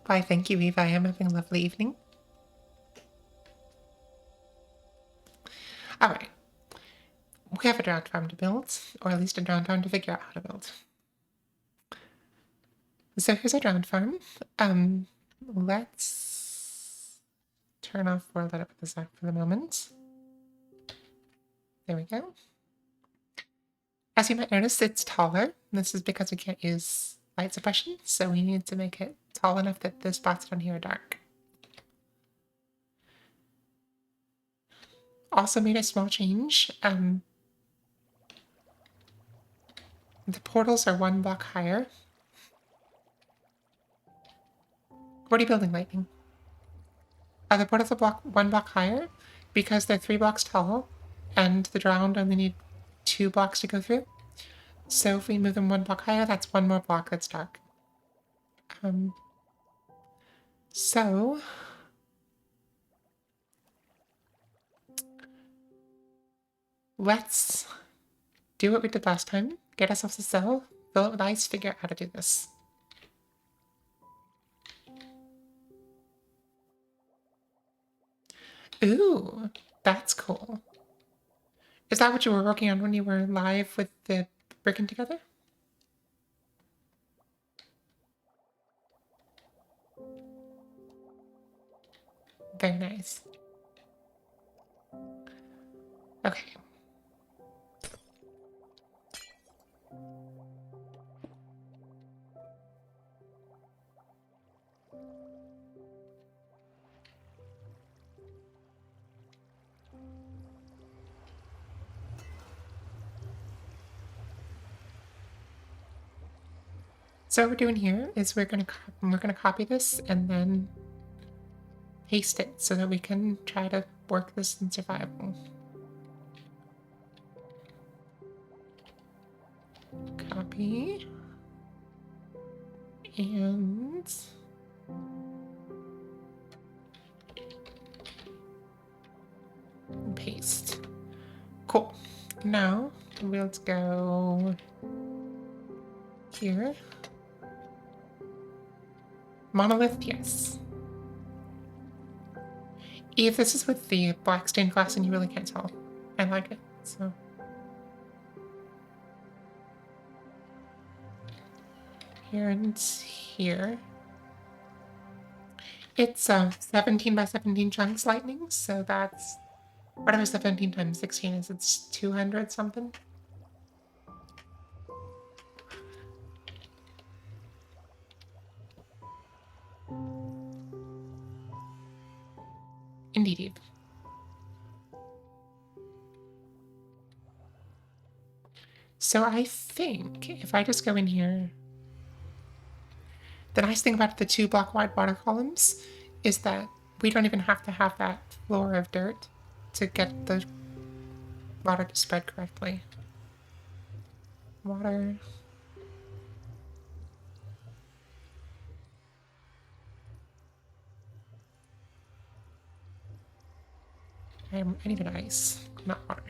Why, thank you, Eva. I am having a lovely evening. Alright. We have a drowned farm to build, or at least a drowned farm to figure out how to build. So here's our drowned farm. Let's turn off world edit with this app for the moment. There we go. As you might notice, it's taller. This is because we can't use light suppression, so we need to make it tall enough that the spots down here are dark. Also made a small change. The portals are 1 block higher. What are you building, Lightning? The portals are 1 block higher because they're 3 blocks tall, and the drowned only need 2 blocks to go through. So if we move them 1 block higher, that's 1 more block that's dark. So let's do what we did last time. Get ourselves a cell, fill it with ice, figure out how to do this. Ooh, that's cool. Is that what you were working on when you were live with the bricking together? Very nice. Okay. So what we're doing here is we're gonna copy this and then paste it so that we can try to work this in survival. Copy and paste. Cool. Now we'll go here. Monolith, yes. If this is with the black stained glass and you really can't tell, I like it, so. Here and here. It's 17 by 17 chunks lightning, so that's whatever 17 times 16 is, it's 200 something. Indeed. So I think if I just go in here, the nice thing about the 2 block wide water columns is that we don't even have to have that floor of dirt to get the water to spread correctly. Water. I need an ice, not water.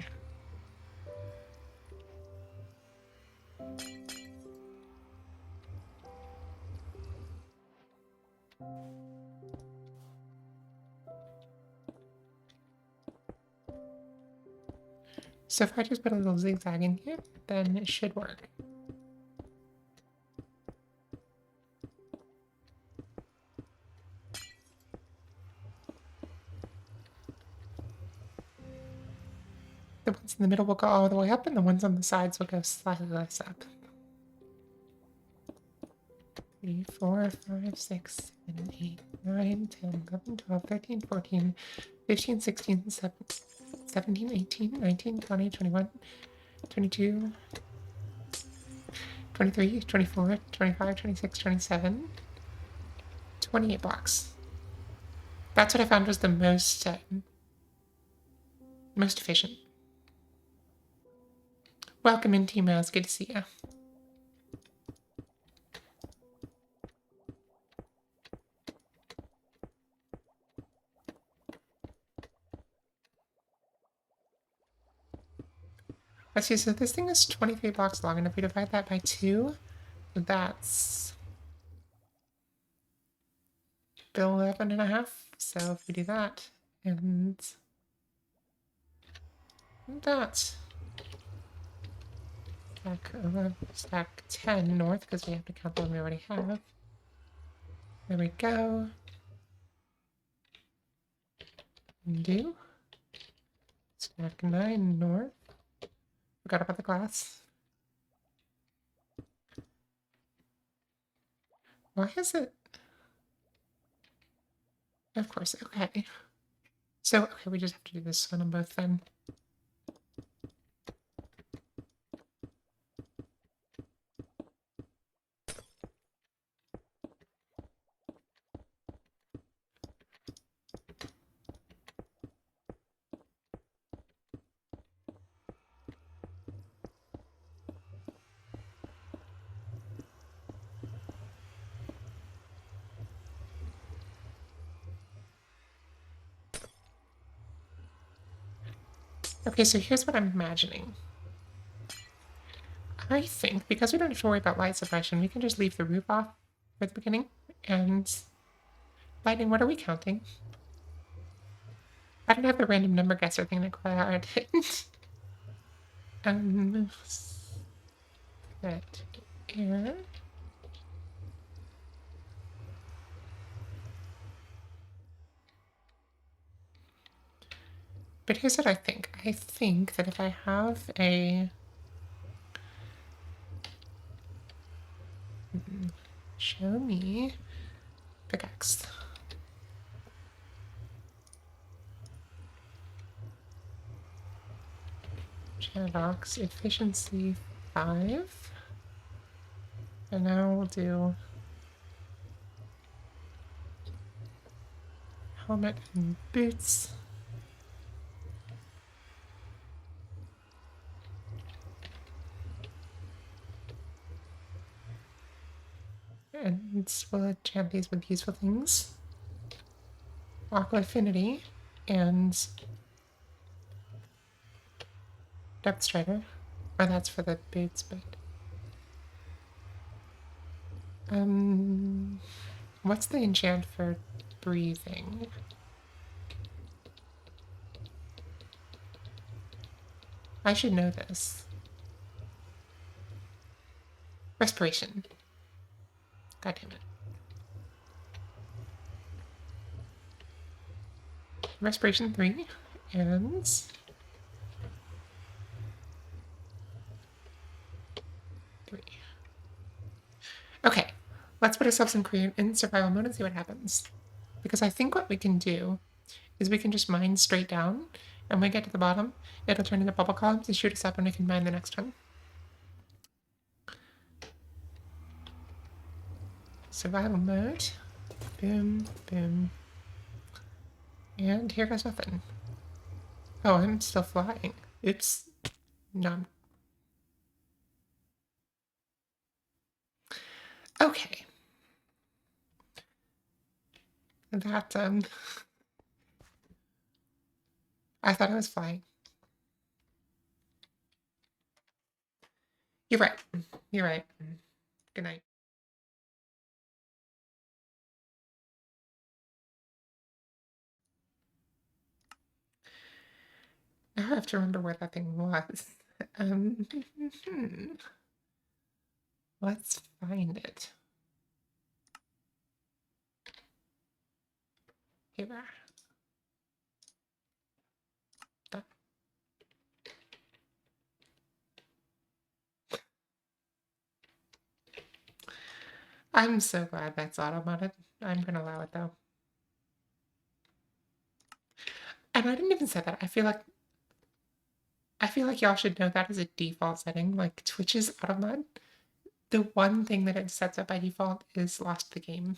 So if I just put a little zigzag in here, then it should work. The ones in the middle will go all the way up, and the ones on the sides will go slightly less up. 3, 4, 5, 6, 7, 8, 9, 10, 11, 12, 13, 14, 15, 16, 17, 18, 19, 20, 21, 22, 23, 24, 25, 26, 27, 28 blocks. That's what I found was the most efficient. Welcome in, Team Mouse. Good to see you. Let's see, so this thing is 23 blocks long, and if we divide that by 2, that's 11.5. So if we do that, and that, stack 10 north, because we have to count the one we already have. There we go. Do. Stack 9 north. Forgot about the glass. Why is it? Of course, okay. So, okay, we just have to do this one on both then. Okay, so here's what I'm imagining. I think, because we don't have to worry about light suppression, we can just leave the roof off for the beginning. And lighting, what are we counting? I don't have the random number guesser thing that Clara did. Set air. But here's what I think. I think that if I have a... Show me pickaxe. Box efficiency 5. And now we'll do helmet and boots. And we'll enchant these with useful things. Aqua Affinity and Depth Strider. Oh, that's for the boots, but... What's the enchant for breathing? I should know this. Respiration. God damn it. Respiration 3 and... 3. Okay, let's put ourselves in survival mode and see what happens. Because I think what we can do is we can just mine straight down, and when we get to the bottom, it'll turn into bubble columns and shoot us up, and we can mine the next one. Survival mode. Boom, boom. And here goes nothing. Oh, I'm still flying. Oops. No. Okay. That, I thought I was flying. You're right. You're right. Good night. Now I have to remember where that thing was. Let's find it. Here we are. Done. I'm so glad that's auto-modded. I'm gonna allow it though. And I didn't even say that. I feel like y'all should know that as a default setting. Like Twitch's auto-mod, the one thing that it sets up by default is lost the game.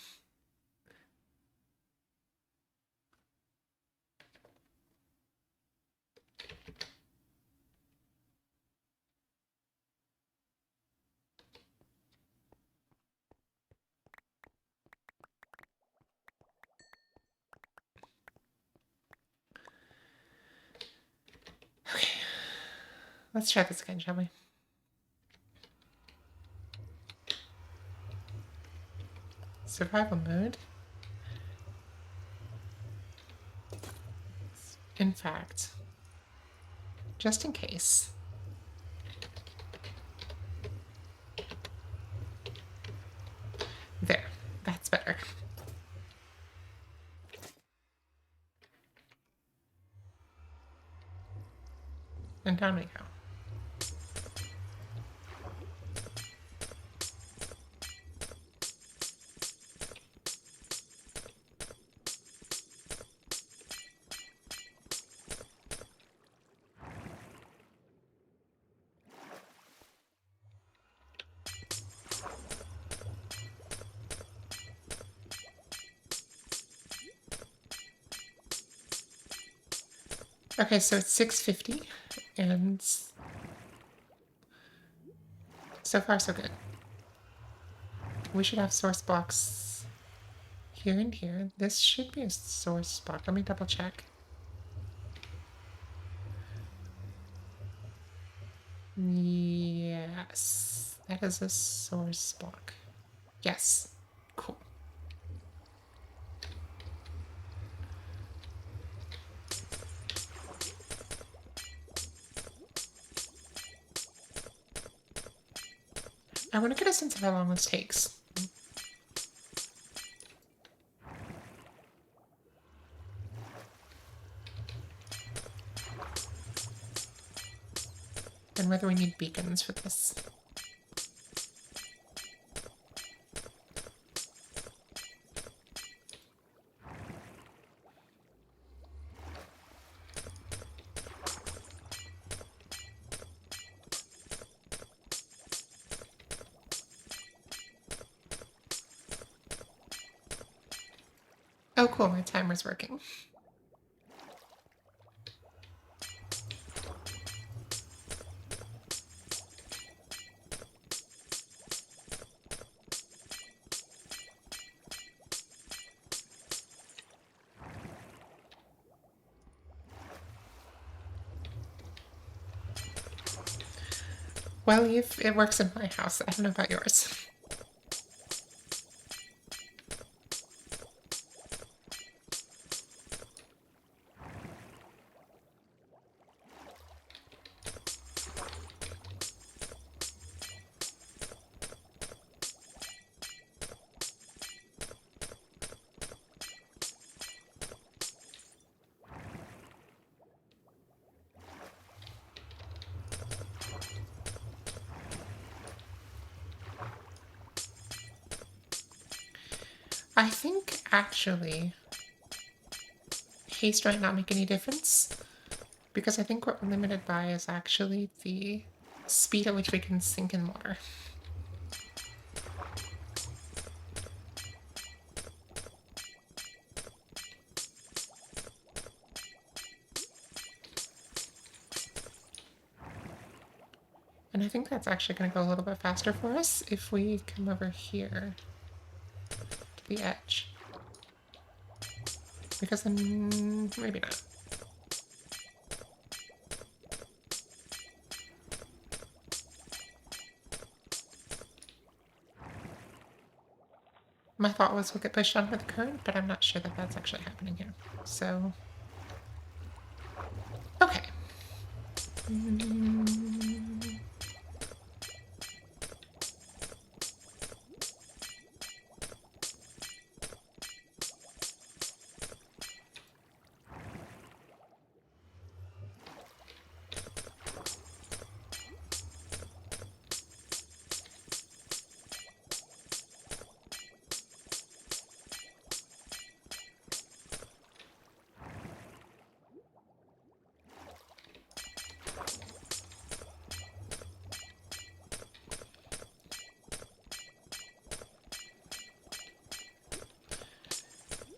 Okay. Let's try this again, shall we? Survival mode. In fact, just in case. There, that's better. And down we go. Okay, so it's 6:50, and so far so good. We should have source blocks here and here. This should be a source block. Let me double check. Yes, that is a source block. Yes, cool. I want to get a sense of how long this takes. And whether we need beacons for this. Oh cool, my timer's working. Well, it works in my house. I don't know about yours. I think, actually, haste might not make any difference, because I think what we're limited by is actually the speed at which we can sink in water. And I think that's actually going to go a little bit faster for us if we come over here to the edge. Because then, maybe not. My thought was we'll get pushed on with the current, but I'm not sure that that's actually happening here. So, okay.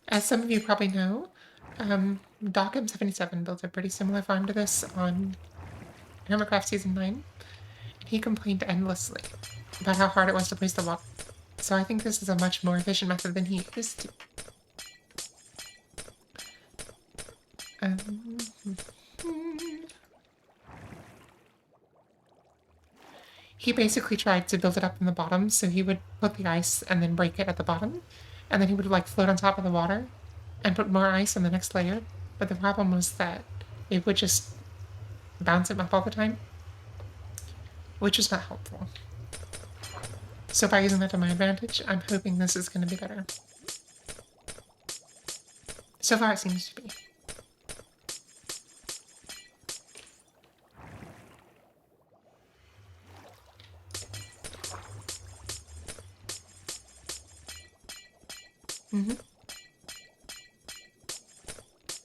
As some of you probably know, Dockham77 built a pretty similar farm to this on Hermitcraft Season 9. He complained endlessly about how hard it was to place the block. So I think this is a much more efficient method than he used. He basically tried to build it up in the bottom, so he would put the ice and then break it at the bottom, and then he would like float on top of the water and put more ice on the next layer, But the problem was that it would just bounce him up all the time, which is not helpful. So by using that to my advantage, I'm hoping this is going to be better. So far it seems to be.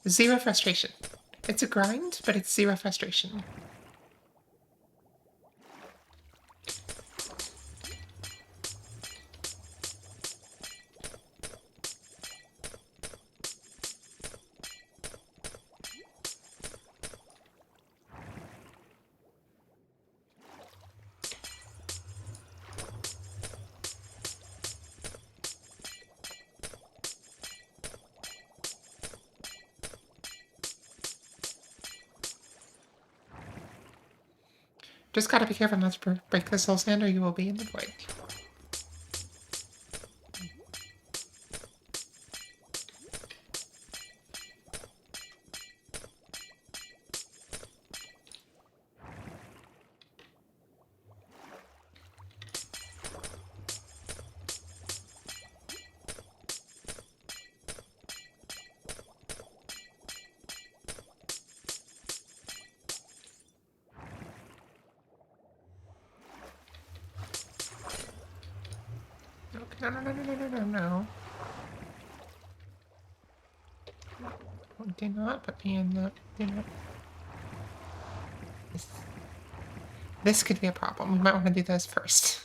Zero frustration. It's a grind, but it's zero frustration. Just gotta be careful not to break the soul sand or you will be in the void. Okay, no. Do not put me in the... Do not... This could be a problem. We might want to do those first.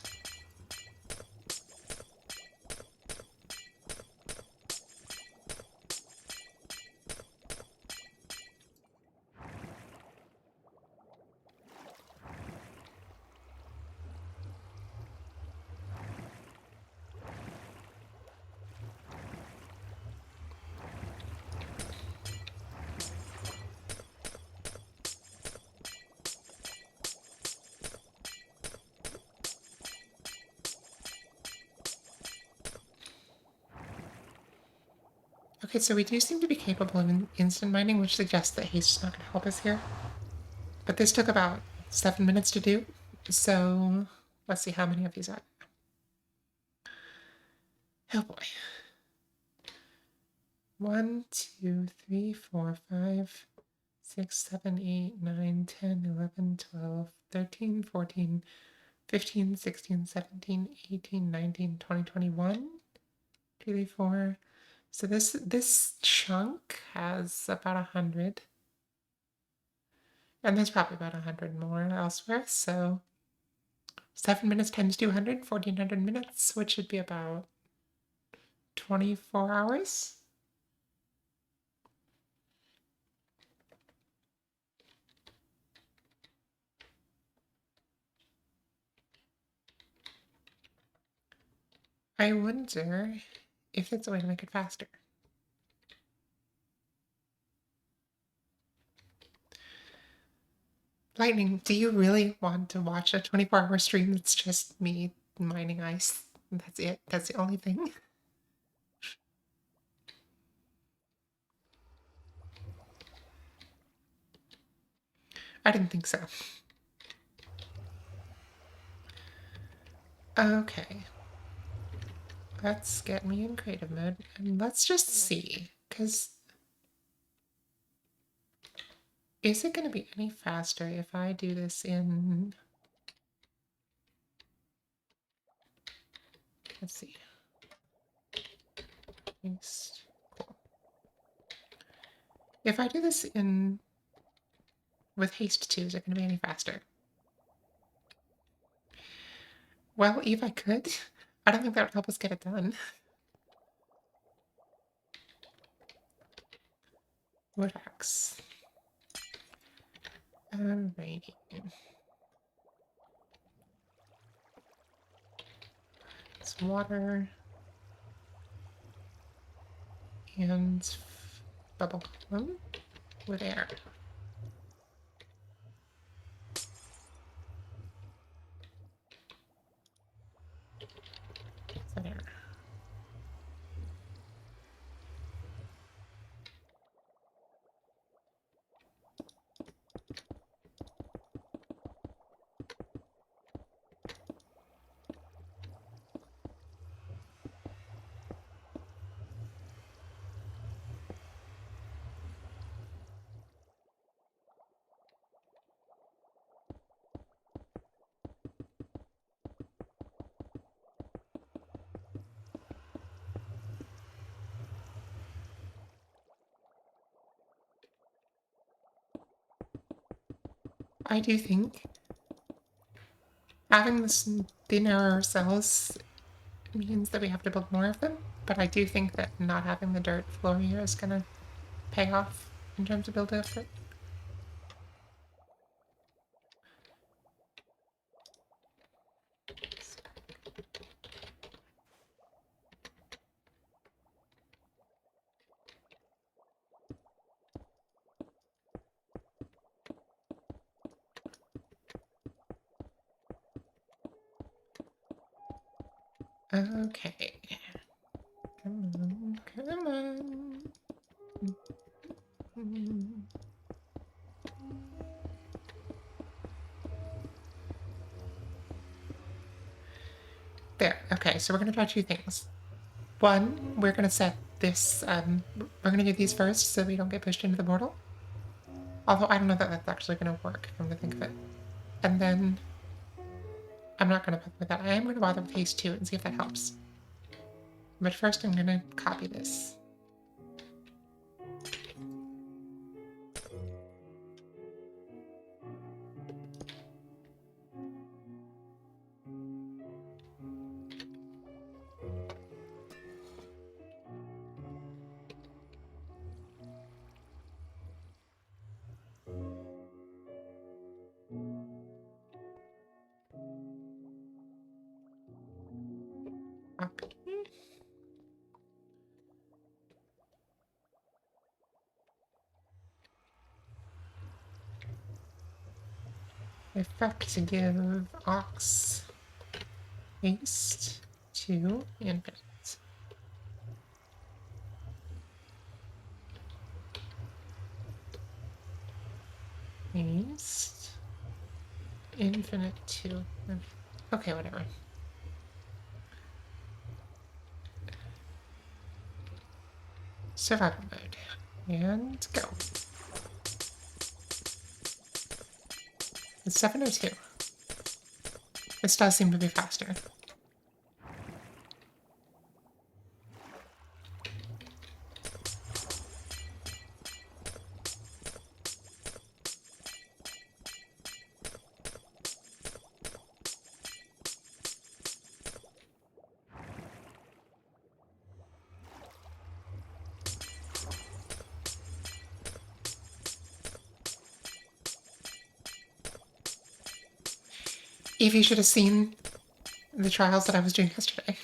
Okay, so we do seem to be capable of instant mining, which suggests that haste is not going to help us here. But this took about 7 minutes to do, so let's see how many of these are. Oh boy. 1, 2, 3, 4, 5, 6, 7, 8, 9, 10, 11, 12, 13, 14, 15, 16, 17, 18, 19, 20, 21, 2, 3, 4. So this chunk has about 100. And there's probably about 100 more elsewhere, so 7 minutes times 200, 1400 minutes, which should be about 24 hours. I wonder if there's a way to make it faster. Lightning, do you really want to watch a 24-hour stream that's just me mining ice? That's it? That's the only thing? I didn't think so. Okay. Let's get me in creative mode and let's just see, because is it going to be any faster if I do this in... Let's see. Paste. Cool. If I do this in... with haste 2, is it going to be any faster? Well, if I could, I don't think that would help us get it done. Wood axe. Alrighty. It's water. And bubble column with air. Is that air? I do think having the narrower cells means that we have to build more of them, but I do think that not having the dirt floor here is gonna pay off in terms of build effort. Okay. Come on, come on. There. Okay, so we're gonna try two things. One, we're gonna set this, we're gonna do these first so we don't get pushed into the portal. Although I don't know that that's actually gonna work, come to think of it. And then I'm not gonna bother with that. I am gonna bother with haste 2 and see if that helps. But first I'm gonna copy this. Copy. Effect give ox haste 2 infinite. Haste infinite 2. Okay, whatever. Survival mode. And go. It's 702. This does seem to be faster. Evie should have seen the trials that I was doing yesterday.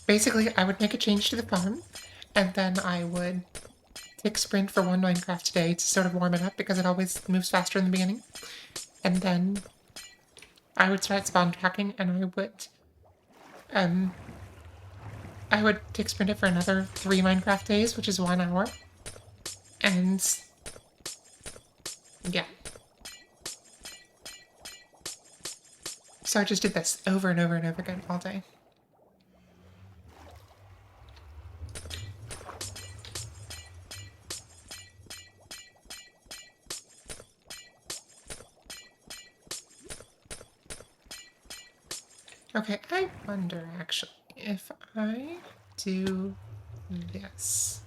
Basically, I would make a change to the farm, and then I would take sprint for one Minecraft day to sort of warm it up because it always moves faster in the beginning. And then I would start spawn tracking, and I would take sprint it for another 3 Minecraft days, which is 1 hour. And yeah. So I just did this over and over and over again all day. Okay, I wonder actually if I do this.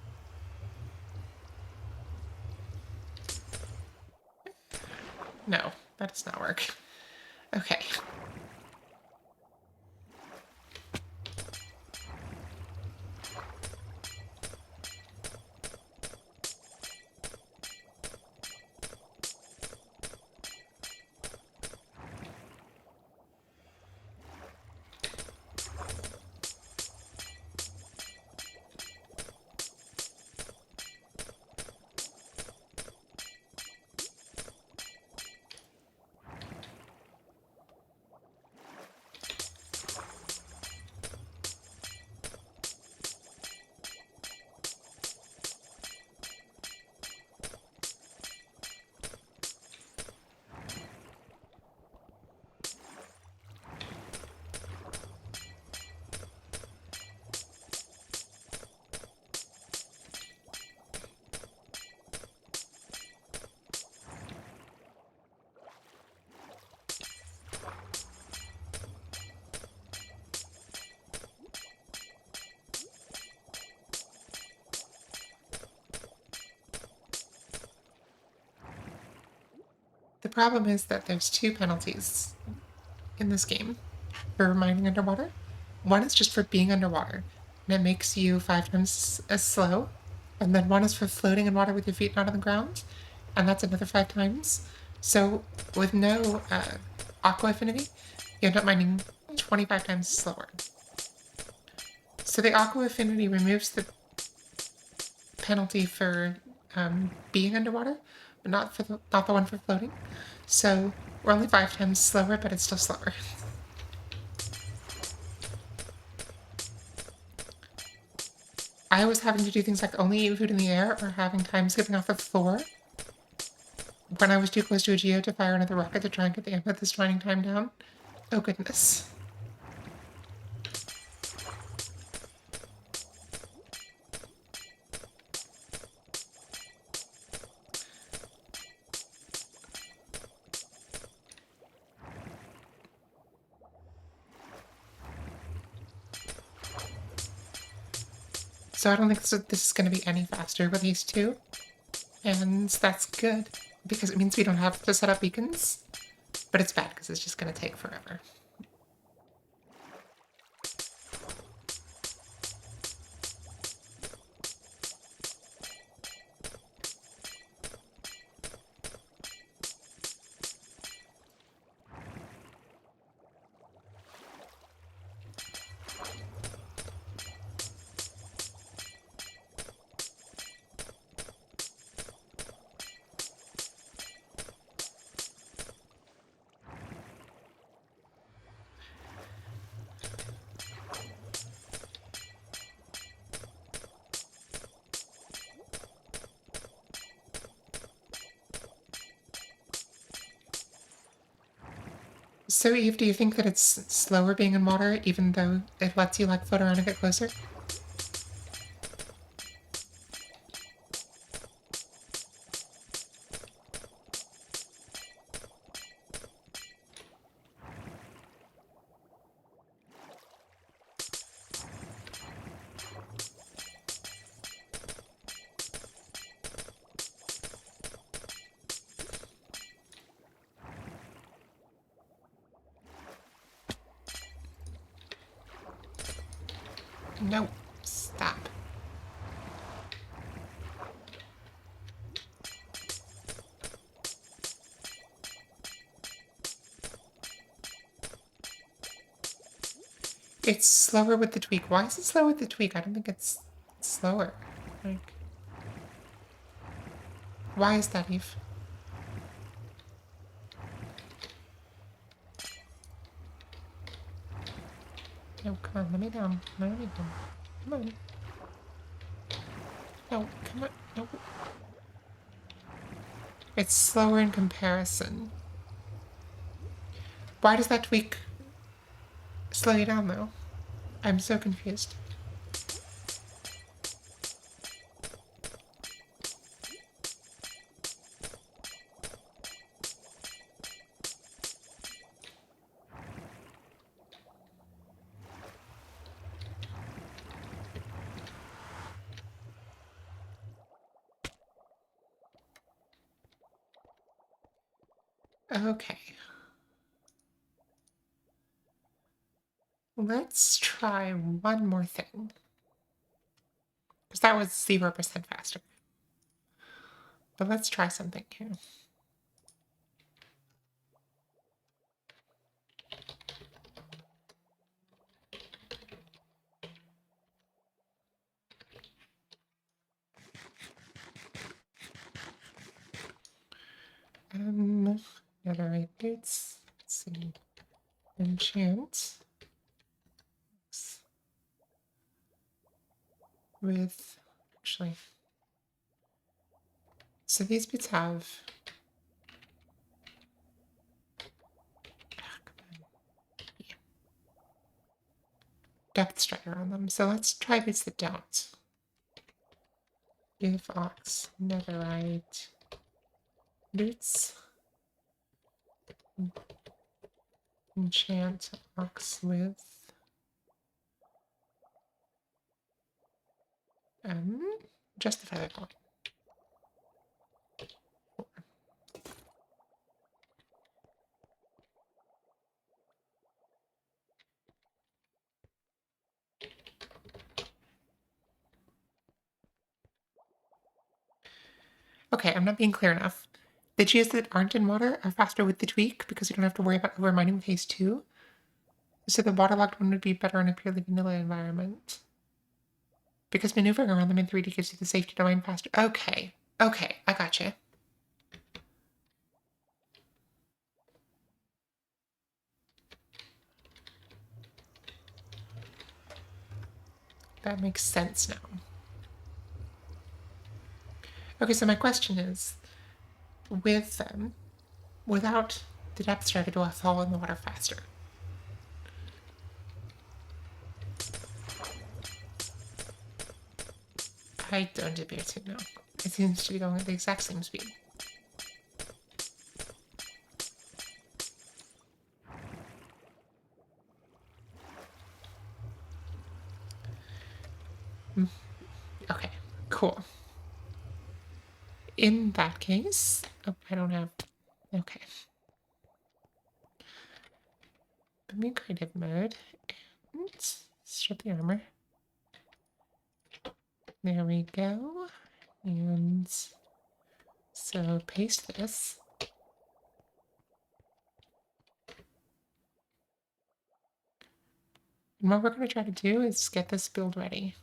No, that does not work. Okay. The problem is that there's 2 penalties in this game for mining underwater. One is just for being underwater, and it makes you 5 times as slow. And then one is for floating in water with your feet not on the ground, and that's another 5 times. So with no aqua affinity, you end up mining 25 times slower. So the aqua affinity removes the penalty for being underwater, but not the one for floating. So we're only 5 times slower, but it's still slower. I was having to do things like only eating food in the air or having time skipping off the floor when I was too close to a geo to fire another rocket to try and get the amethyst mining time down. Oh goodness. So I don't think this is going to be any faster with these 2. And that's good, because it means we don't have to set up beacons. But it's bad, because it's just going to take forever. So Eve, do you think that it's slower being in water, even though it lets you like float around and get closer? No, stop. It's slower with the tweak. Why is it slower with the tweak? I don't think it's slower. Like, why is that, Eve? No, come on, let me down. Let me down. Come on. No, come on. No. It's slower in comparison. Why does that tweak slow you down, though? I'm so confused. Okay. Let's try one more thing. Because that was 0% faster. But let's try something here. Netherite boots. Let's see. Enchant. With, actually. So these boots have. Yeah. Depth strider on them. So let's try boots that don't. Give ox netherite boots. Enchant ox with just the feather one. Okay, I'm not being clear enough. The geos that aren't in water are faster with the tweak because you don't have to worry about over-mining phase 2. So the waterlogged one would be better in a purely vanilla environment. Because maneuvering around them in 3D gives you the safety to mine faster. Okay, I gotcha. That makes sense now. Okay, so my question is, with them, without the depth strider, do I fall in the water faster? I don't appear to, no. It seems to be going at the exact same speed. Okay, cool. In that case, oh, I don't have, okay. Put me in creative mode, and strip the armor. There we go, and so paste this. And what we're going to try to do is get this build ready.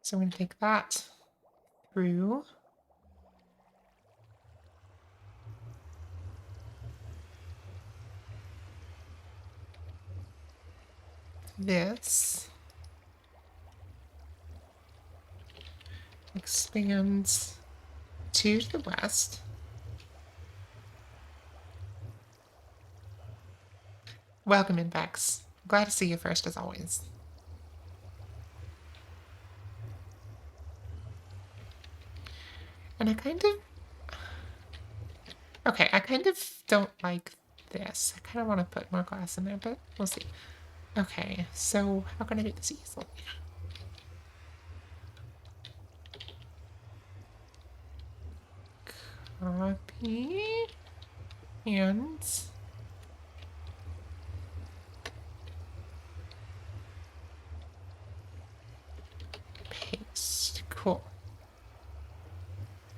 So I'm going to take that through this, expands 2 to the west. Welcome in, Vex. Glad to see you first, as always. And I kind of don't like this. I kind of want to put more glass in there, but we'll see. Okay, so how can I do this easily? Copy and paste. Cool.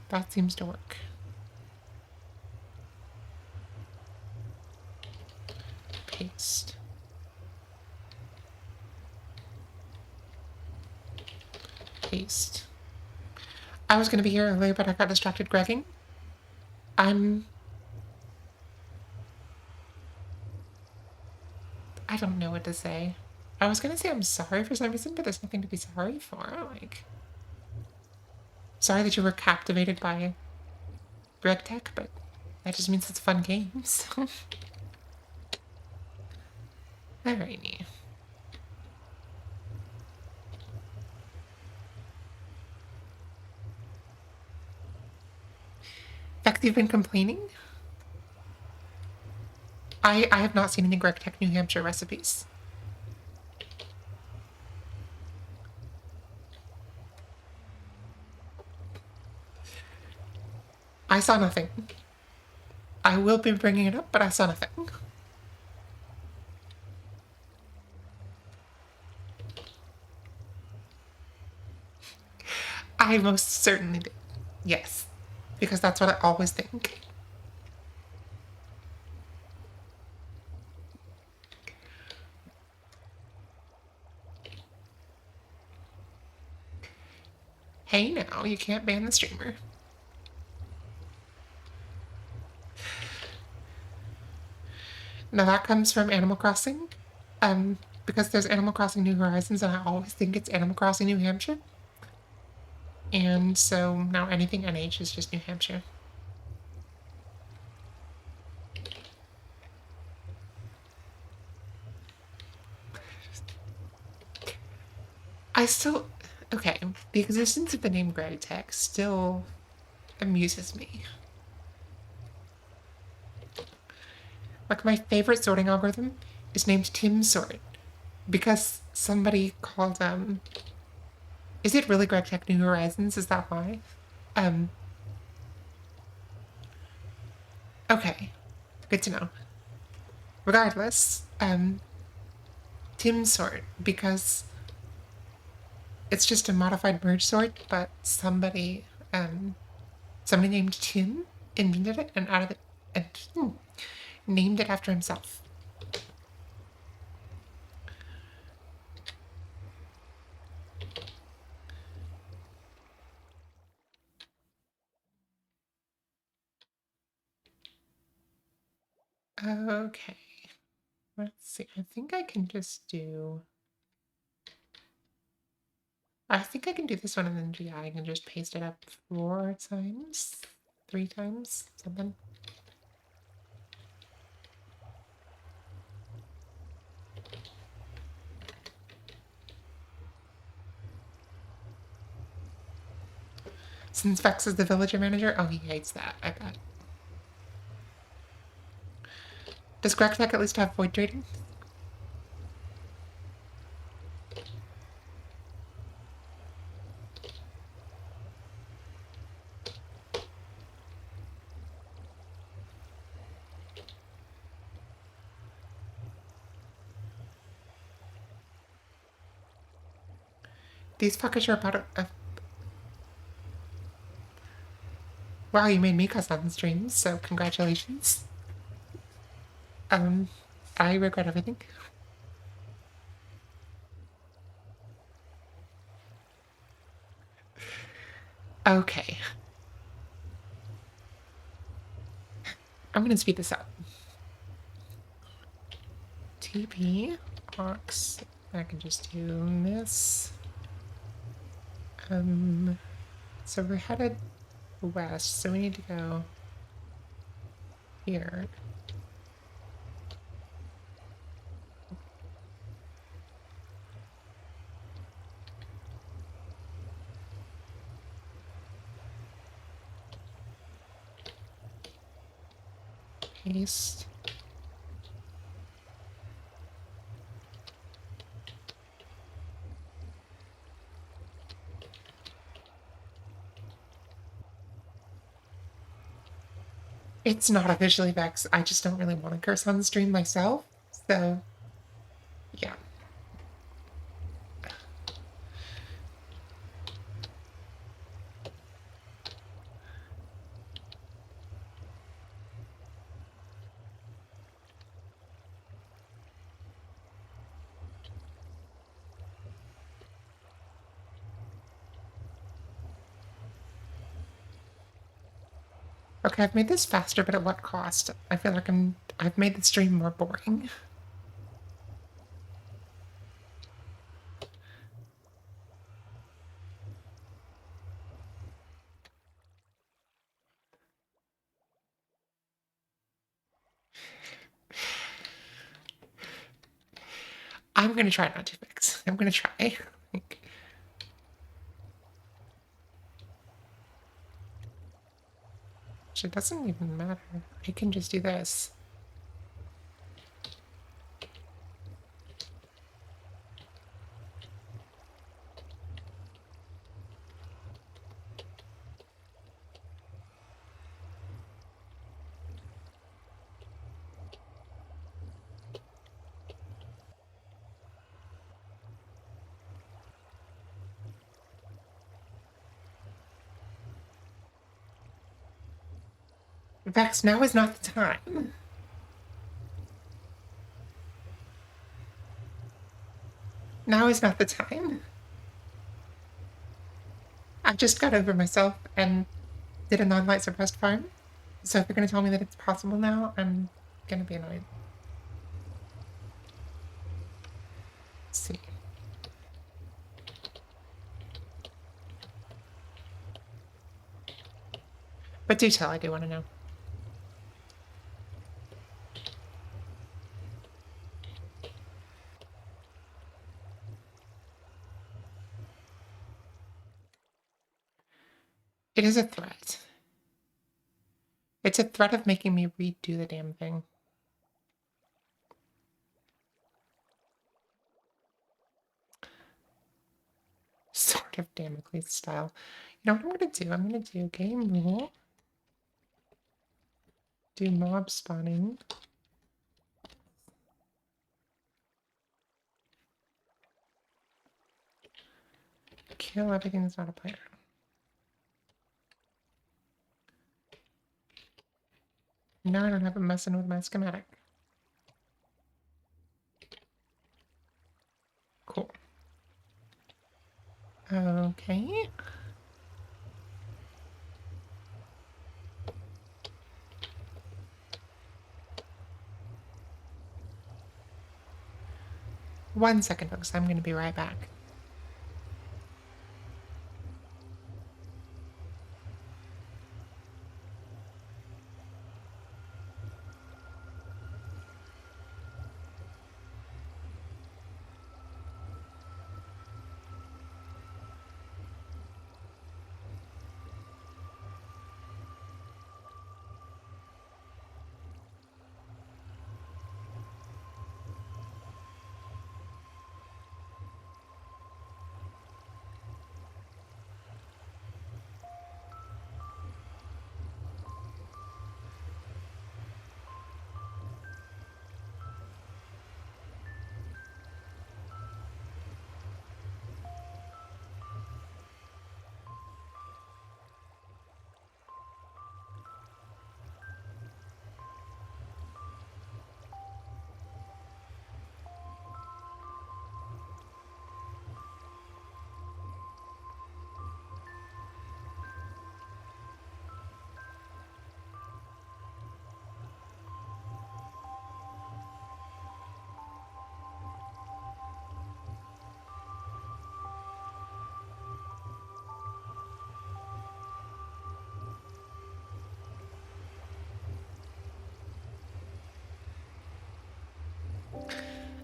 That seems to work. Paste. Paste. I was going to be here earlier, but I got distracted gregging. I don't know what to say. I was going to say I'm sorry for some reason, but there's nothing to be sorry for. Like, sorry that you were captivated by Greg Tech, but that just means it's a fun game, so. Alrighty. In fact, you've been complaining? I have not seen any Greg Tech New Hampshire recipes. I saw nothing. I will be bringing it up, but I saw nothing. I most certainly did. Yes. Because that's what I always think. Hey now, you can't ban the streamer. Now that comes from Animal Crossing. Because there's Animal Crossing New Horizons and I always think it's Animal Crossing New Hampshire. And so now anything NH is just New Hampshire. I still... Okay, the existence of the name Greg Tech still amuses me. Like, my favorite sorting algorithm is named Tim Sort. Because somebody called, Is it really Greg Tech New Horizons? Is that why? Okay. Good to know. Regardless, Tim sort, because it's just a modified merge sort, but somebody named Tim invented it and out of it and named it after himself. Okay. Let's see. I think I can just do... I think I can do this one and then GI. I can just paste it up 4 times, 3 times, something. Since Vex is the villager manager, oh, he hates that, I bet. Does Gregtech at least have void trading? These fuckers are about a... Wow, you made me cuss on stream, so congratulations. I regret everything. Okay. I'm gonna speed this up. TP, box, I can just do this. So we're headed west, so we need to go here. Paste. It's not officially Vex. I just don't really want to curse on stream myself, so yeah. Okay, I've made this faster, but at what cost? I feel like I've made the stream more boring. I'm gonna try not to fix. I'm gonna try. It doesn't even matter. I can just do this. Vex, now is not the time. Now is not the time. I just got over myself and did a non-light suppressed farm. So if you're gonna tell me that it's possible now, I'm gonna be annoyed. Let's see. But do tell, I do want to know. It is a threat. It's a threat of making me redo the damn thing. Sort of Damocles style. You know what I'm gonna do? I'm gonna do game rule. Do mob spawning. Kill everything that's not a player. No, I don't have it messing with my schematic. Cool. Okay. One second, folks. I'm going to be right back.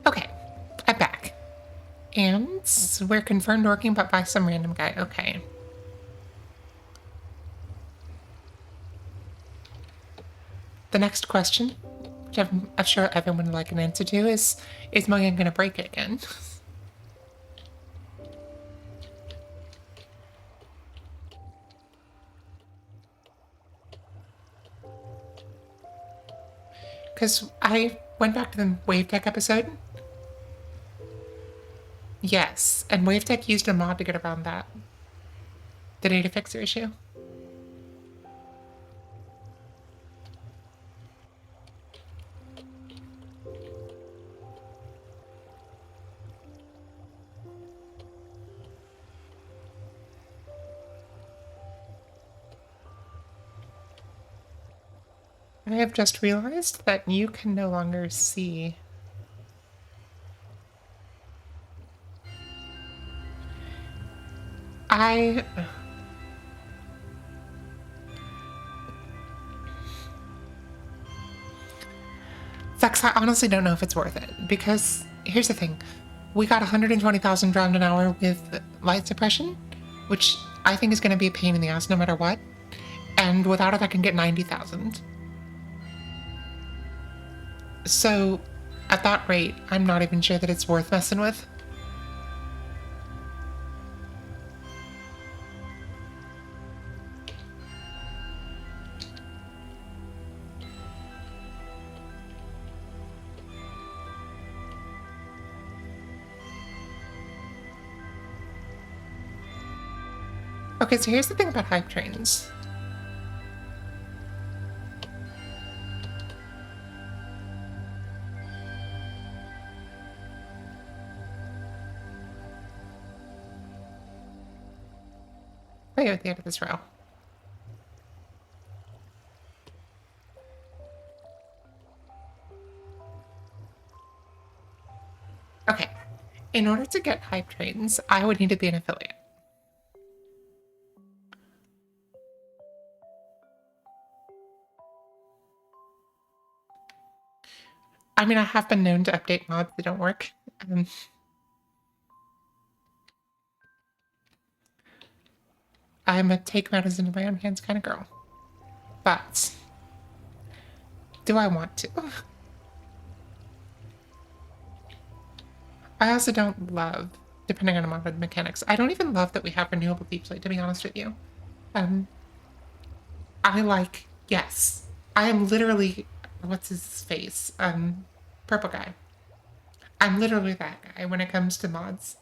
Okay. I'm back. And we're confirmed working, but by some random guy. Okay. The next question, which I'm sure everyone would like an answer to, is Moyan going to break it again? Because I went back to the Wave Tech episode. Yes, and Wave Tech used a mod to get around that. The data fixer issue. I have just realized that you can no longer see. Vex, I honestly don't know if it's worth it, because here's the thing. We got 120,000 drowned an hour with light suppression, which I think is going to be a pain in the ass no matter what, and without it I can get 90,000. So, at that rate, I'm not even sure that it's worth messing with. Okay, so here's the thing about hype trains. Right at the end of this row. Okay, in order to get hype trains, I would need to be an affiliate. I mean, I have been known to update mods that don't work. I'm a take matters into my own hands kind of girl. But, do I want to? I also don't love, depending on the modded mechanics, I don't even love that we have renewable deep slate, to be honest with you. I like, yes, I am literally, what's his face? Purple guy. I'm literally that guy when it comes to mods.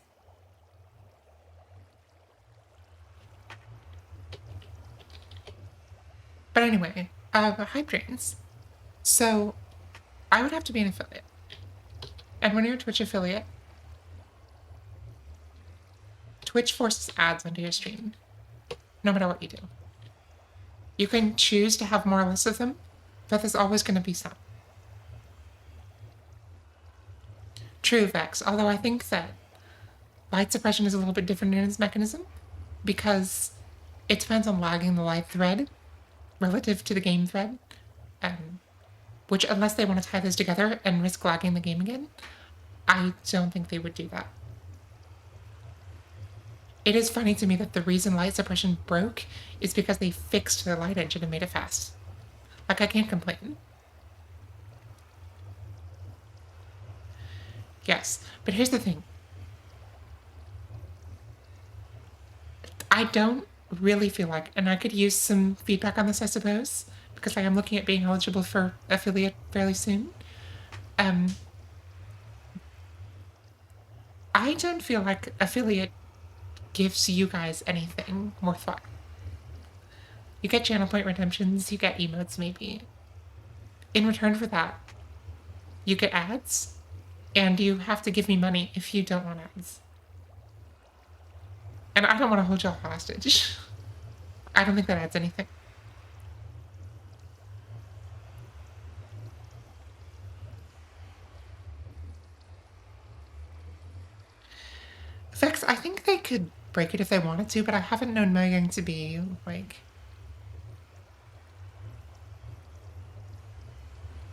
But anyway, hype trains. So I would have to be an affiliate. And when you're a Twitch affiliate, Twitch forces ads onto your stream, no matter what you do. You can choose to have more or less of them, but there's always going to be some. True, Vex, although I think that light suppression is a little bit different in its mechanism, because it depends on lagging the live thread relative to the game thread, which, unless they want to tie those together and risk lagging the game again, I don't think they would do that. It is funny to me that the reason light suppression broke is because they fixed their light engine and made it fast. Like, I can't complain. Yes, but here's the thing. I don't really feel like, and I could use some feedback on this, I suppose, because I am looking at being eligible for affiliate fairly soon. I don't feel like affiliate gives you guys anything worthwhile. You get channel point redemptions, you get emotes maybe. In return for that, you get ads, and you have to give me money if you don't want ads. And I don't want to hold y'all hostage. I don't think that adds anything. Vex, I think they could break it if they wanted to, but I haven't known Megan to be, like,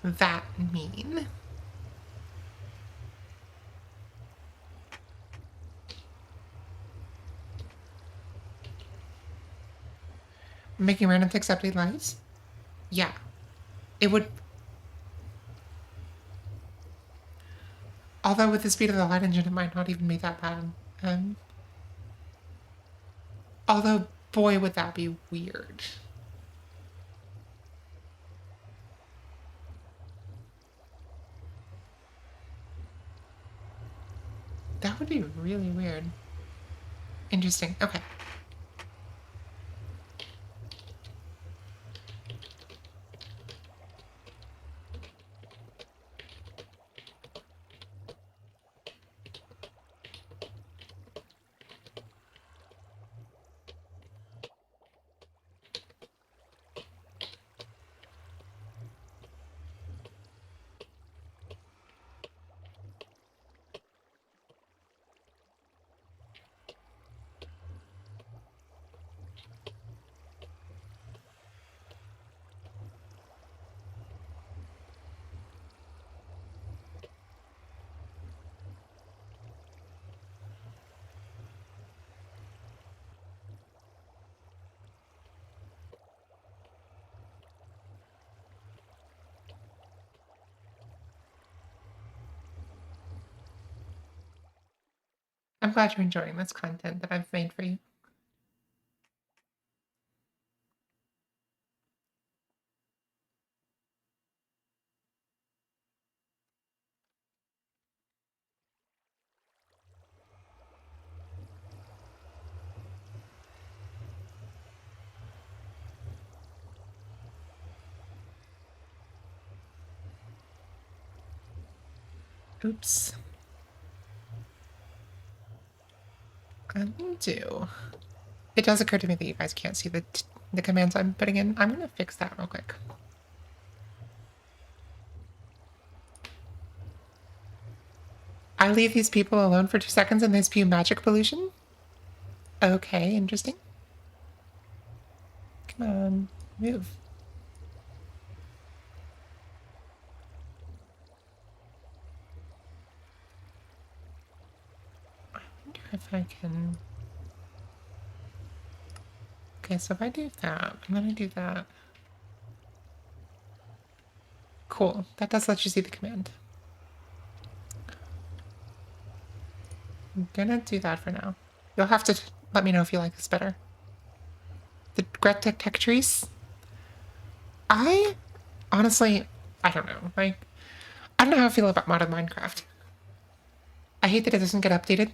that mean. Making random ticks update lights? Yeah. It would. Although with the speed of the light engine, it might not even be that bad. Although, boy, would that be weird. That would be really weird. Interesting. Okay. I'm glad you're enjoying this content that I've made for you. Oops. Undo. It does occur to me that you guys can't see the commands I'm putting in. I'm gonna fix that real quick. I leave these people alone for 2 seconds and they spew magic pollution? Okay, interesting. Come on, move. I wonder if I can... Okay, so if I do that, and then I do that... Cool, that does let you see the command. I'm gonna do that for now. You'll have to let me know if you like this better. The Gret Tech trees? Honestly, I don't know. Like, I don't know how I feel about modded Minecraft. I hate that it doesn't get updated.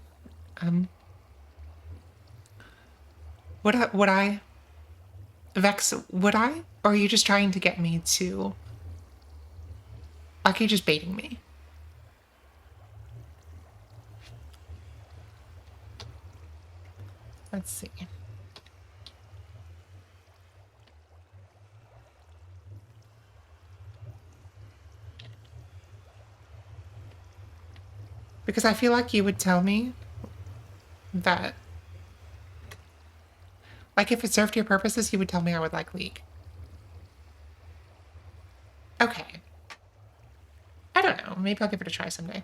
Would I? Vex, would I? Or are you just trying to get me to... Like, you're just baiting me. Let's see. Because I feel like you would tell me that... Like, if it served your purposes, you would tell me I would like League. Okay. I don't know. Maybe I'll give it a try someday.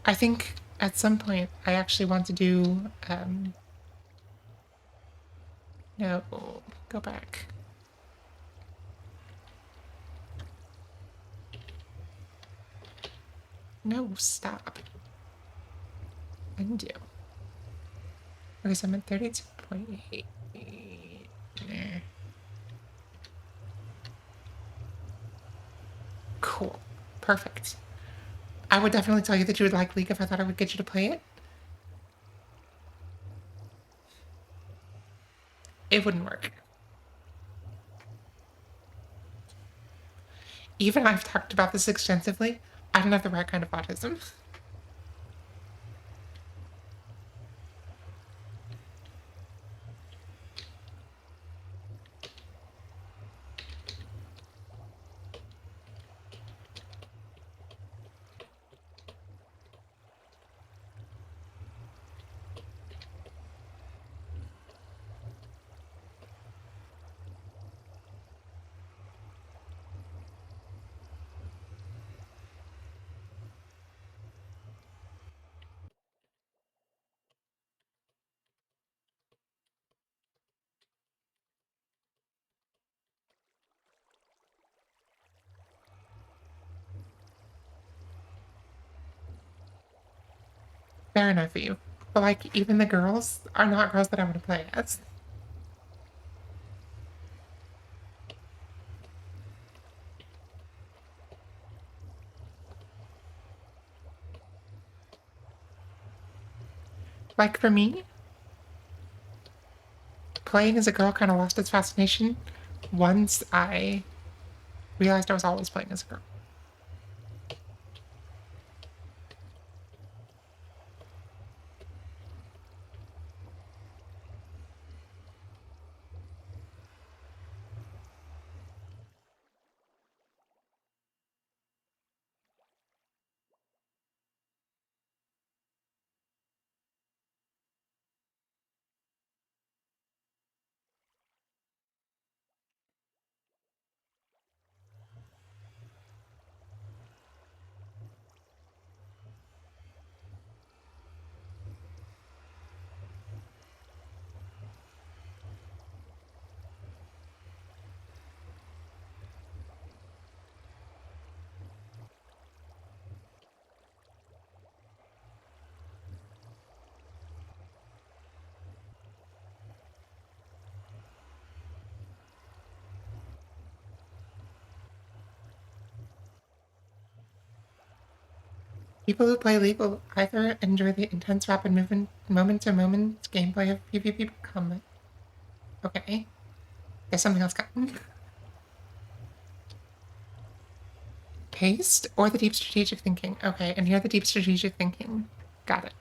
I think at some point I actually want to do... No, go back. No, stop. Undo. Okay, so I'm at 32.8. Cool. Perfect. I would definitely tell you that you would like League if I thought I would get you to play it. It wouldn't work. Even I've talked about this extensively. I don't have the right kind of autism. Fair enough for you. But, like, even the girls are not girls that I want to play as. Like, for me, playing as a girl kind of lost its fascination once I realized I was always playing as a girl. People who play League will either enjoy the intense rapid movement, moment-to-moment gameplay of PvP combat. Okay. There's something else coming. Paste or the deep strategic thinking? Okay, and here the deep strategic thinking. Got it.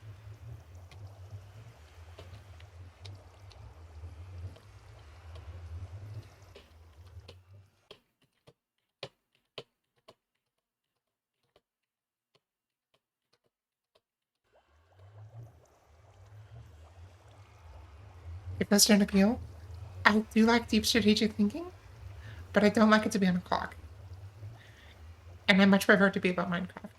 If those don't appeal, I do like deep strategic thinking, but I don't like it to be on a clock. And I much prefer it to be about Minecraft.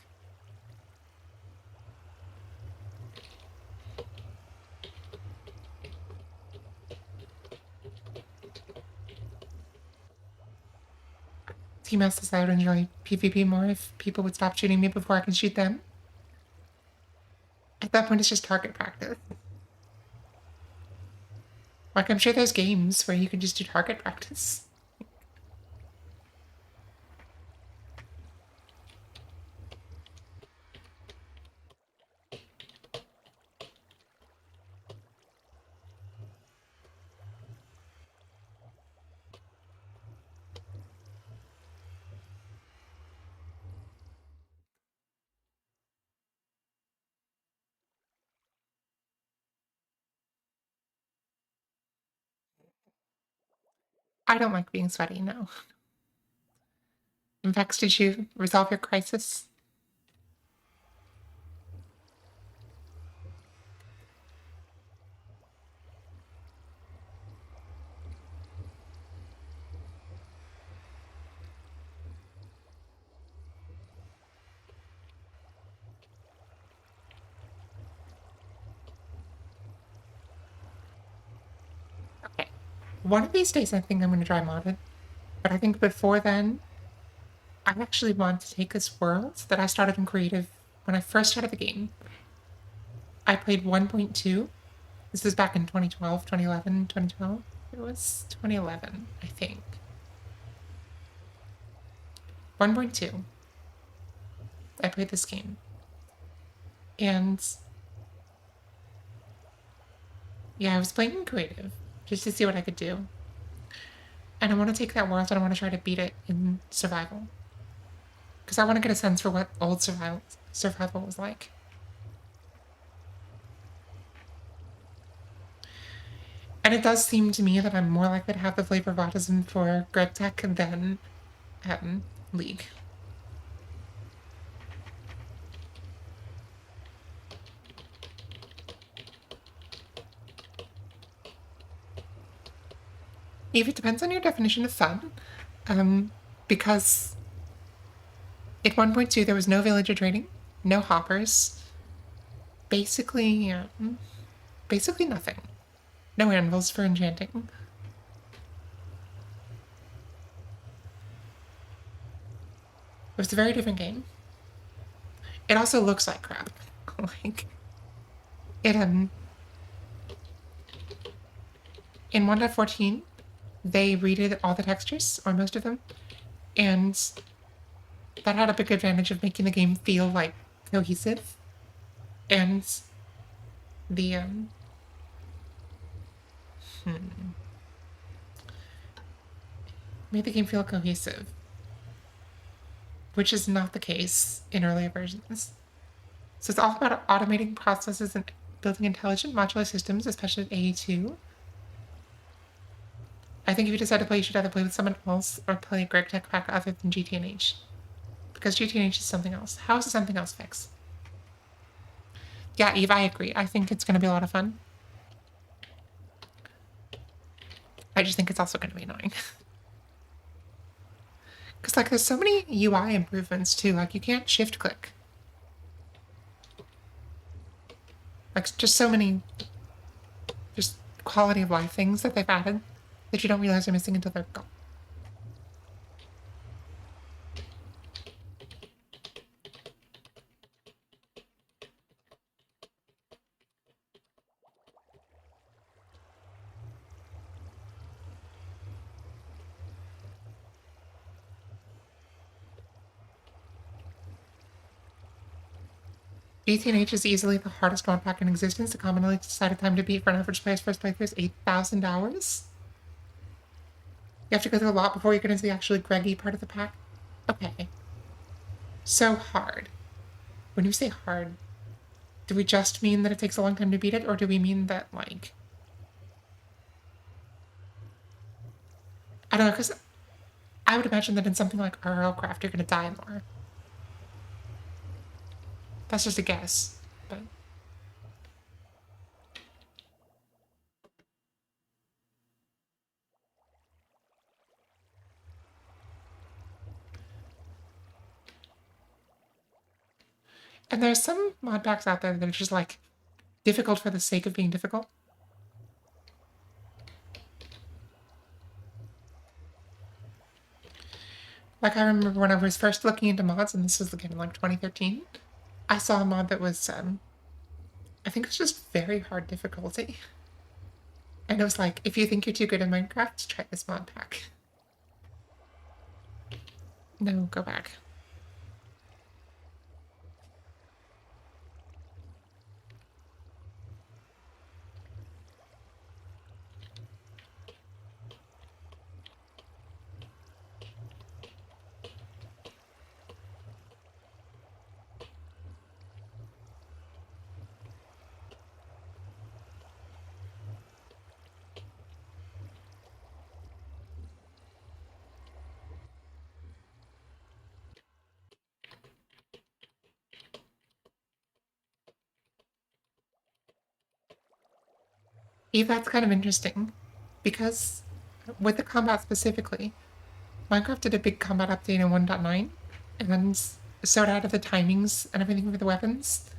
Team says I would enjoy PvP more if people would stop shooting me before I can shoot them. At that point, it's just target practice. Like, I'm sure there's games where you can just do target practice. I don't like being sweaty, no. Vex, did you resolve your crisis? Okay. One of these days I think I'm going to try modded. But I think before then, I actually want to take this world that I started in creative when I first started the game. I played 1.2. This was back in 2012, 2011, 2012. It was 2011, I think. 1.2. I played this game. And yeah, I was playing in creative just to see what I could do. And I want to take that world and I want to try to beat it in survival. Because I want to get a sense for what old survival was like. And it does seem to me that I'm more likely to have the flavor of autism for Greg Tech than League. If it depends on your definition of fun, because at 1.2 there was no villager trading, no hoppers, basically, basically nothing. No anvils for enchanting. It was a very different game. It also looks like crap. Like it in 1.14 they redid all the textures, or most of them, and that had a big advantage of making the game feel like cohesive. And the made the game feel cohesive, which is not the case in earlier versions. So it's all about automating processes and building intelligent modular systems, especially at AE2. I think if you decide to play, you should either play with someone else or play a Greg Tech pack other than GTNH. Because GTNH is something else. How is it something else fix? Yeah, Eve, I agree. I think it's going to be a lot of fun. I just think it's also going to be annoying. Because, like, there's so many UI improvements, too. Like, you can't shift click. Like, just so many just quality of life things that they've added that you don't realize are missing until they're gone. GTNH is easily the hardest mod pack in existence. The commonly decided time to beat for an average player's first playthrough is 8,000 hours. You have to go through a lot before you get into the actually Greggy part of the pack. Okay. So hard. When you say hard, do we just mean that it takes a long time to beat it, or do we mean that, like... I don't know, because I would imagine that in something like RL Craft, you're going to die more. That's just a guess, but... And there's some mod packs out there that are just, like, difficult for the sake of being difficult. Like, I remember when I was first looking into mods, and this was again in, like, 2013, I saw a mod that was, I think it was just very hard difficulty. And it was like, if you think you're too good in Minecraft, try this mod pack. No, go back. that's kind of interesting, because with the combat specifically, Minecraft did a big combat update in 1.9, and so it added the timings and everything for the weapons.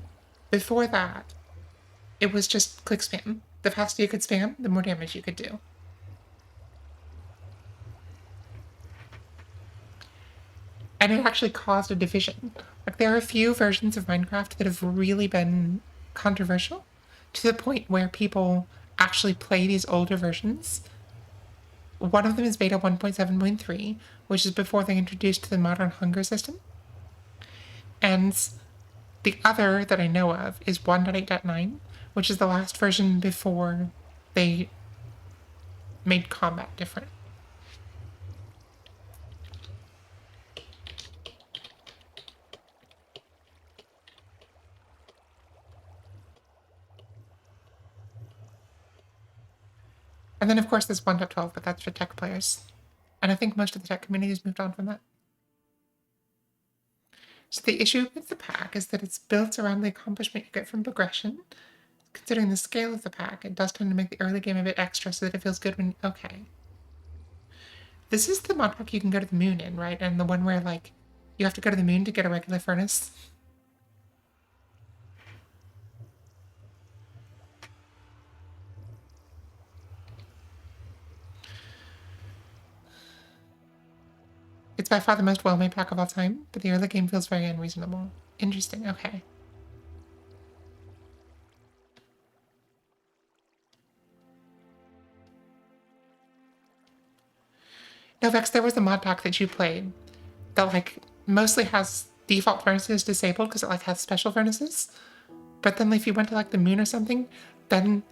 Before that, it was just click spam. The faster you could spam, the more damage you could do. And it actually caused a division. Like, there are a few versions of Minecraft that have really been controversial, to the point where people actually play these older versions. One of them is beta 1.7.3, which is before they introduced the modern hunger system. And the other that I know of is 1.8.9, which is the last version before they made combat different. And then, of course, there's 1.12, but that's for tech players. And I think most of the tech community has moved on from that. So the issue with the pack is that it's built around the accomplishment you get from progression. Considering the scale of the pack, it does tend to make the early game a bit extra so that it feels good when... Okay. This is the mod pack you can go to the moon in, right? And the one where, like, you have to go to the moon to get a regular furnace. It's by far the most well-made pack of all time, but the early game feels very unreasonable. Interesting, okay. No, Vex, there was a mod pack that you played that, like, mostly has default furnaces disabled because it, like, has special furnaces. But then if you went to, like, the moon or something, then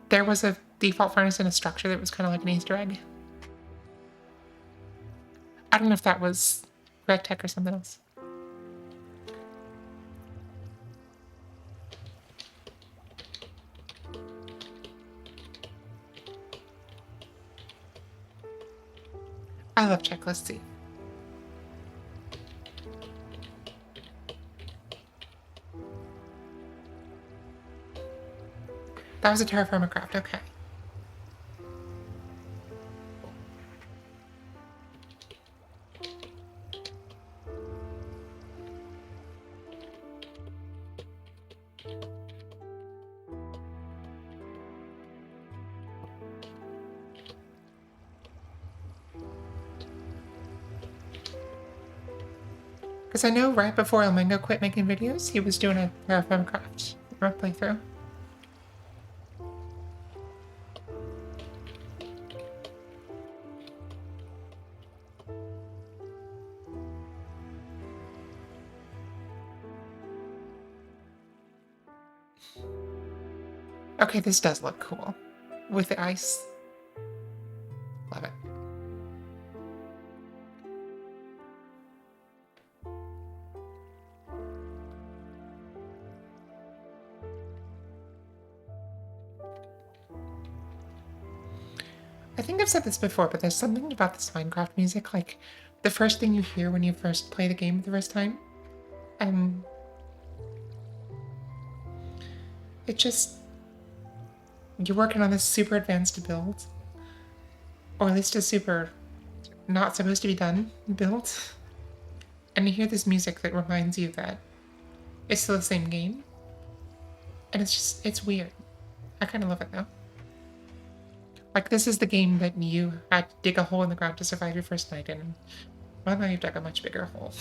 there was a default furnace in a structure that was kind of like an Easter egg. I don't know if that was Red Tech or something else. I love checklists, see. That was a terraformer craft, okay. Because I know right before Elmango quit making videos, he was doing a terraform craft playthrough. Okay, this does look cool. With the ice. Love it. I think I've said this before, but there's something about this Minecraft music, like, the first thing you hear when you first play the game the first time. It just... You're working on this super advanced build. Or at least a super not supposed to be done build. And you hear this music that reminds you that it's still the same game. And it's just, it's weird. I kind of love it though. Like, this is the game that you had to dig a hole in the ground to survive your first night in. Well, now you've dug a much bigger hole.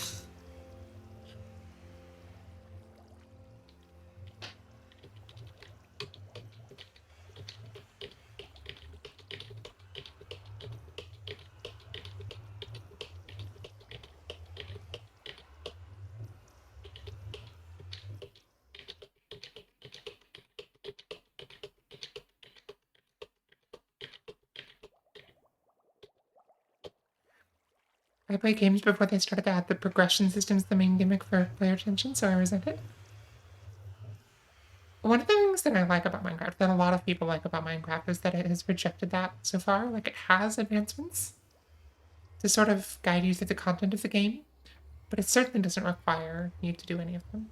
I play games before they started to add the progression system as the main gimmick for player attention, so I resent it. One of the things that I like about Minecraft, that a lot of people like about Minecraft, is that it has rejected that so far. Like, it has advancements to sort of guide you through the content of the game, but it certainly doesn't require you to do any of them.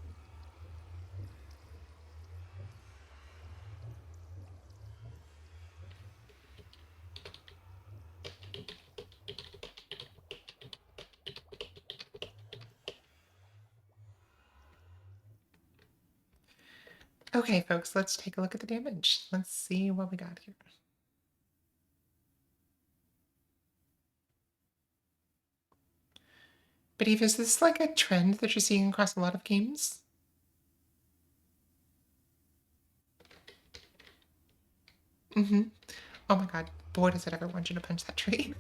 Okay, folks, let's take a look at the damage. Let's see what we got here. But Eve, is this like a trend that you're seeing across a lot of games? Mm-hmm. Oh my god, boy, does it ever want you to punch that tree.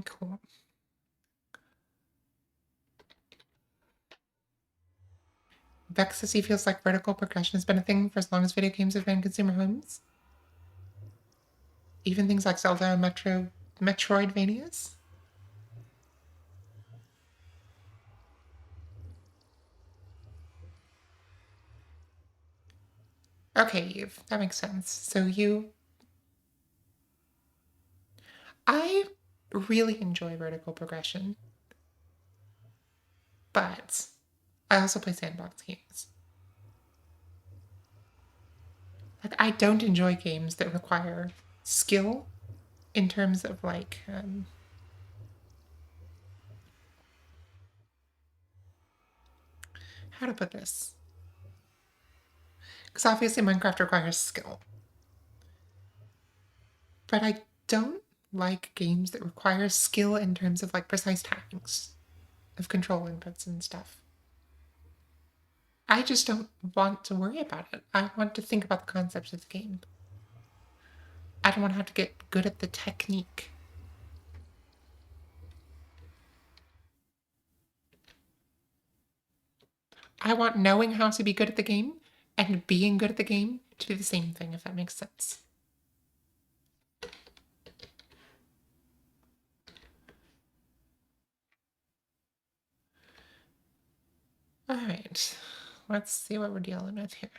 Cool. Vex says he feels like vertical progression has been a thing for as long as video games have been consumer homes. Even things like Zelda and Metroidvanias. Okay, Eve, that makes sense. So I really enjoy vertical progression, but I also play sandbox games. Like, I don't enjoy games that require skill in terms of like, how to put this? Because obviously Minecraft requires skill. But I don't like games that require skill in terms of like precise timings of control inputs and stuff. I just don't want to worry about it. I want to think about the concepts of the game. I don't want to have to get good at the technique. I want knowing how to be good at the game and being good at the game to be the same thing, if that makes sense. All right, let's see what we're dealing with here.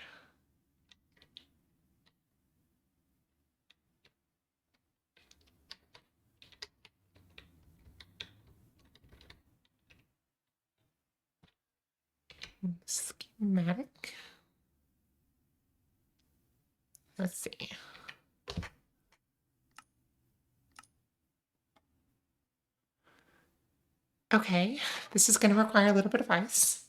Schematic. Let's see. Okay, this is going to require a little bit of ice.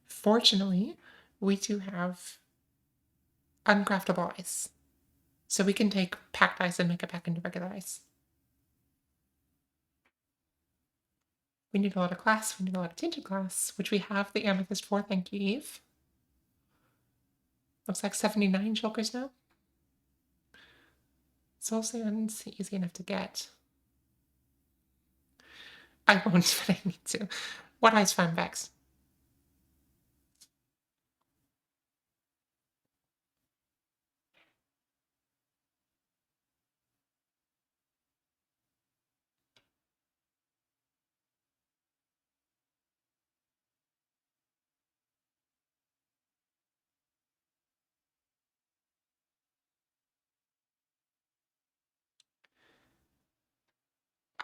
Fortunately, we do have uncraftable ice. So we can take packed ice and make it back into regular ice. We need a lot of glass, we need a lot of tinted glass, which we have the amethyst for, thank you, Eve. Looks like 79 shulkers now. Soul sand's easy enough to get. I won't, but I need to. What ice farm bags?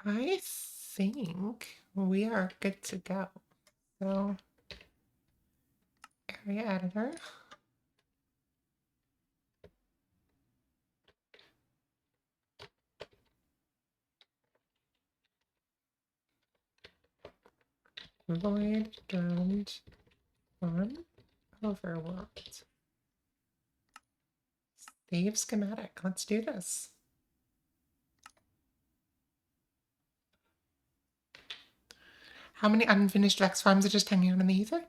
I think we are good to go. So, area editor. Void ground on overworld. Save schematic. Let's do this. How many unfinished Vex farms are just hanging out in the ether?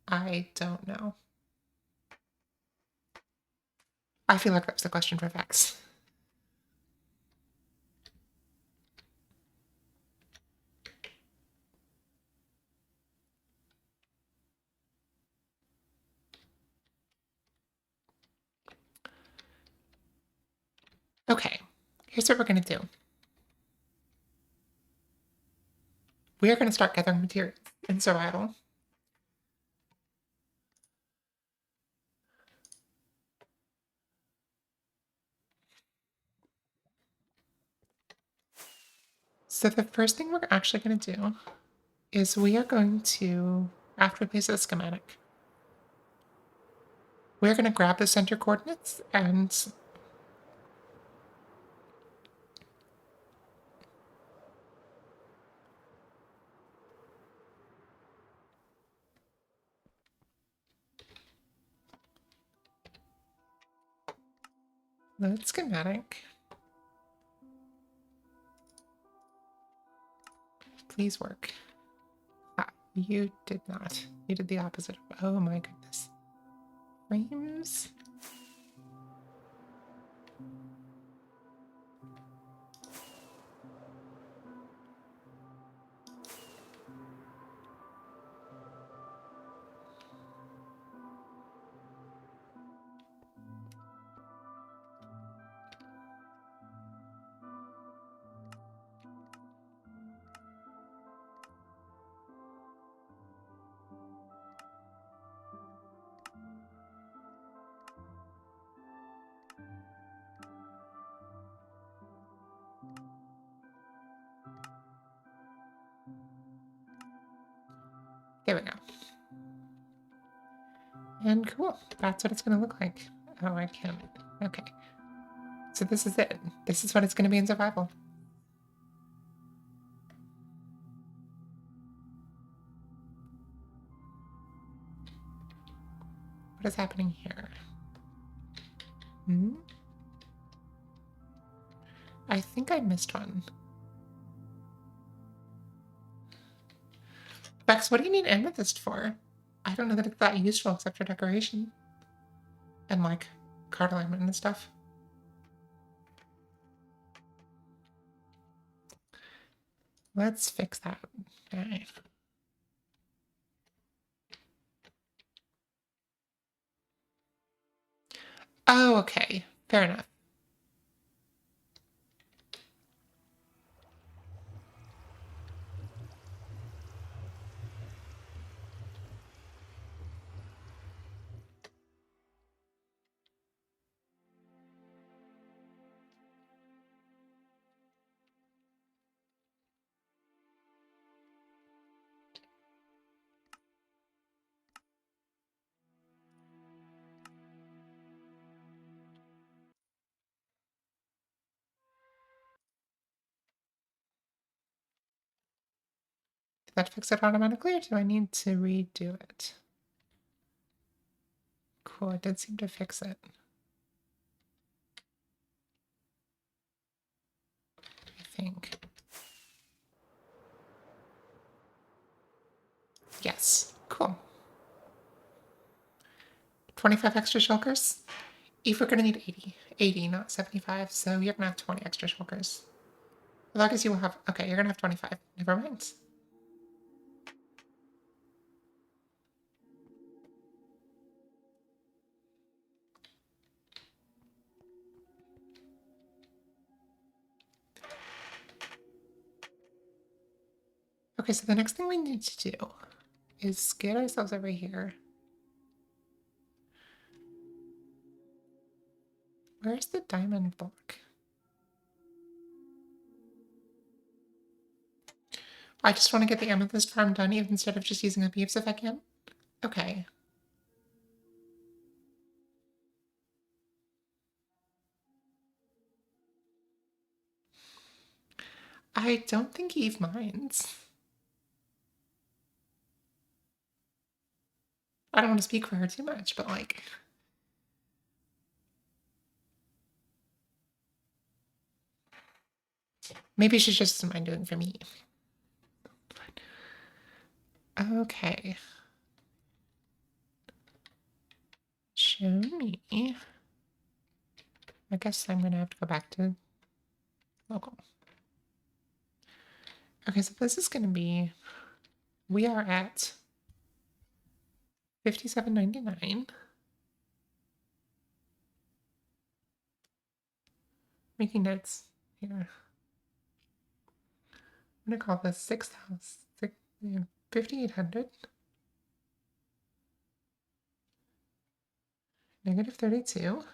I don't know. I feel like that's the question for Vex. Okay, here's what we're going to do. We are going to start gathering materials in survival. So the first thing we're actually going to do is we are going to, after we place the schematic, we're going to grab the center coordinates and load schematic. Please work. Ah, you did not. You did the opposite. Oh my goodness. Frames. There we go. And cool. That's what it's going to look like. Oh, I can't. Okay. So this is it. This is what it's going to be in survival. What is happening here? Hmm? I think I missed one. Bex, what do you need amethyst for? I don't know that it's that useful except for decoration. And like card alignment and stuff. Let's fix that. Alright. Oh, okay. Fair enough. Did that fix it automatically, or do I need to redo it? Cool, it did seem to fix it. I think. Yes, cool. 25 extra shulkers? If we're gonna need 80. 80, not 75, so you're gonna have 20 extra shulkers. As long as you will have, okay, you're gonna have 25. Never mind. Okay, so the next thing we need to do is get ourselves over here. Where's the diamond block? I just want to get the amethyst farm done even instead of just using the beeves if I can. Okay. I don't think Eve minds. I don't want to speak for her too much, but like... maybe she just doesn't mind doing for me. Okay. Show me. I guess I'm gonna have to go back to local. Okay, so this is gonna be... we are at $57.99. Making notes here. I'm gonna call this 5,800 negative 32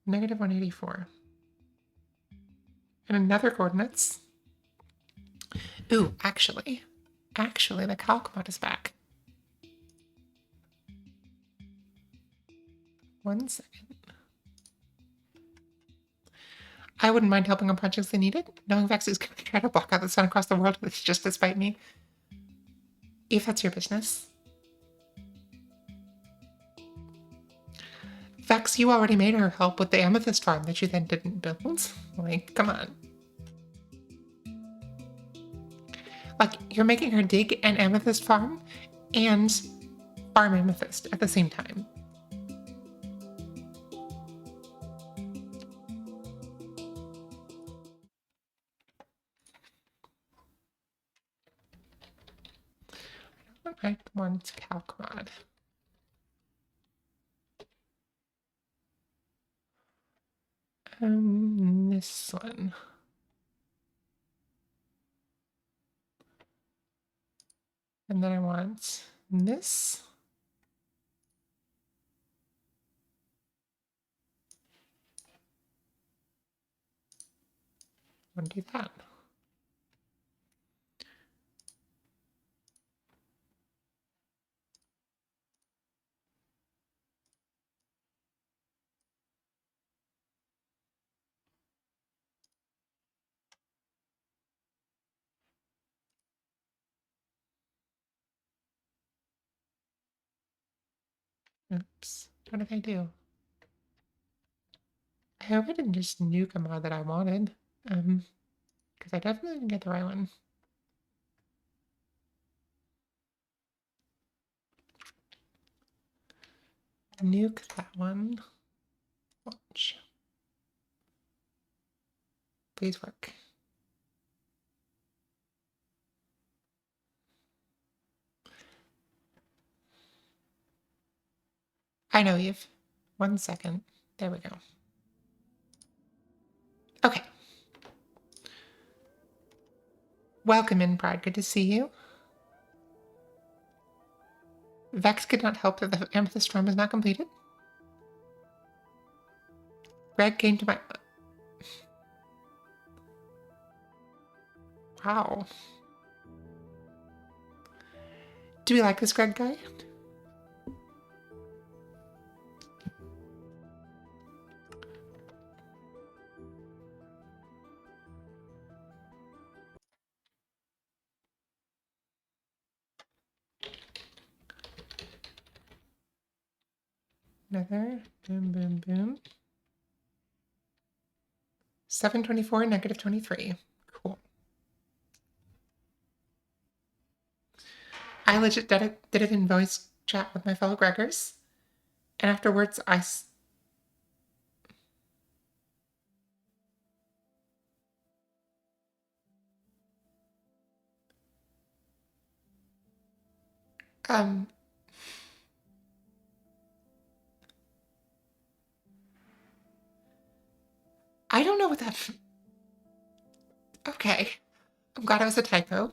negative 184. And another coordinates. Ooh, actually, the calc mod is back. 1 second. I wouldn't mind helping on projects they needed, knowing Vex is going to try to block out the sun across the world just to spite me. If that's your business. Vex, you already made her help with the amethyst farm that you then didn't build. Like, come on. Like, you're making her dig an amethyst farm and farm amethyst at the same time. I want calc mod. This one. And then I want this. I want to do that. Oops. What did I do? I hope I didn't just nuke a mod that I wanted. Because I definitely didn't get the right one. Nuke that one. Watch. Please work. I know, Eve. 1 second. There we go. Okay. Welcome in, Pride. Good to see you. Vex could not help that the amethyst farm is not completed. Greg came to my... Wow. Do we like this Greg guy? Another. Boom, boom, boom. 724, negative 23. Cool. I legit did it in voice chat with my fellow Gregors. And afterwards, I don't know what that... Okay. I'm glad it was a typo.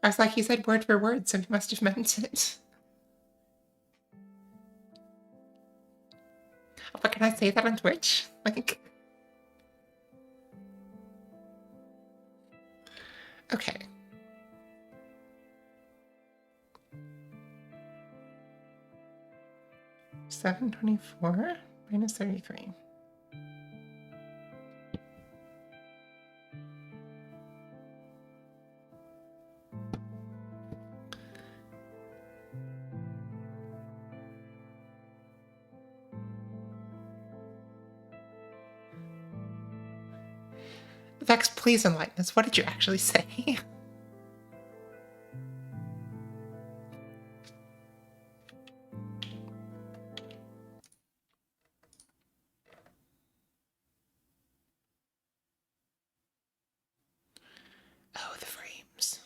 I was like, he said word for word, so he must have meant it. But can I say that on Twitch? Like... Okay. $724 minus 33. Vex, please enlighten us. What did you actually say? Oh, the frames.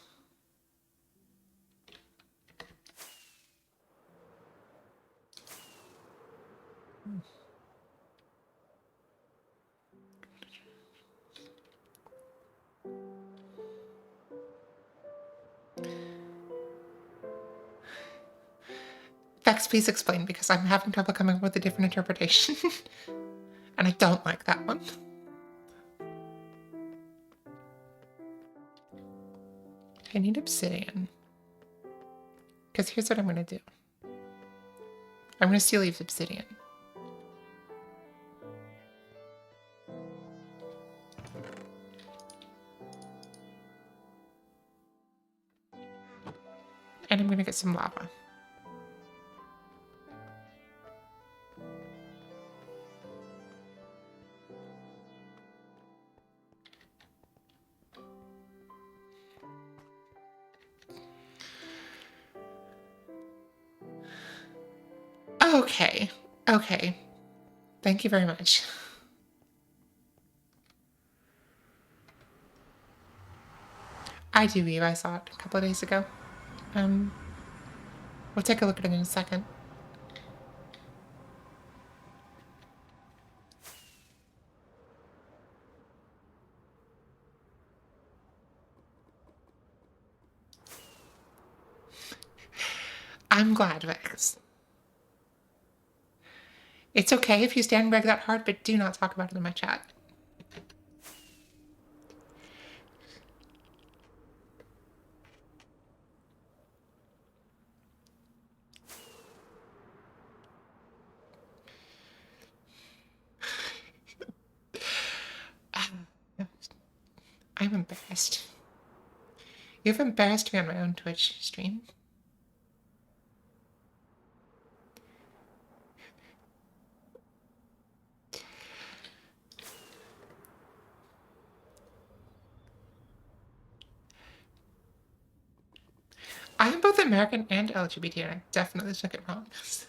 Vex, please explain, because I'm having trouble coming up with a different interpretation. And I don't like that one. I need obsidian. Because here's what I'm going to do. I'm going to steal Eve's obsidian. And I'm going to get some lava. Okay. Okay. Thank you very much. I do, Eve. I saw it a couple of days ago. We'll take a look at it in a second. I'm glad, Vex. It's okay if you stand Greg that hard, but do not talk about it in my chat. I'm embarrassed. You've embarrassed me on my own Twitch stream. I am both American and LGBT, and I definitely took it wrong. So.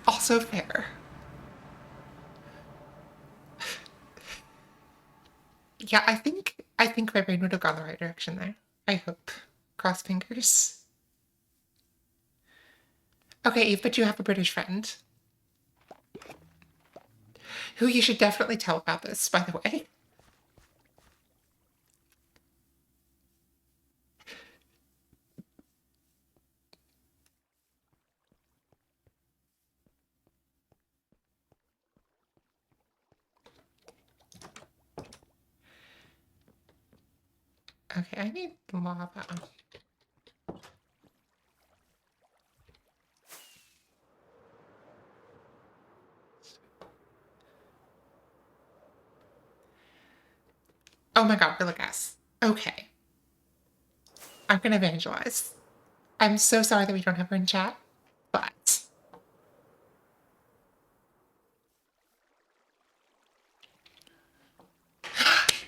Also fair. Yeah, I think my brain would have gone the right direction there. I hope. Cross fingers. Okay, Eve, but you have a British friend. Who you should definitely tell about this, by the way. Okay, I need lava. Oh my god, really gas. Okay. I'm gonna evangelize. I'm so sorry that we don't have her in chat, but...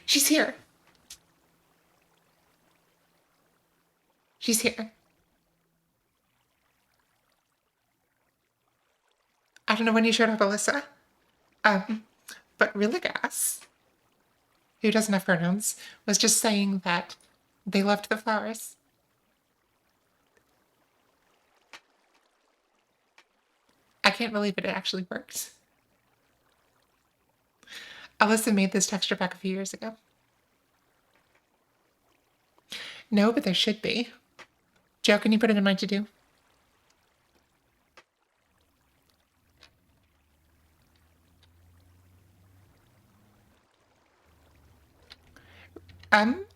She's here. She's here. I don't know when you showed up, Alyssa. But really gas, who doesn't have pronouns, was just saying that they loved the flowers. I can't believe it actually worked. Alyssa made this texture pack a few years ago. No, but there should be. Joe, can you put it in my to-do?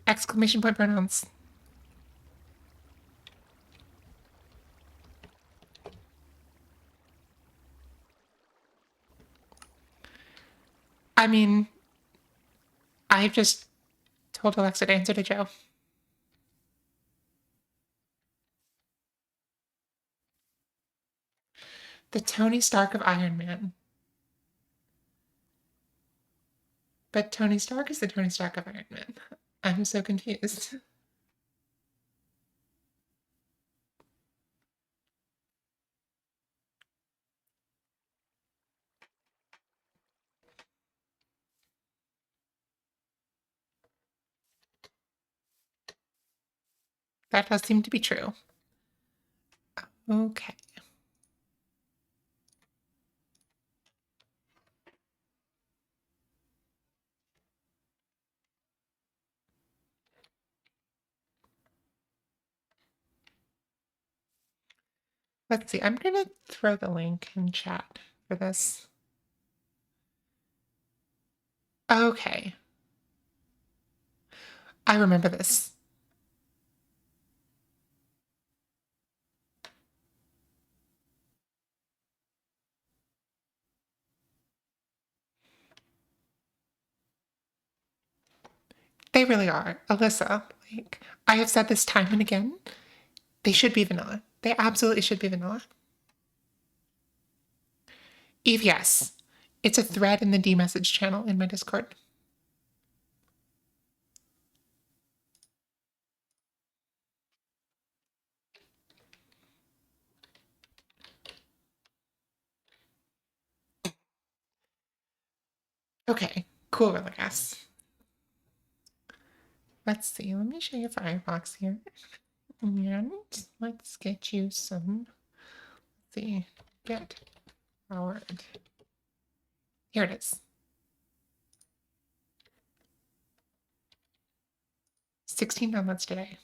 Exclamation point pronouns. I mean, I've just told Alexa to answer to Joe. The Tony Stark of Iron Man. But Tony Stark is the Tony Stark of Iron Man. I'm so confused. That does seem to be true. Okay. Let's see. I'm going to throw the link in chat for this. Okay. I remember this. They really are. Alyssa, like, I have said this time and again. They should be vanilla. They absolutely should be vanilla. Eve, yes. It's a thread in the D message channel in my Discord. Okay, cool, I guess. Let's see. Let me show you Firefox here. And let's get you some. Let's see. Get powered. Here it is. 16 downloads today.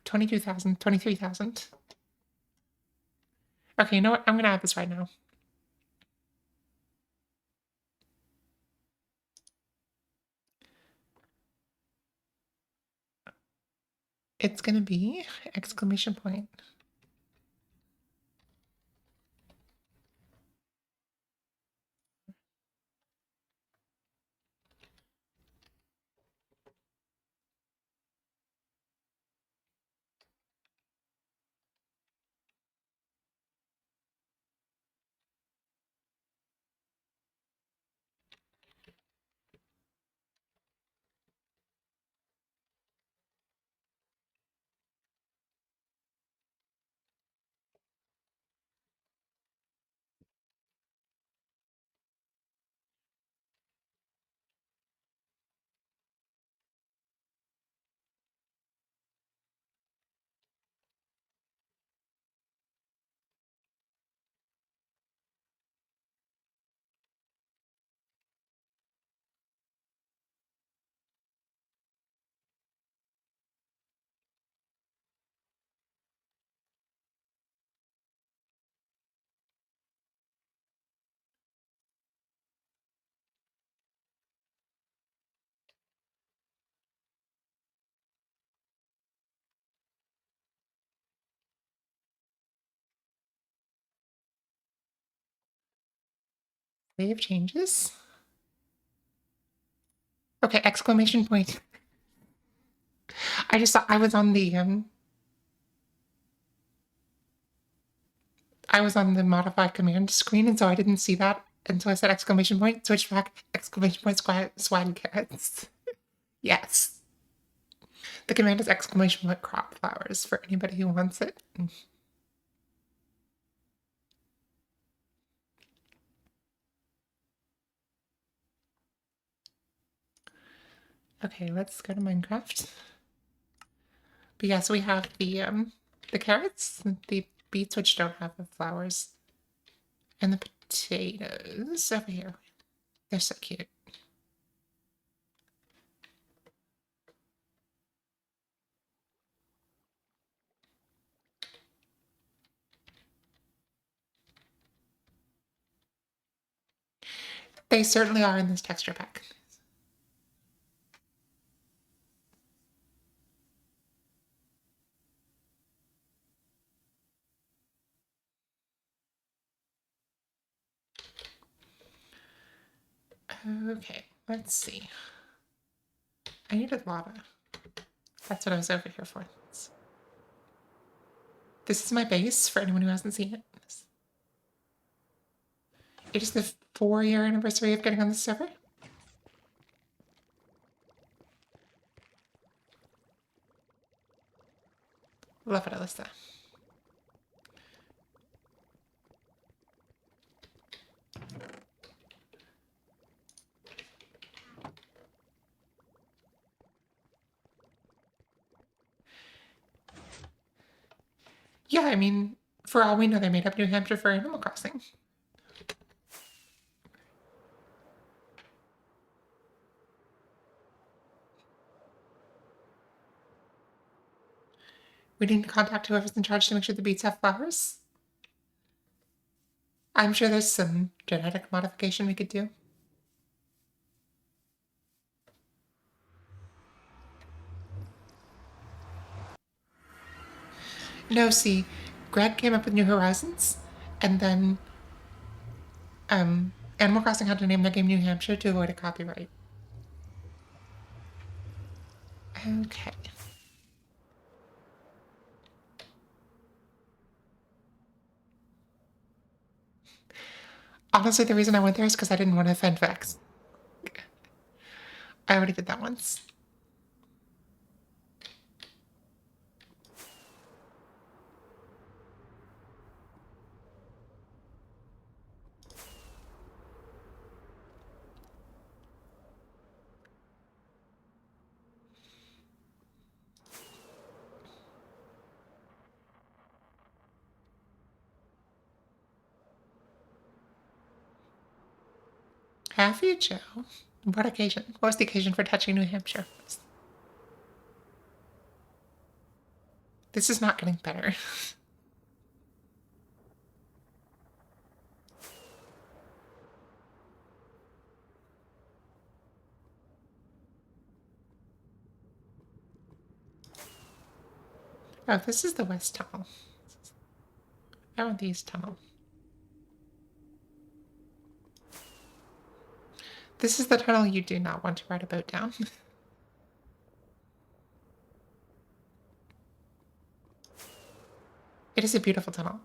22,000, 23,000. Okay, you know what? I'm gonna add this right now. It's gonna be exclamation point. Save changes. Okay, exclamation point. I just thought I was on the modify command screen, and so I didn't see that. And so I said exclamation point, switch back, exclamation point, swag carrots. Yes. The command is exclamation point crop flowers for anybody who wants it. Okay, let's go to Minecraft. But yes, we have the carrots, the beets which don't have the flowers, and the potatoes over here. They're so cute. They certainly are in this texture pack. Okay, let's see. I needed lava. That's what I was over here for. This is my base for anyone who hasn't seen it. It is the 4-year anniversary of getting on the server. Love it, Alyssa. Yeah, I mean, for all we know, they made up New Hampshire for Animal Crossing. We need to contact whoever's in charge to make sure the beets have flowers. I'm sure there's some genetic modification we could do. No, see, Greg came up with New Horizons, and then Animal Crossing had to name their game New Hampshire to avoid a copyright. Okay. Honestly, the reason I went there is because I didn't want to offend Vex. I already did that once. Have you, Joe? What occasion? What was the occasion for touching New Hampshire? This is not getting better. Oh, this is the West Tunnel. I want the East Tunnel. This is the tunnel you do not want to ride a boat down. It is a beautiful tunnel.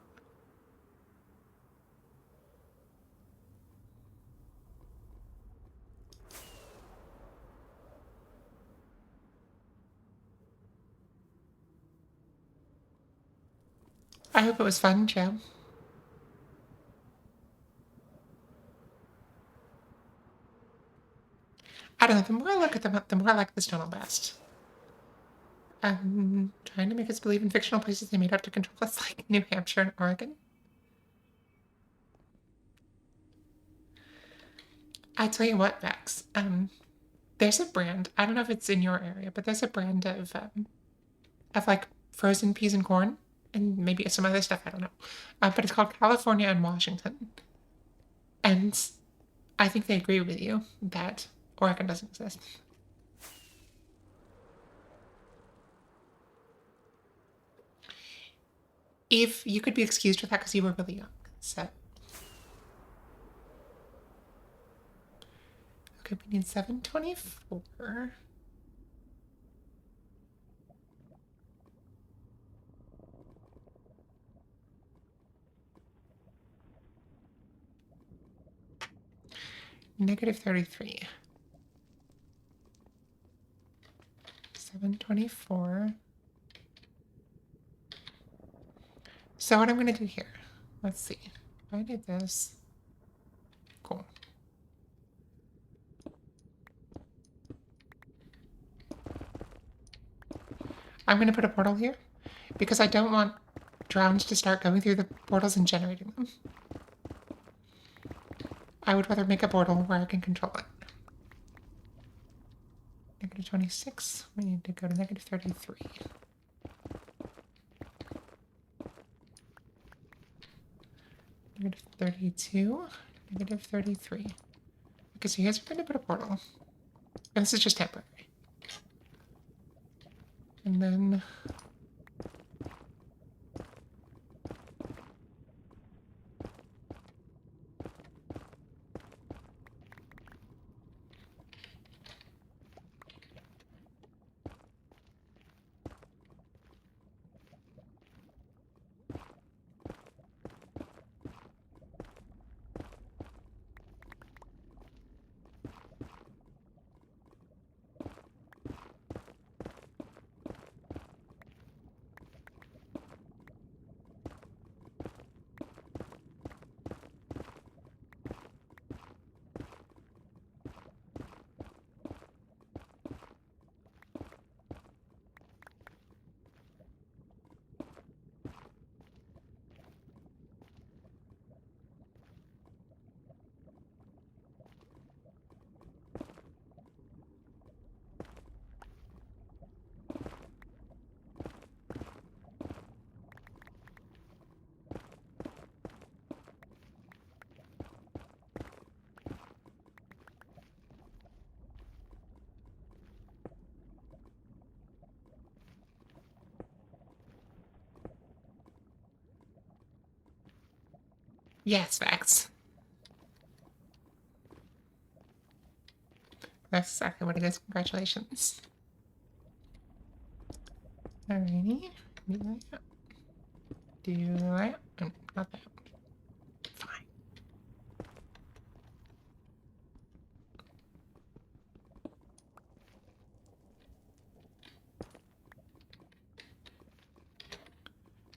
I hope it was fun, Joe. I don't know, the more I look at them, the more I like this tunnel best. Trying to make us believe in fictional places they made up to control us, like New Hampshire and Oregon. I tell you what, Vex. There's a brand. I don't know if it's in your area, but there's a brand of like frozen peas and corn, and maybe some other stuff. I don't know, but it's called California and Washington, and I think they agree with you that Oregon doesn't exist. If you could be excused with that because you were really young, so. Okay, we need 724. Negative 33. 724. So what I'm going to do here, let's see. If I did this, cool. I'm going to put a portal here because I don't want drowns to start going through the portals and generating them. I would rather make a portal where I can control it. Negative 26. We need to go to negative 33. Negative 32. Negative 33. Okay, so here's where I'm going to put a portal. And this is just temporary. And then Yes, facts. That's exactly what it is. Congratulations. Alrighty. Do that. Do that. Not that. Fine.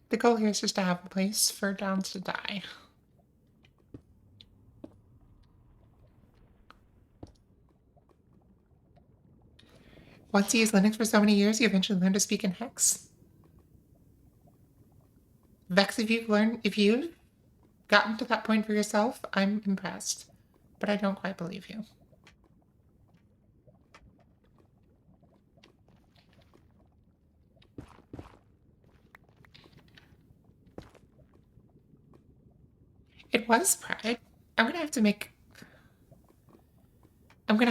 The goal here is just to have a place for Downs to die. Once you use Linux for so many years, you eventually learn to speak in Hex. Vex, if you've gotten to that point for yourself, I'm impressed. But I don't quite believe you. It was Pride. I'm gonna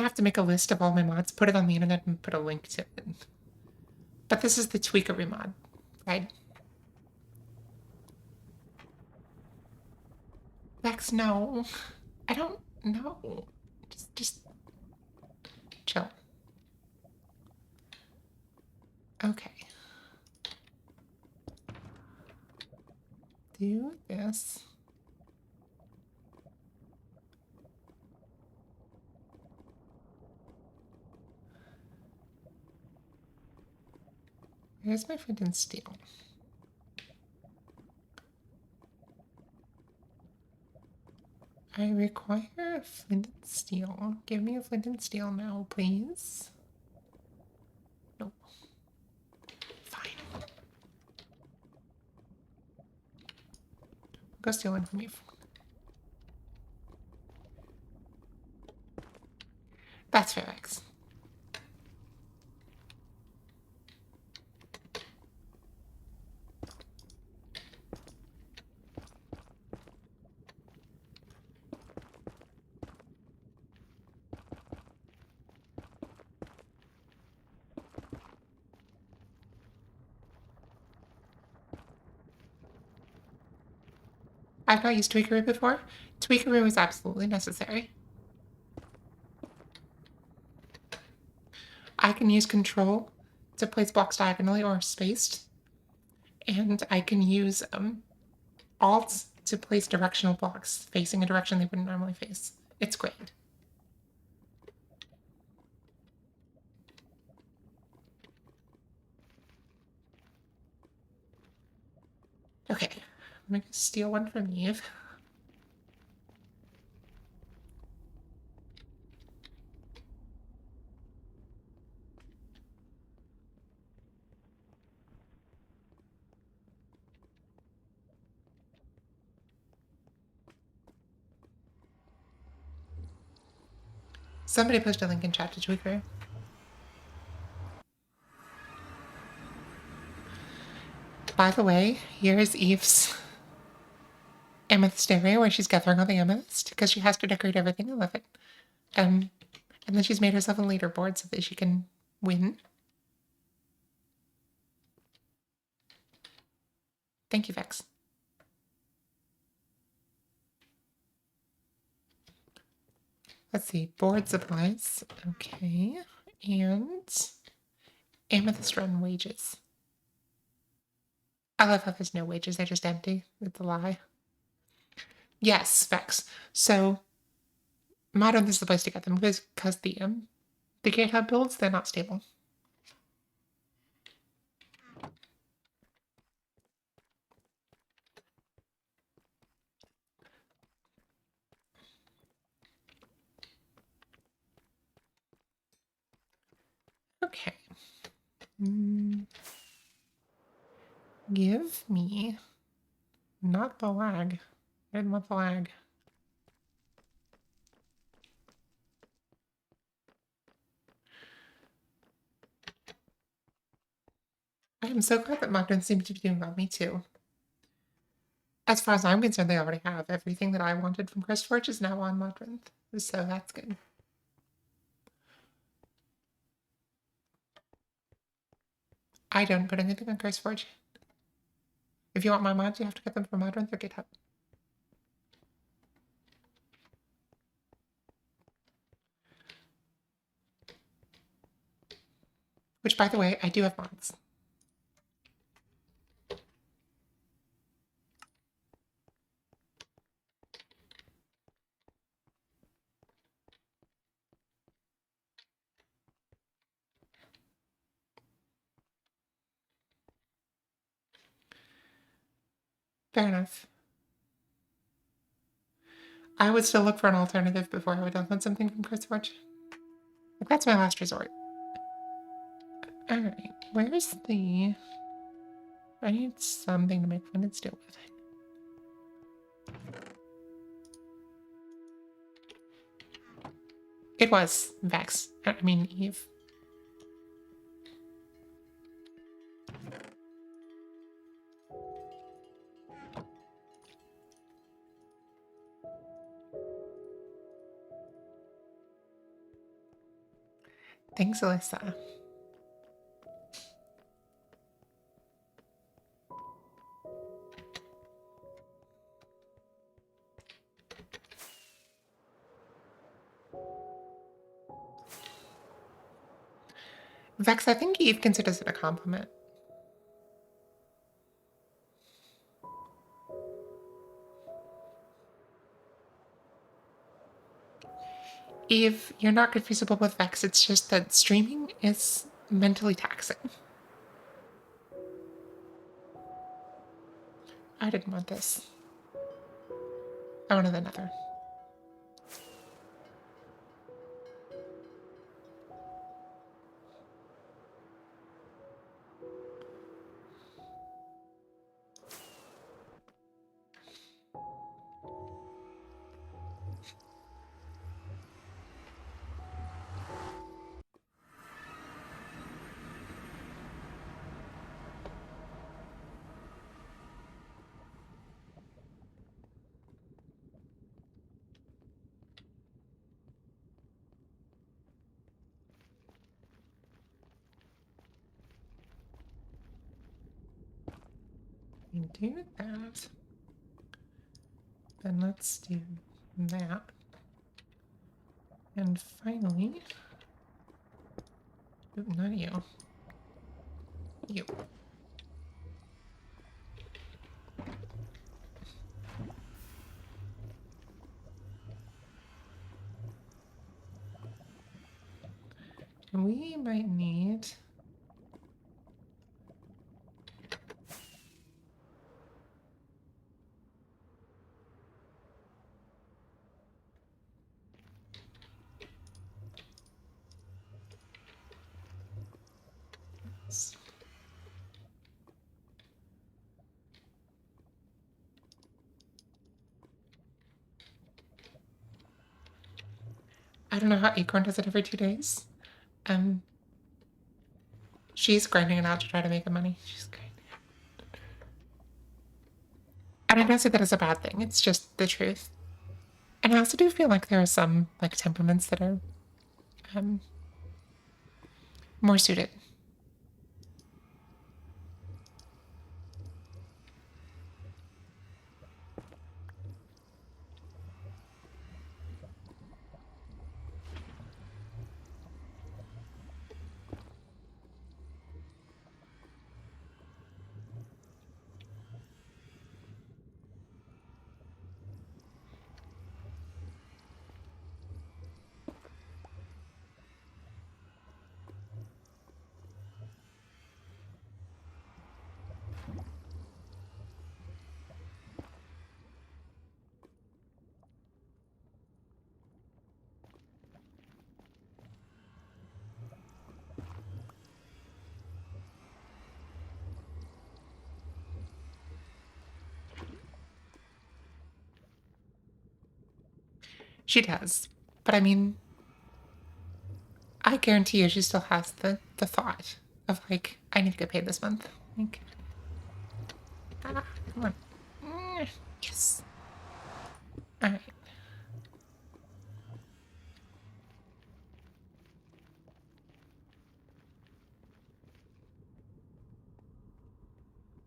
have to make a list of all my mods, put it on the internet, and put a link to it. But this is the tweakery mod, right? Vex, no. I don't know. Just chill. Okay. Do this. Where's my flint and steel? I require a flint and steel. Give me a flint and steel now, please. Nope. Fine. Go steal one from you. That's fair, X. I've not used Tweakeroo before. Tweakeroo is absolutely necessary. I can use Control to place blocks diagonally or spaced, and I can use Alt to place directional blocks facing a direction they wouldn't normally face. It's great. Okay, I'm gonna steal one from Eve. Somebody post a link in chat to Tweaker. By the way, here is Eve's amethyst area where she's gathering all the amethyst because she has to decorate everything. I love it. And then she's made herself a leaderboard so that she can win. Thank you, Vex. Let's see, board supplies. Okay. And amethyst run wages. I love how there's no wages, they're just empty. It's a lie. Yes, Vex. So Modern is the place to get them because the GitHub builds, they're not stable. Okay. Give me not the lag. I didn't want the lag. I am so glad that Modern seems to be doing well. Me too. As far as I'm concerned, they already have everything that I wanted from CrystForge is now on Modern, so that's good. I don't put anything on CrystForge. If you want my mods, you have to get them from Modern or GitHub. Which, by the way, I do have mods. Fair enough. I would still look for an alternative before I would download something from CurseForge. Like, that's my last resort. Alright, where's the... I need something to make fun steel with. It was Vex. I mean, Eve. Thanks, Alyssa. Vex, I think Eve considers it a compliment. Eve, you're not confusable with Vex, it's just that streaming is mentally taxing. I didn't want this. I wanted another. Do that. Then let's do that. And finally... Ooh, not you. You. We might need... I don't know how Acorn does it every 2 days. She's grinding it out to try to make the money. She's grinding. And I don't say that as a bad thing. It's just the truth. And I also do feel like there are some like temperaments that are more suited. She does. But I mean, I guarantee you she still has the thought of like, I need to get paid this month. Like, come on. Yes. Alright.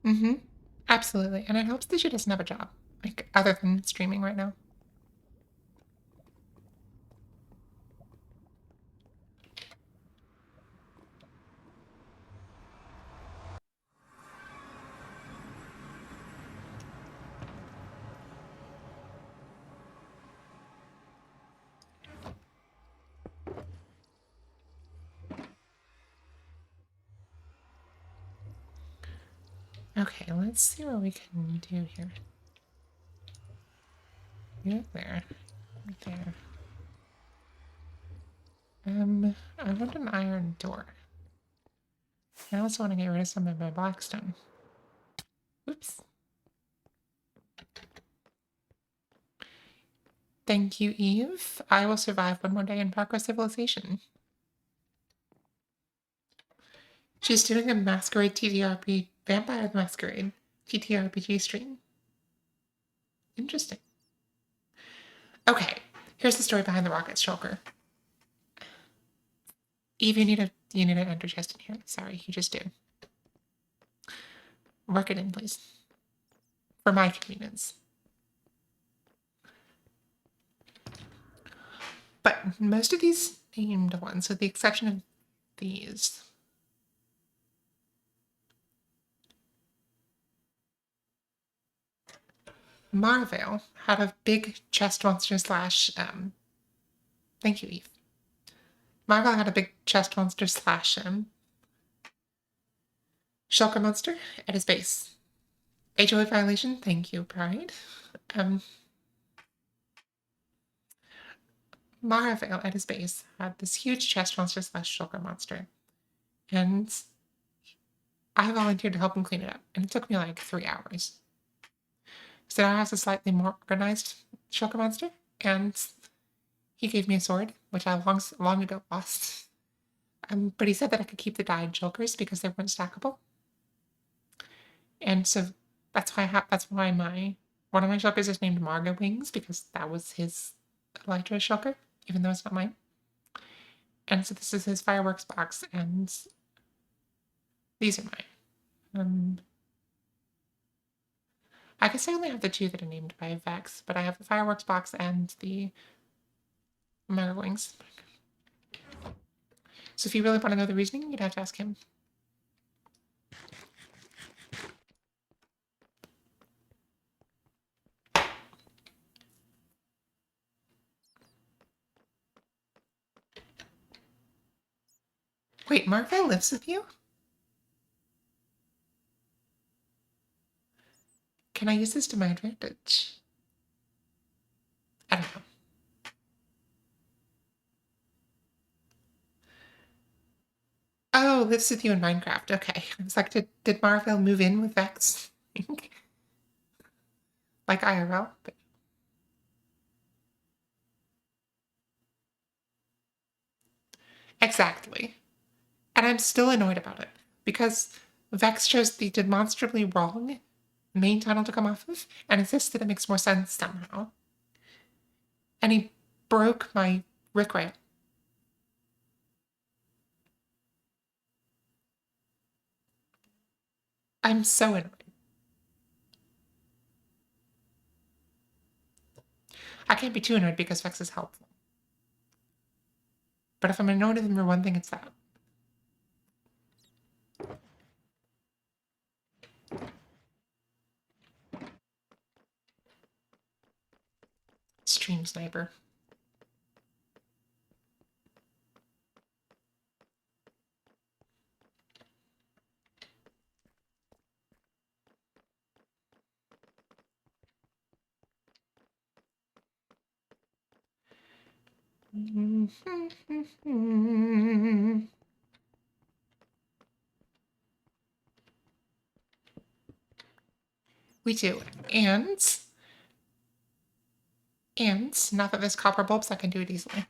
Mm-hmm. Absolutely. And it helps that she doesn't have a job. Like, other than streaming right now. Okay, let's see what we can do here. You're there. Right there. I want an iron door. I also want to get rid of some of my blackstone. Oops. Thank you, Eve. I will survive one more day in Progress Civilization. She's doing a Masquerade TTRP Vampire the Masquerade TTRPG stream. Interesting. Okay, here's the story behind the rocket shulker. Eve, you need an enter chest in here. Sorry, you just do. Work it in, please. For my convenience. But most of these named ones, with the exception of these, Marvale had a big chest monster slash, thank you, Eve. Marvale had a big chest monster slash, shulker monster at his base. HOA violation, thank you, Pride. Marvale at his base had this huge chest monster slash shulker monster. And I volunteered to help him clean it up, and it took me like 3 hours. So now I have a slightly more organized shulker monster, and he gave me a sword, which I long ago lost. But he said that I could keep the dyed shulkers because they weren't stackable. And so that's why one of my shulkers is named Margo Wings, because that was his Elytra shulker, even though it's not mine. And so this is his fireworks box, and these are mine. I guess I only have the 2 that are named by Vex, but I have the fireworks box and the Margo Wings. So if you really want to know the reasoning, you'd have to ask him. Wait, Marvell lives with you? Can I use this to my advantage? I don't know. Oh, lives with you in Minecraft. Okay. I was like, did Marvell move in with Vex? Like IRL? But... Exactly. And I'm still annoyed about it, because Vex chose the demonstrably wrong main tunnel to come off of, and insists that it makes more sense somehow. And he broke my rickrail. I'm so annoyed. I can't be too annoyed because Vex is helpful. But if I'm annoyed at him for one thing, it's that. Stream sniper. We do. And now that there's copper bulbs, I can do it easily.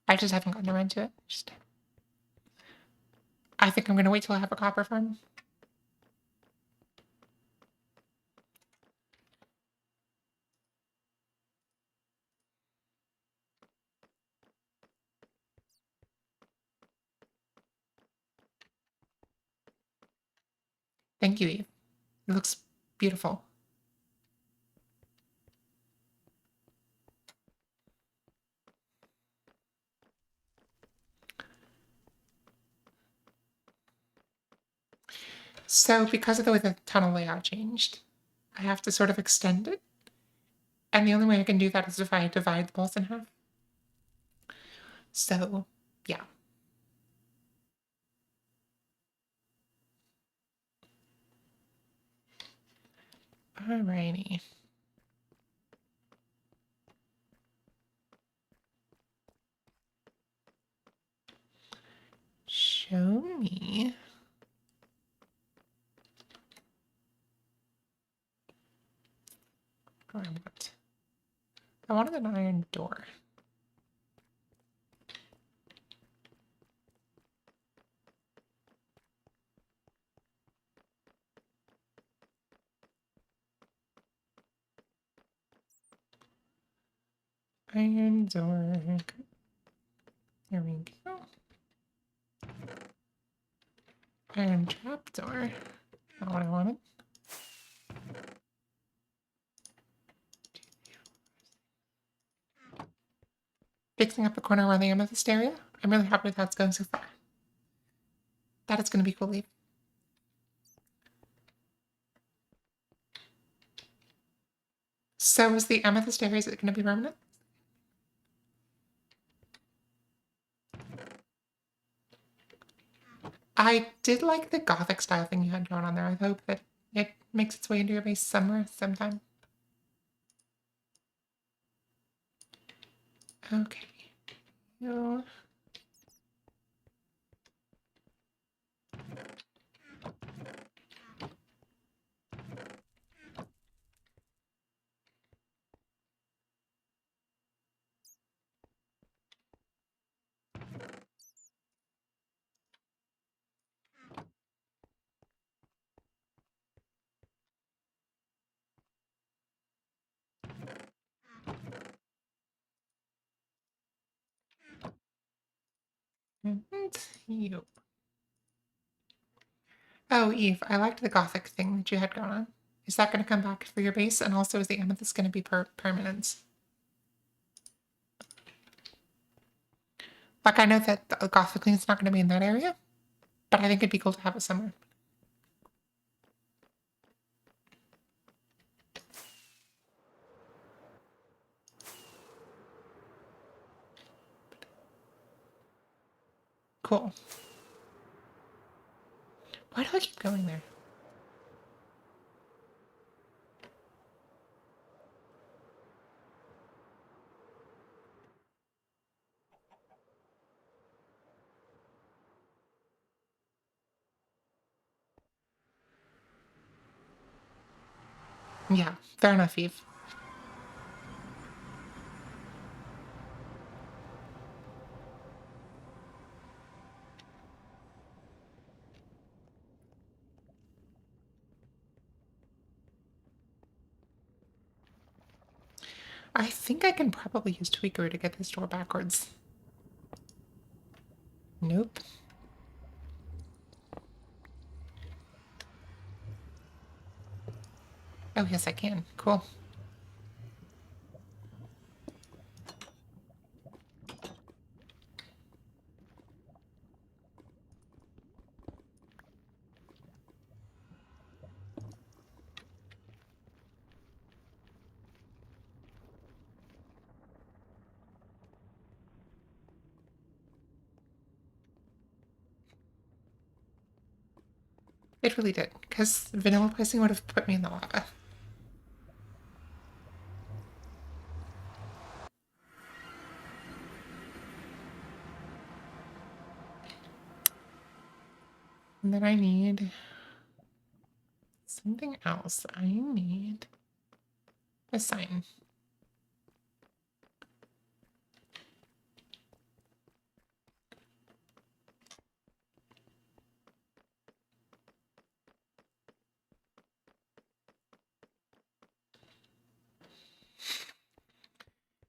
I just haven't gotten around to it. I think I'm going to wait till I have a copper farm. Thank you, Eve. It looks beautiful. So because of the way the tunnel layout changed, I have to sort of extend it. And the only way I can do that is if I divide the balls in half. So, yeah. Alrighty. Show me. What do I want? I wanted an iron door. Iron door. There we go. Iron trapdoor. Not what I wanted. Fixing up the corner around the amethyst area. I'm really happy with how it's going so far. That is going to be cool, Leaf. So is the amethyst area, is it going to be permanent? I did like the gothic style thing you had going on there. I hope that it makes its way into your base somewhere, sometime. Okay. You... And you. Oh, Eve, I liked the gothic thing that you had going on. Is that going to come back for your base? And also, is the amethyst going to be permanent? Like, I know that the gothic thing is not going to be in that area, but I think it'd be cool to have it somewhere. Cool. Why do I keep going there? Yeah, fair enough, Eve. I think I can probably use Tweaker to get this door backwards. Nope. Oh, yes, I can. Cool. It really did, because vanilla pricing would have put me in the lava. And then I need something else. I need a sign.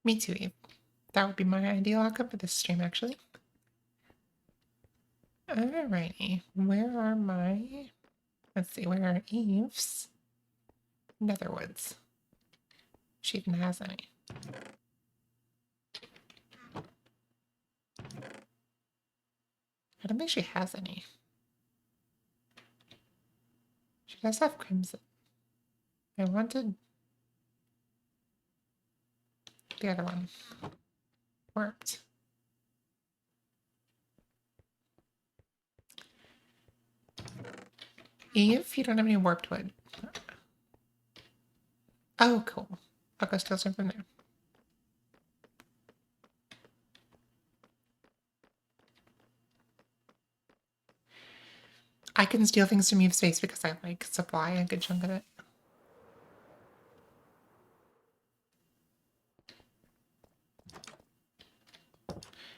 Me too, Eve. That would be my ideal outcome for this stream, actually. Alrighty. Where are my... Let's see, where are Eve's netherwoods? She even has any. I don't think she has any. She does have crimson. I wanted the other one. Worked. Eve, you don't have any warped wood. Oh, cool. I'll go steal some from there. I can steal things to move space because I like supply a good chunk of it.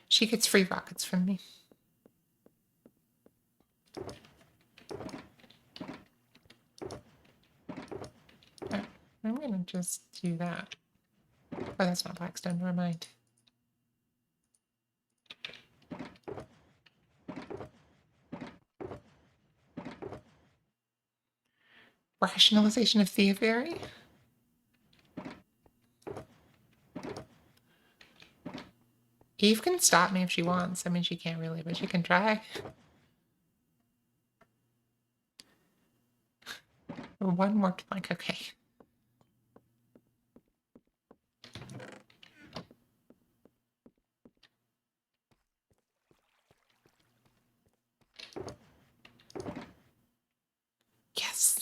She gets free rockets from me. Oh, I'm gonna just do that. Oh, that's not Blackstone, never mind. Rationalization of thievery? Eve can stop me if she wants. I mean, she can't really, but she can try. One more plank, okay. Yes,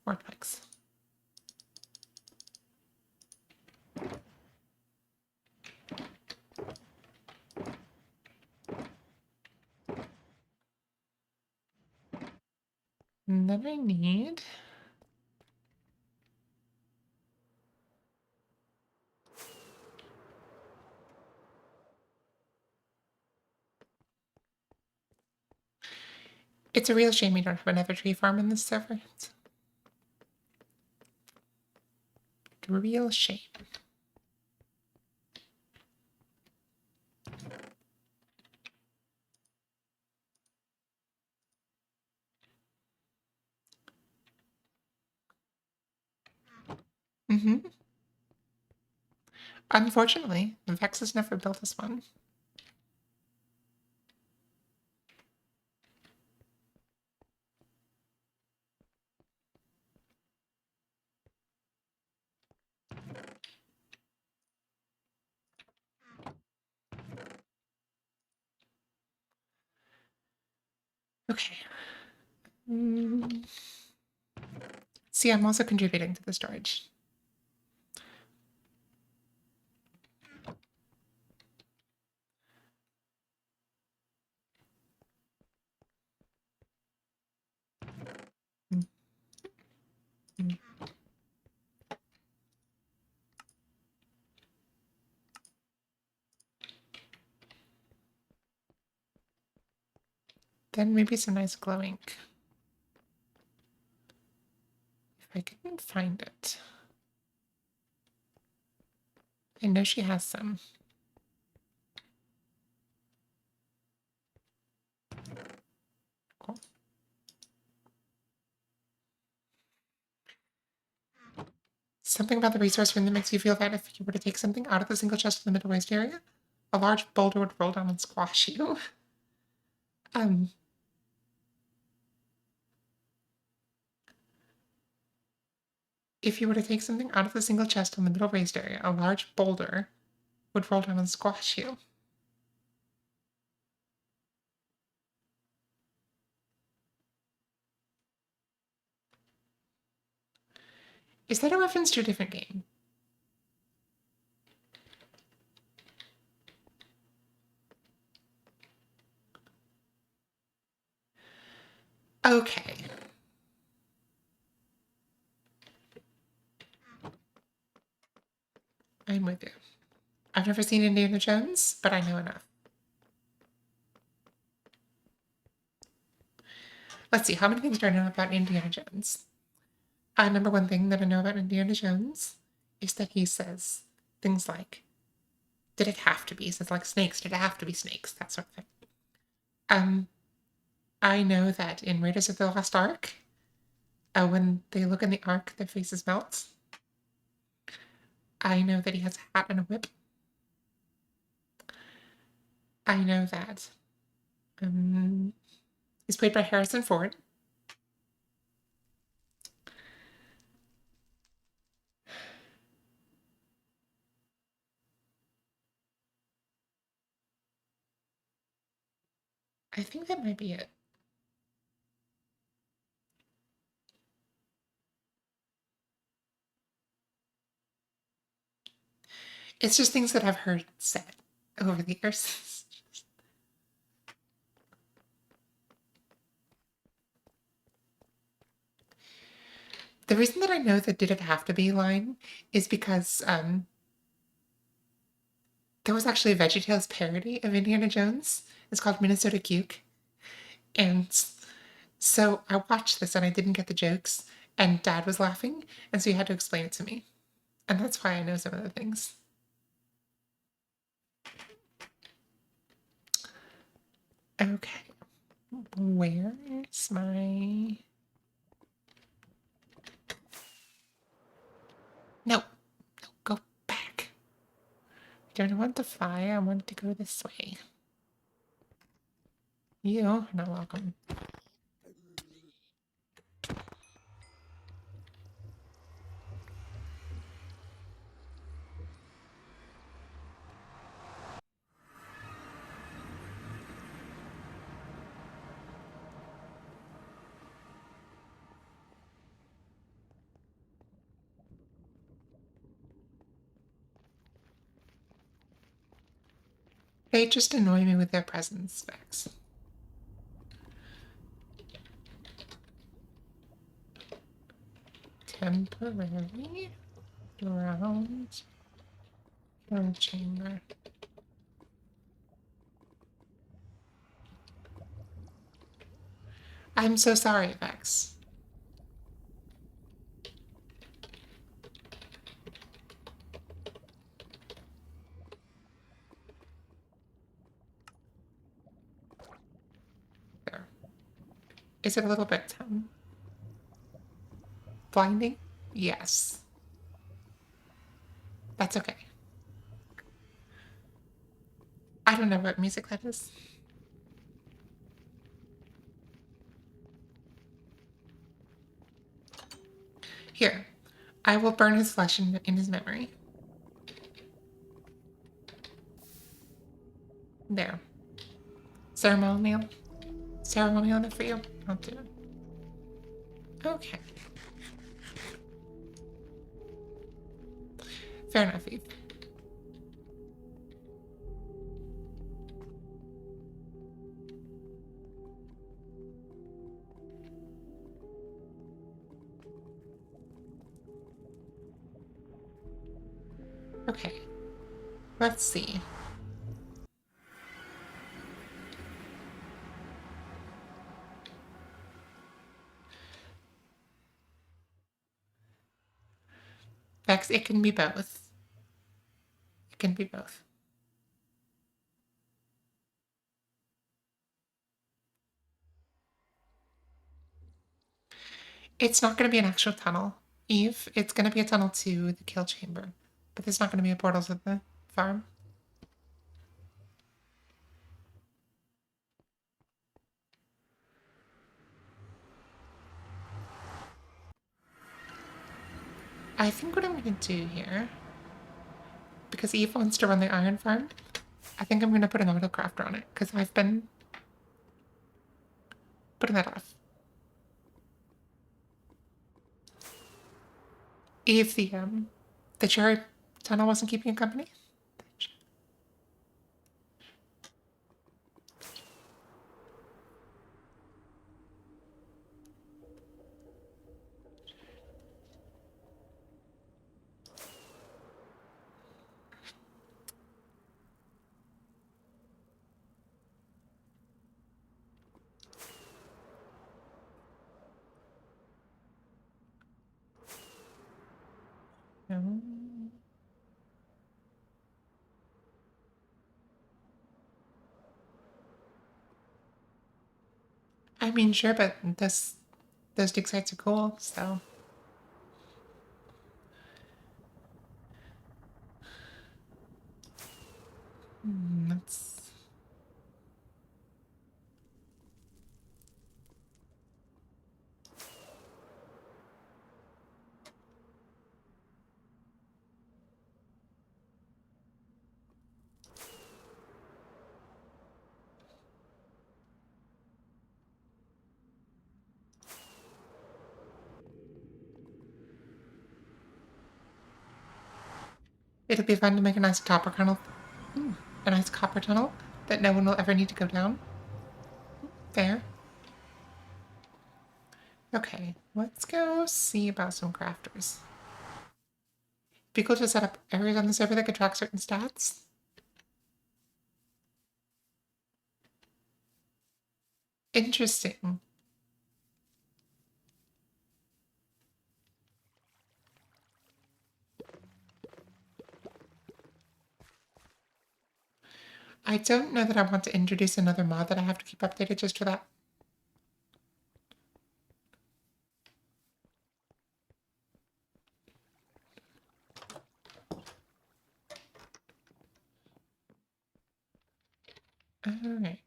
more planks. And then I need... It's a real shame we don't have another tree farm in this server. It's a real shame. Mm-hmm. Unfortunately, Vex has never built us one. Okay. See, I'm also contributing to the storage. Then maybe some nice glow ink. If I can find it. I know she has some. Cool. Something about the resource room that makes you feel that if you were to take something out of the single chest in the middle waist area, a large boulder would roll down and squash you. If you were to take something out of the single chest in the middle waist area, a large boulder would roll down and squash you. Is that a reference to a different game? Okay. I'm with you. I've never seen Indiana Jones, but I know enough. Let's see, how many things do I know about Indiana Jones? Number one thing that I know about Indiana Jones is that he says things like, did it have to be? He says, like, snakes, did it have to be snakes? That sort of thing. I know that in Raiders of the Lost Ark, when they look in the Ark, their faces melt. I know that he has a hat and a whip. I know that he's played by Harrison Ford. I think that might be it. It's just things that I've heard said over the years. The reason that I know that Did It Have to Be line is because there was actually a VeggieTales parody of Indiana Jones. It's called Minnesota Cuke. And so I watched this and I didn't get the jokes, and Dad was laughing, and so he had to explain it to me. And that's why I know some of the things. Okay. Where's my. No. No, go back. I don't want to fly. I want to go this way. You're not welcome. They just annoy me with their presence, Vex. Temporary round kill chamber. I'm so sorry, Vex. There. Is it a little bit blinding? Yes. That's okay. I don't know what music that is. Here, I will burn his flesh in his memory. There. Ceremonial. Ceremonial enough for you? I'll do it. Okay. Fair enough, Eve. Okay. Let's see. Vex, it can be both. It can be both. It's not going to be an actual tunnel, Eve. It's going to be a tunnel to the kill chamber. But there's not going to be a portal to the farm. I think what I'm going to do here, because Eve wants to run the iron farm, I think I'm going to put an autocrafter on it, because I've been putting that off. Eve, the cherry tunnel wasn't keeping you company? No. I mean, sure, but those dig sites are cool, so. That's. It'll be fun to make a nice copper tunnel. A nice copper tunnel that no one will ever need to go down. There. Okay, let's go see about some crafters. Be cool to set up areas on the server that could track certain stats. Interesting. I don't know that I want to introduce another mod that I have to keep updated just for that. Alright.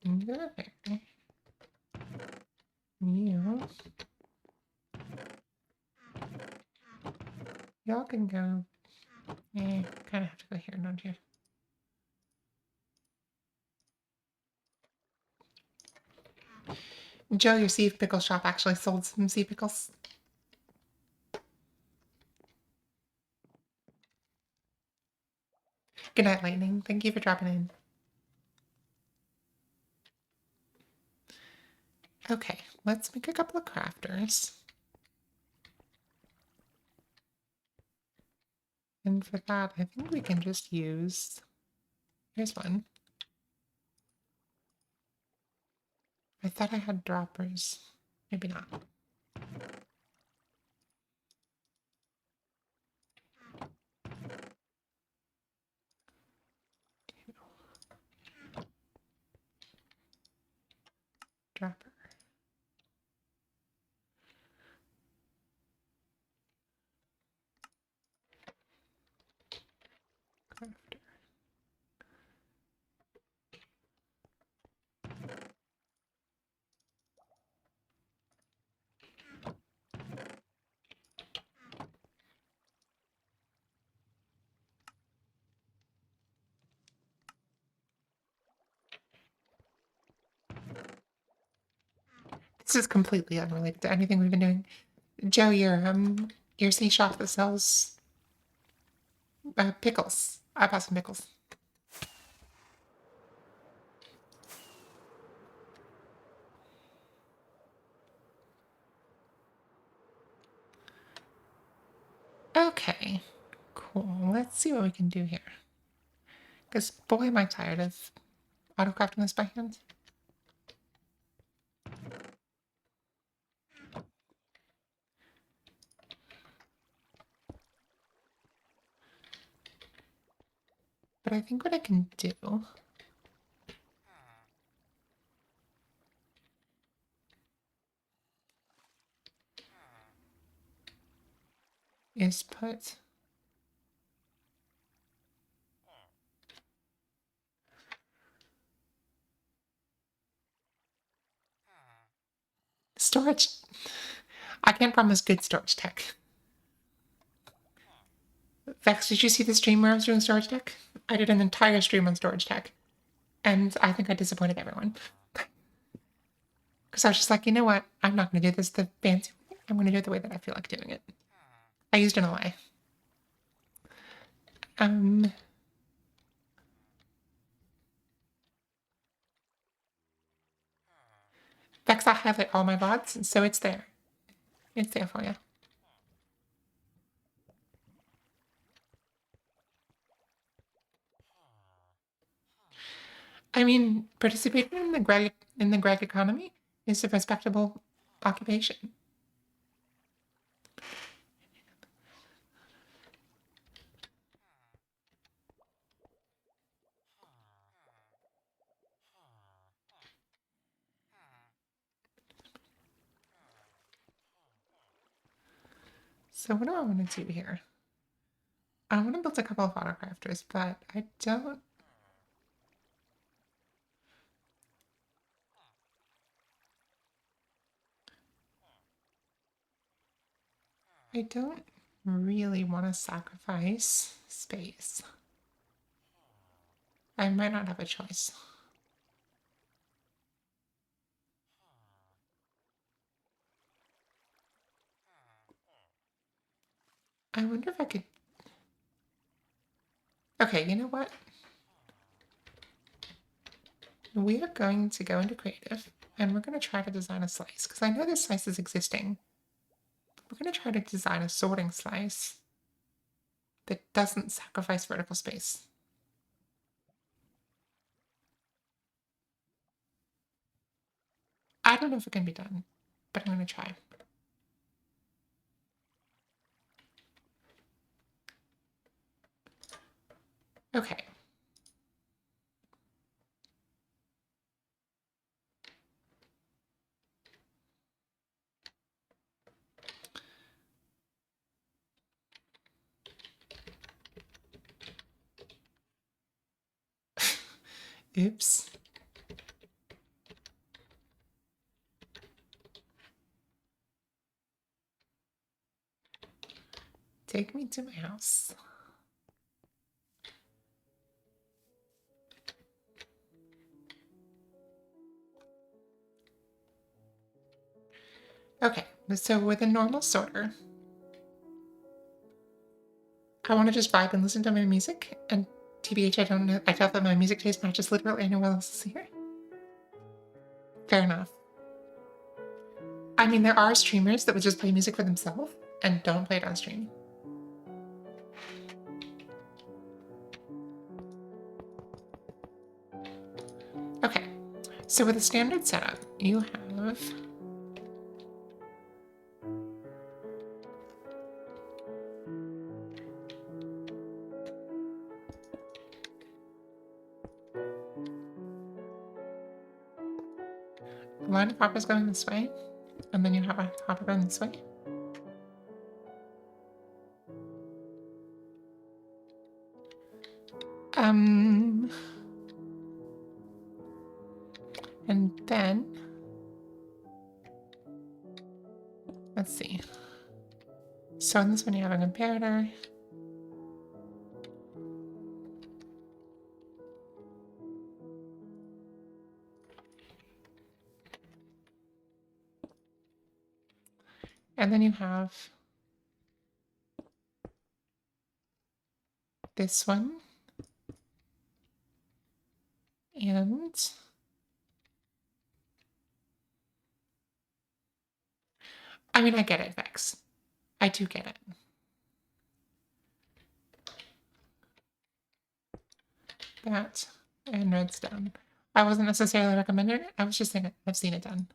Okay. You. Y'all can go. Yeah, kind of have to go here, don't you? Joe, your sea pickle shop actually sold some sea pickles. Good night, Lightning. Thank you for dropping in. Okay, let's make a couple of crafters. And for that, I think we can just use... Here's one. I thought I had droppers. Maybe not. Dropper. Crafter. This is completely unrelated to anything we've been doing. Joe, your sea shop that sells pickles. I bought some pickles. Okay, cool. Let's see what we can do here. Because boy, am I tired of autocrafting this by hand. But I think what I can do is put storage. I can't promise good storage tech. Vex, did you see the stream where I was doing storage tech? I did an entire stream on storage tech. And I think I disappointed everyone. Because I was just like, you know what? I'm not going to do this the fancy way. I'm going to do it the way that I feel like doing it. I used an OI. Vex, I highlight all my VODs, so it's there. It's there for you. I mean, participating in the Greg economy is a respectable occupation. So what do I want to do here? I want to build a couple of autocrafters, but I don't really want to sacrifice space. I might not have a choice. I wonder if I could... Okay, you know what? We are going to go into creative and we're going to try to design a slice because I know this slice is existing. We're going to try to design a sorting slice that doesn't sacrifice vertical space. I don't know if it can be done, but I'm going to try. Okay. Oops. Take me to my house. Okay, so with a normal sorter, I want to just vibe and listen to my music, and TBH, I don't know, I felt that my music taste matches literally anyone else's here. Fair enough. I mean, there are streamers that would just play music for themselves and don't play it on stream. Okay, so with a standard setup, you have a line of hoppers going this way, and then you have a hopper going this way. And then, let's see. So in this one you have a comparator. And then you have this one. And I mean, I get it, Vex. I do get it. That and redstone. I wasn't necessarily recommending it. I was just saying I've seen it done.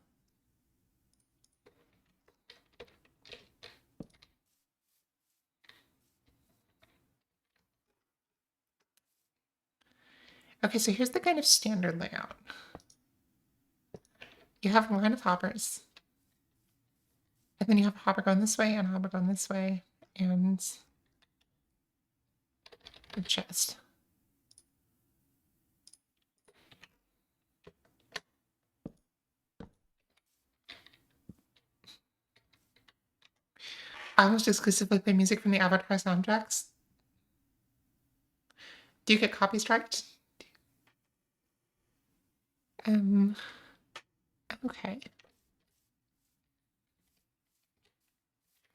Okay, so here's the kind of standard layout. You have a line of hoppers. And then you have a hopper going this way and a hopper going this way. And the chest. I almost exclusively play music from the Avatar soundtracks. Do you get copy striked? Okay.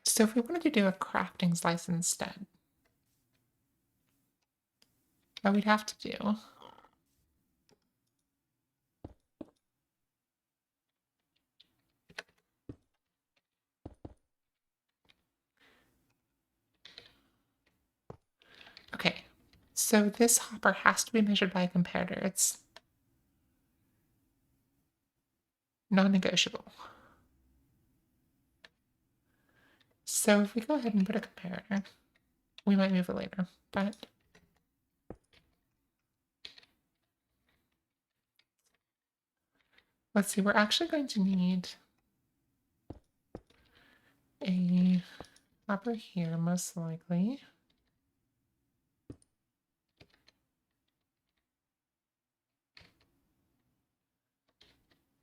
So if we wanted to do a crafting slice instead, what we'd have to do okay, so this hopper has to be measured by a comparator. It's non-negotiable. So if we go ahead and put a comparator, we might move it later, but let's see, we're actually going to need a hopper here, most likely.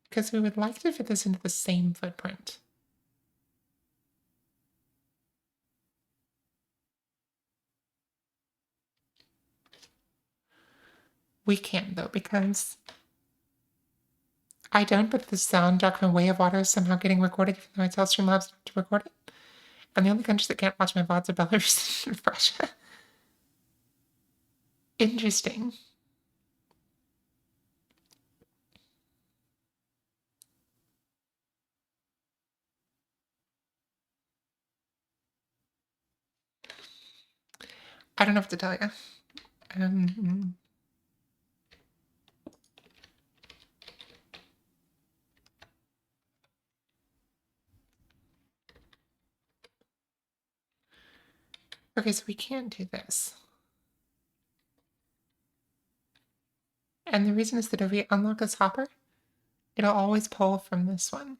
Because we would like to fit this into the same footprint. We can't though, because I don't, but the sound doc from Way of Water is somehow getting recorded, even though I tell Streamlabs not to record it. And the only countries that can't watch my VODs are Belarus and Russia. Interesting. I don't know what to tell you. Okay, so we can't do this. And the reason is that if we unlock this hopper, it'll always pull from this one.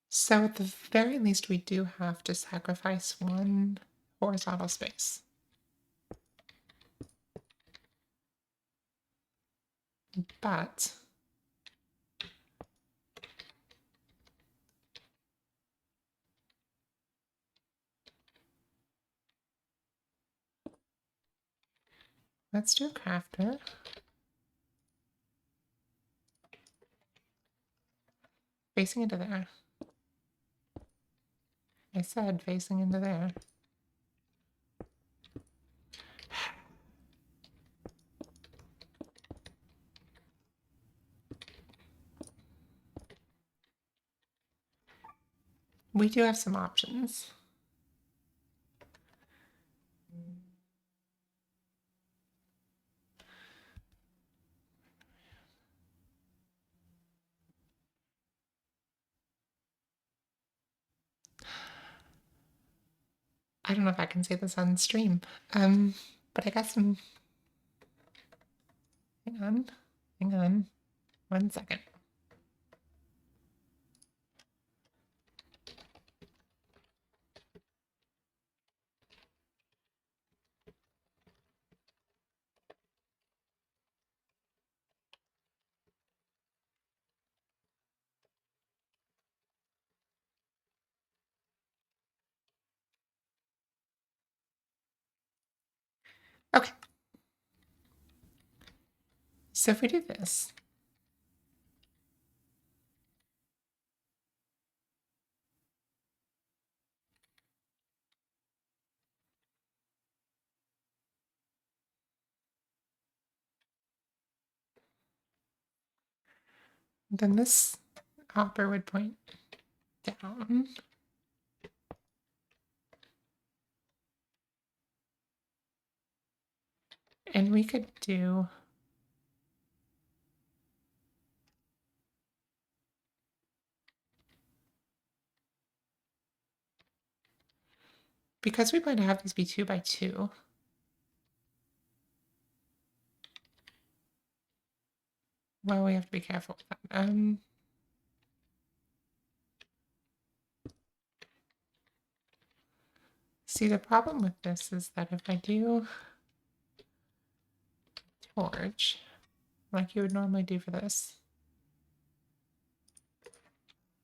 So at the very least, we do have to sacrifice one horizontal space. But let's do a crafter. Facing into there. I said facing into there. We do have some options. I don't know if I can say this on stream, but I got some. Hang on, 1 second. Okay. So if we do this, then this hopper would point down. And we could do because we plan to have these be 2 by 2. Well, we have to be careful with that. See, the problem with this is that if I do torch, like you would normally do for this,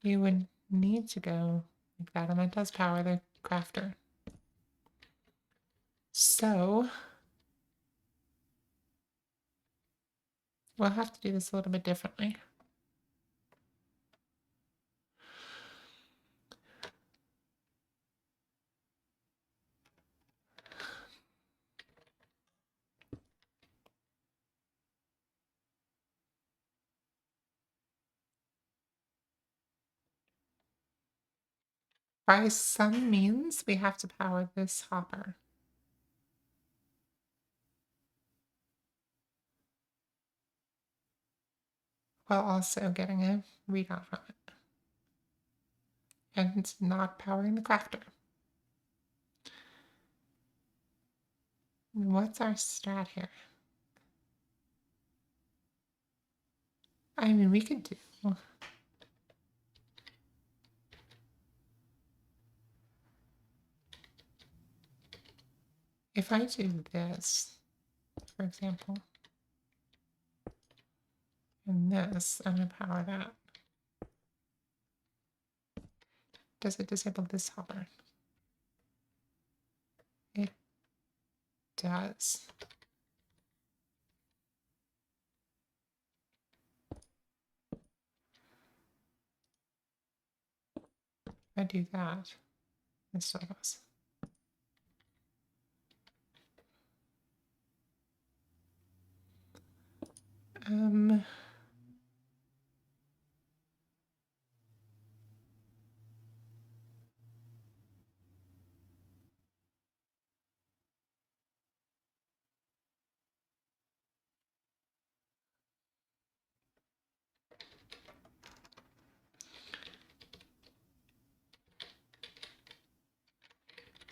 you would need to go like that, and that does power the crafter. So we'll have to do this a little bit differently. By some means, we have to power this hopper. While also getting a readout from it. And not powering the crafter. What's our strat here? I mean, we could do... If I do this, for example, and this, I'm going to power that. Does it disable this hopper? It does. I do that, it still goes.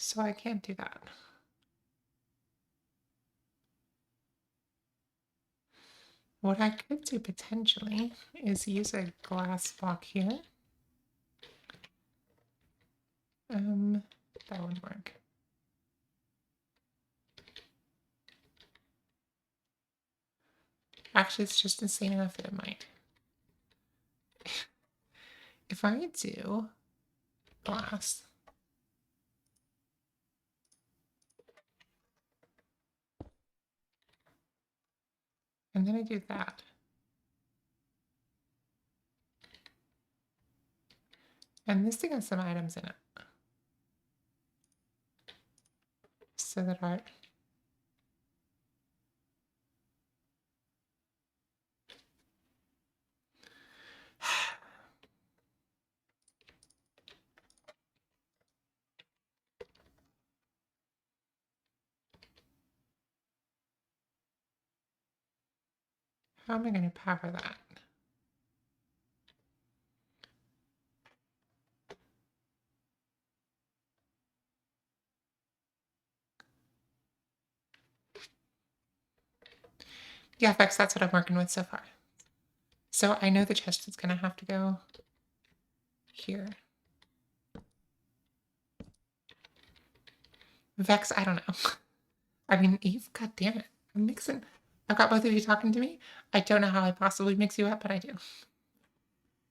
So I can't do that. What I could do potentially is use a glass block here. That wouldn't work. Actually, it's just insane enough that it might. If I do glass, and then I do that, and this thing has some items in it, so that our how am I going to power that? Yeah, Vex, that's what I'm working with so far. So I know the chest is going to have to go here. Vex, I don't know. I mean, Eve, god damn it. I'm mixing. I've got both of you talking to me. I don't know how I possibly mix you up, but I do.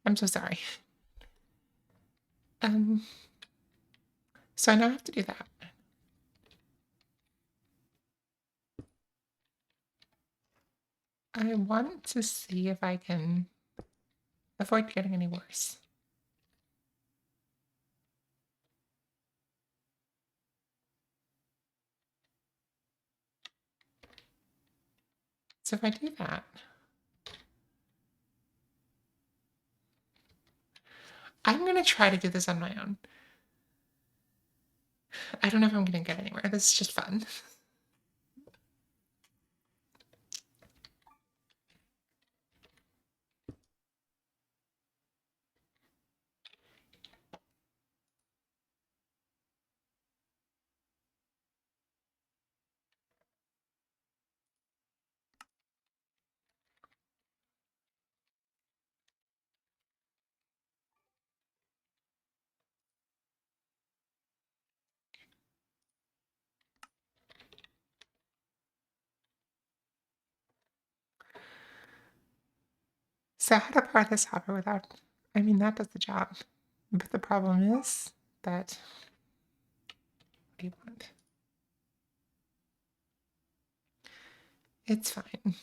I'm so sorry. So I now have to do that. I want to see if I can avoid getting any worse. So if I do that, I'm going to try to do this on my own. I don't know if I'm going to get anywhere. This is just fun. So how to power this hopper without... I mean, that does the job. But the problem is that... What do you want? It's fine.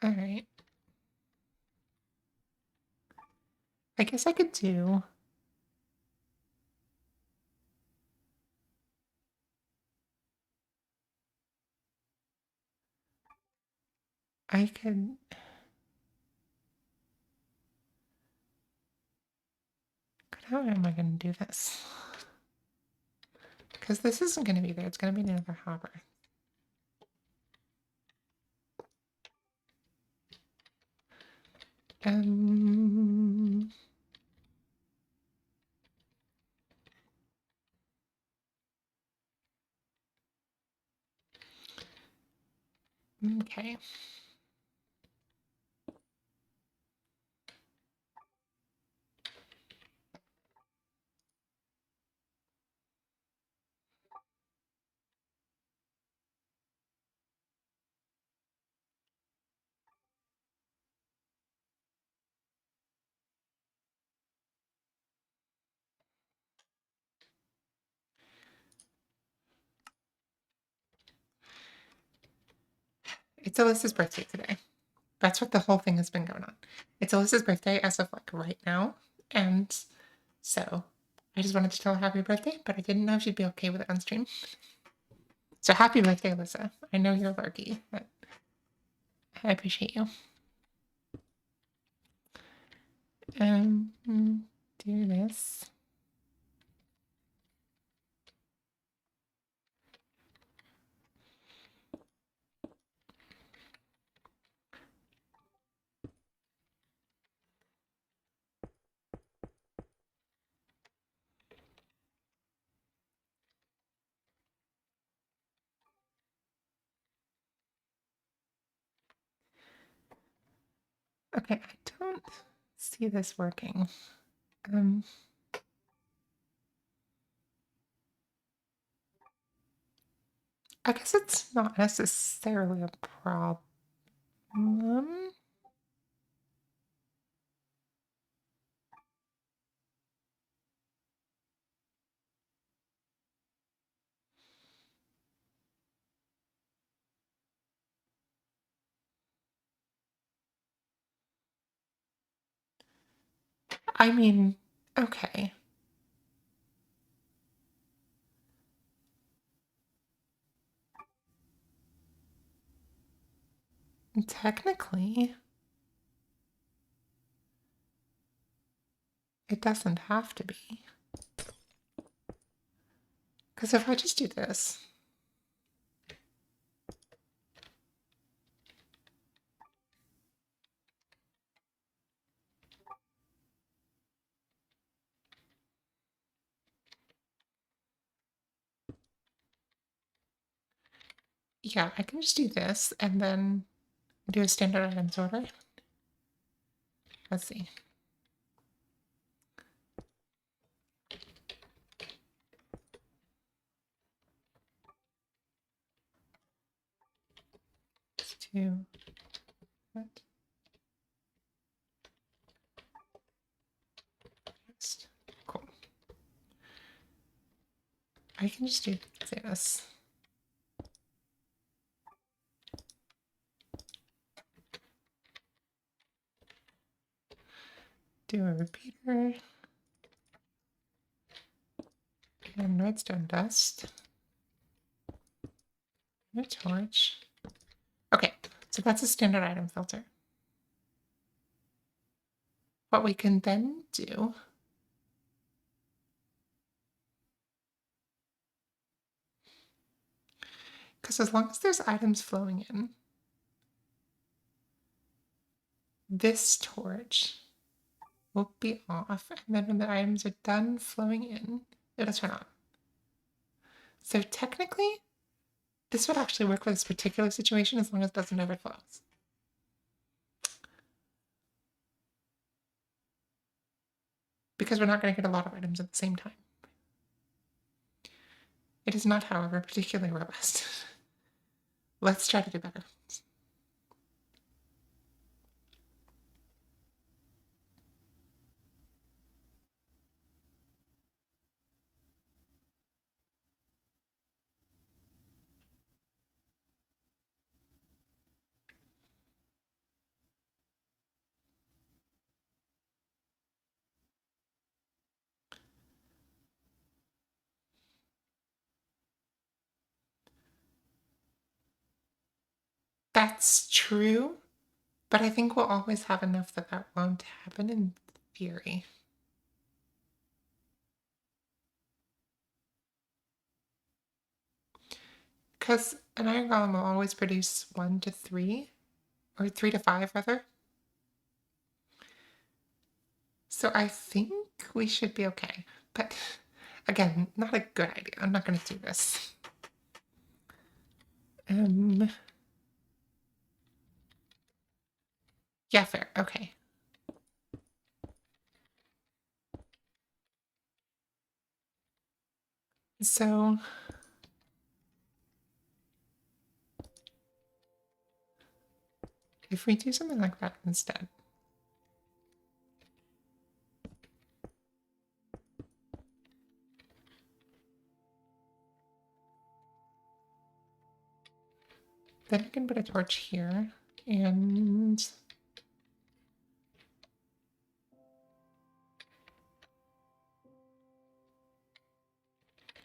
All right. I guess I could do... I could... How am I going to do this? Because this isn't going to be there. It's going to be another hopper. Okay. It's Alyssa's birthday today. That's what the whole thing has been going on. It's Alyssa's birthday as of like right now. And so I just wanted to tell her happy birthday, but I didn't know if she'd be okay with it on stream. So happy birthday, Alyssa. I know you're larky, but I appreciate you. Do this. Okay, I don't see this working. I guess it's not necessarily a problem. I mean, okay. Technically, it doesn't have to be. Because if I just do this, yeah, I can just do this and then do a standard items order. Let's see. Let's do that. Next. Cool. I can just do this. Do a repeater. And redstone dust. And a torch. Okay, so that's a standard item filter. What we can then do because as long as there's items flowing in, this torch will be off, and then when the items are done flowing in, it'll turn on. So technically, this would actually work for this particular situation as long as it doesn't overflow. Because we're not going to get a lot of items at the same time. It is not, however, particularly robust. Let's try to do better. That's true, but I think we'll always have enough that that won't happen in theory. Because an iron golem will always produce 1 to 3, or 3 to 5 rather. So I think we should be okay. But again, not a good idea. I'm not going to do this. Yeah, fair. Okay. So if we do something like that instead. Then I can put a torch here, and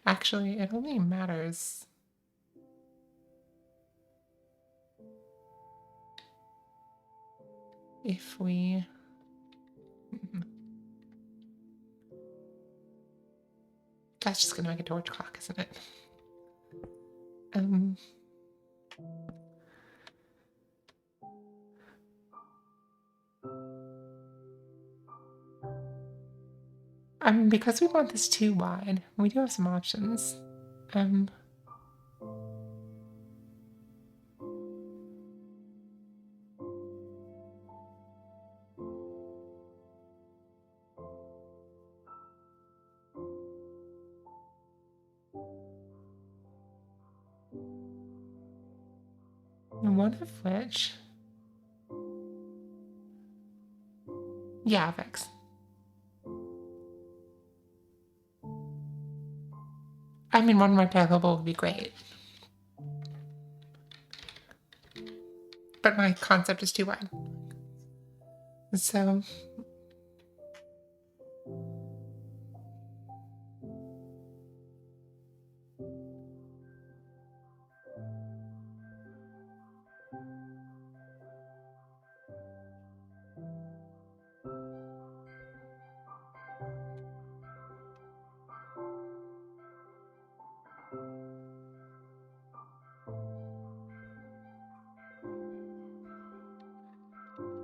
actually, it only matters if we... That's just gonna make a torch clock, isn't it? Because we want this too wide, we do have some options. One of which... Yeah, Vex. I mean, one more available would be great. But my concept is too wide. So...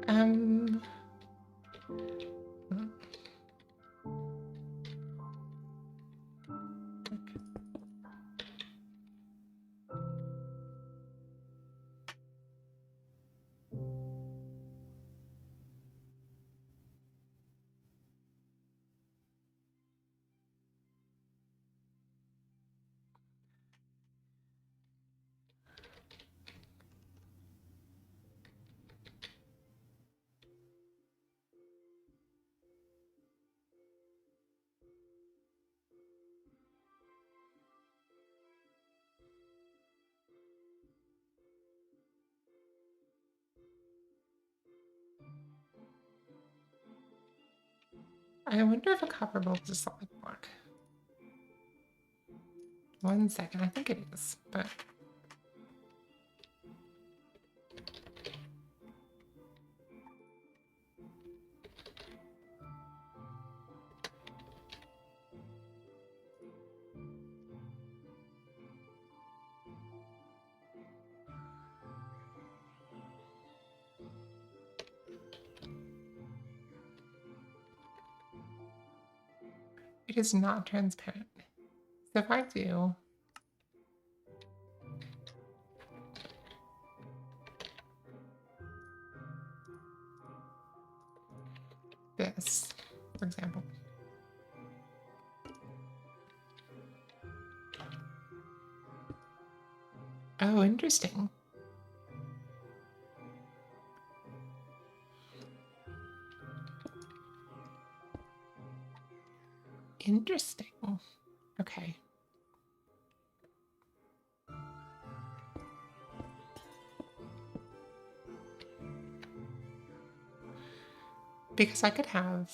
Um... I wonder if a copper bulb is a solid block. 1 second, I think it is, but... It is not transparent. So if I do... this, for example. Oh, interesting. Interesting. Okay. Because I could have...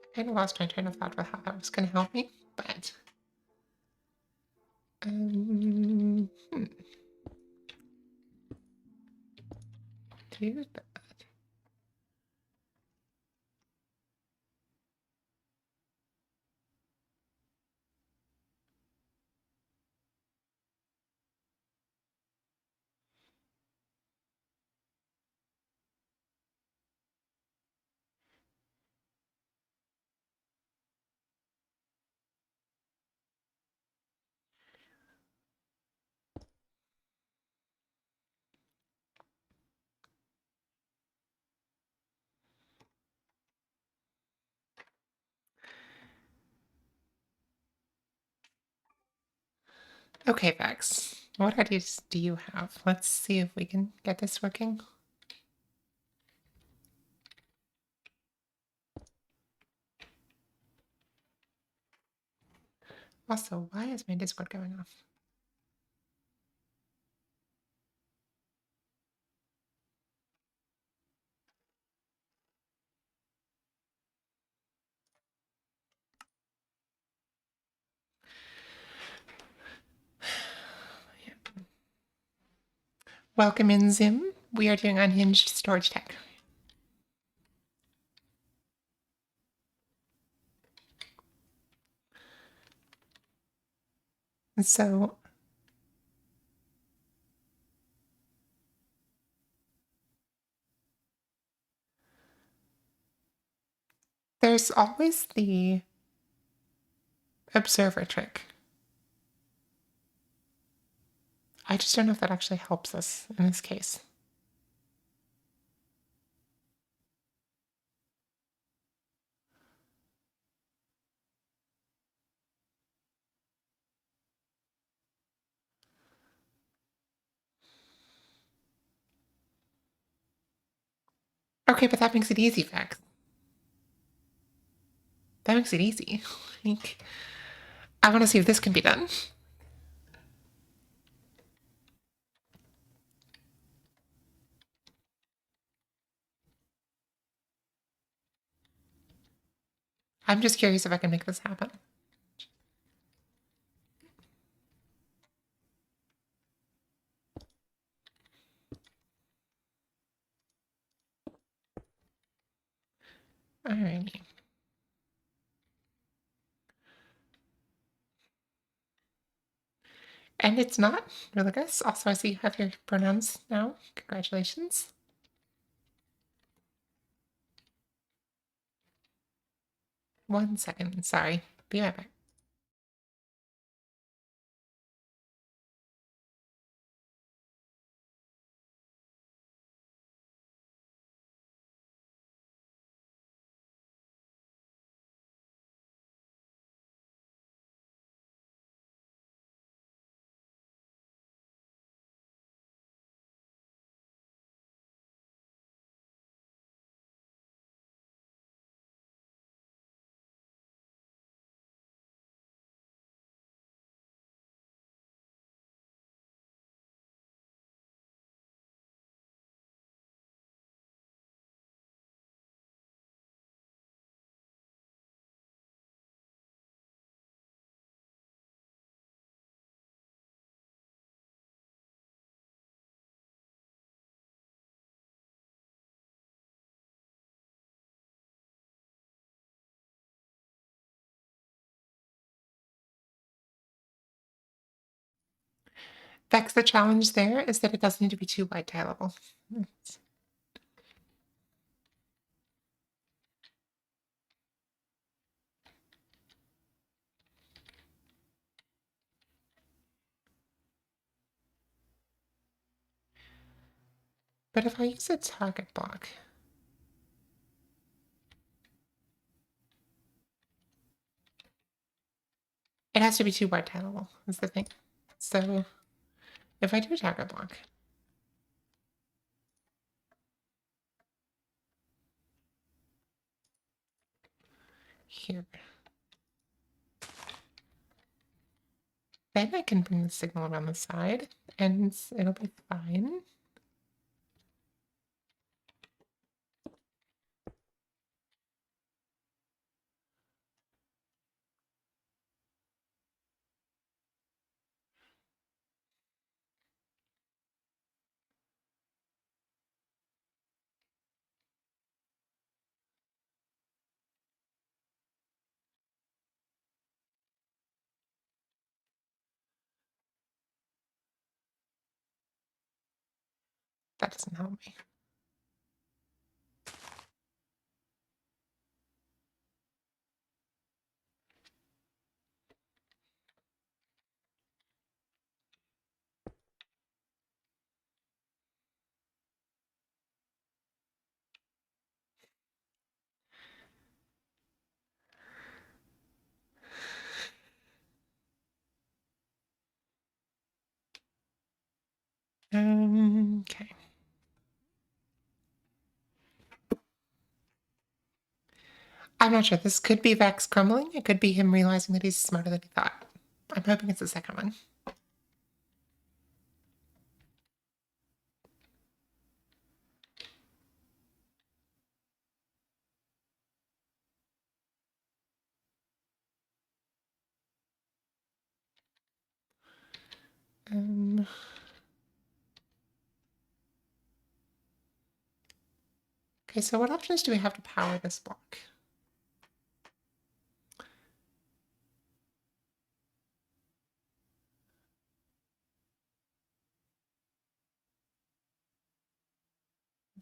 I kind of lost my train of thought about how that was going to help me, but... Do that. Okay, Vex. What ideas do you have? Let's see if we can get this working. Also, why is my Discord going off? Welcome in, Zim. We are doing unhinged storage tech. And so there's always the observer trick. I just don't know if that actually helps us in this case. Okay, but that makes it easy, Vex. That makes it easy. Like, I want to see if this can be done. I'm just curious if I can make this happen. Alrighty. And it's not really good. Also, I see you have your pronouns now. Congratulations. 1 second. Sorry. Be right back. Vex, the challenge there is that it doesn't need to be too wide tileable. But if I use a target block, it has to be too wide tileable, is the thing. So if I do a target block, here, then I can bring the signal around the side and it'll be fine. That doesn't help me. I'm not sure. This could be Vex crumbling. It could be him realizing that he's smarter than he thought. I'm hoping it's the second one. Um, okay, so what options do we have to power this block?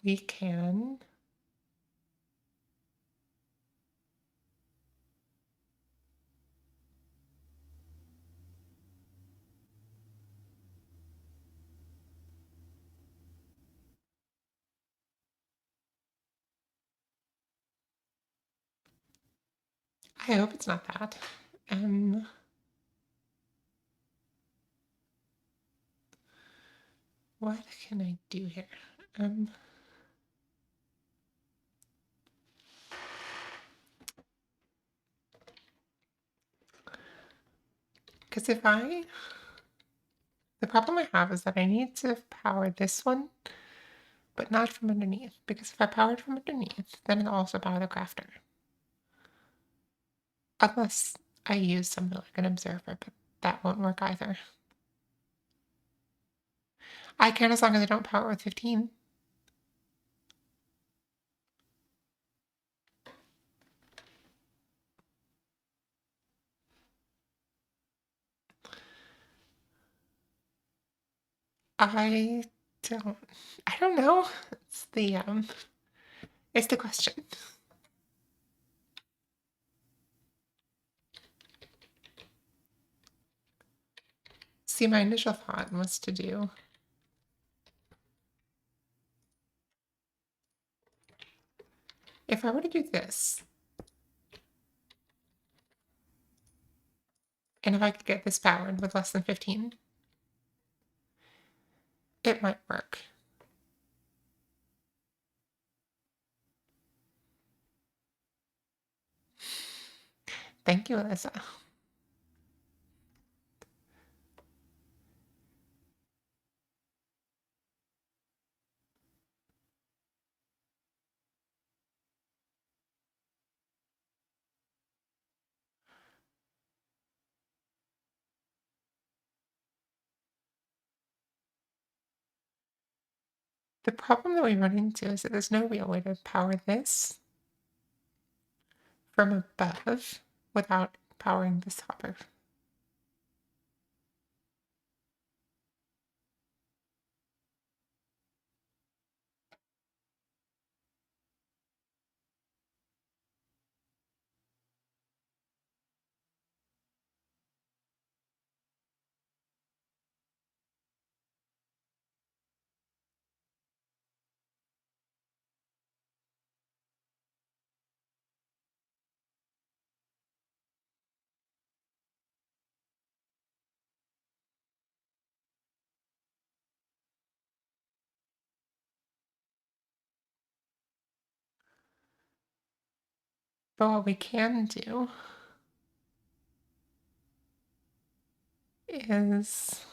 We can... I hope it's not that. What can I do here? Because if I... The problem I have is that I need to power this one, but not from underneath. Because if I power it from underneath, then it'll also power the crafter. Unless I use something like an observer, but that won't work either. I can as long as I don't power with 15. I don't... I don't know. It's the question. See, my initial thought was to do... If I were to do this, and if I could get this powered with less than 15, it might work. Thank you, Alyssa. The problem that we run into is that there's no real way to power this from above without powering this hopper. But what we can do is...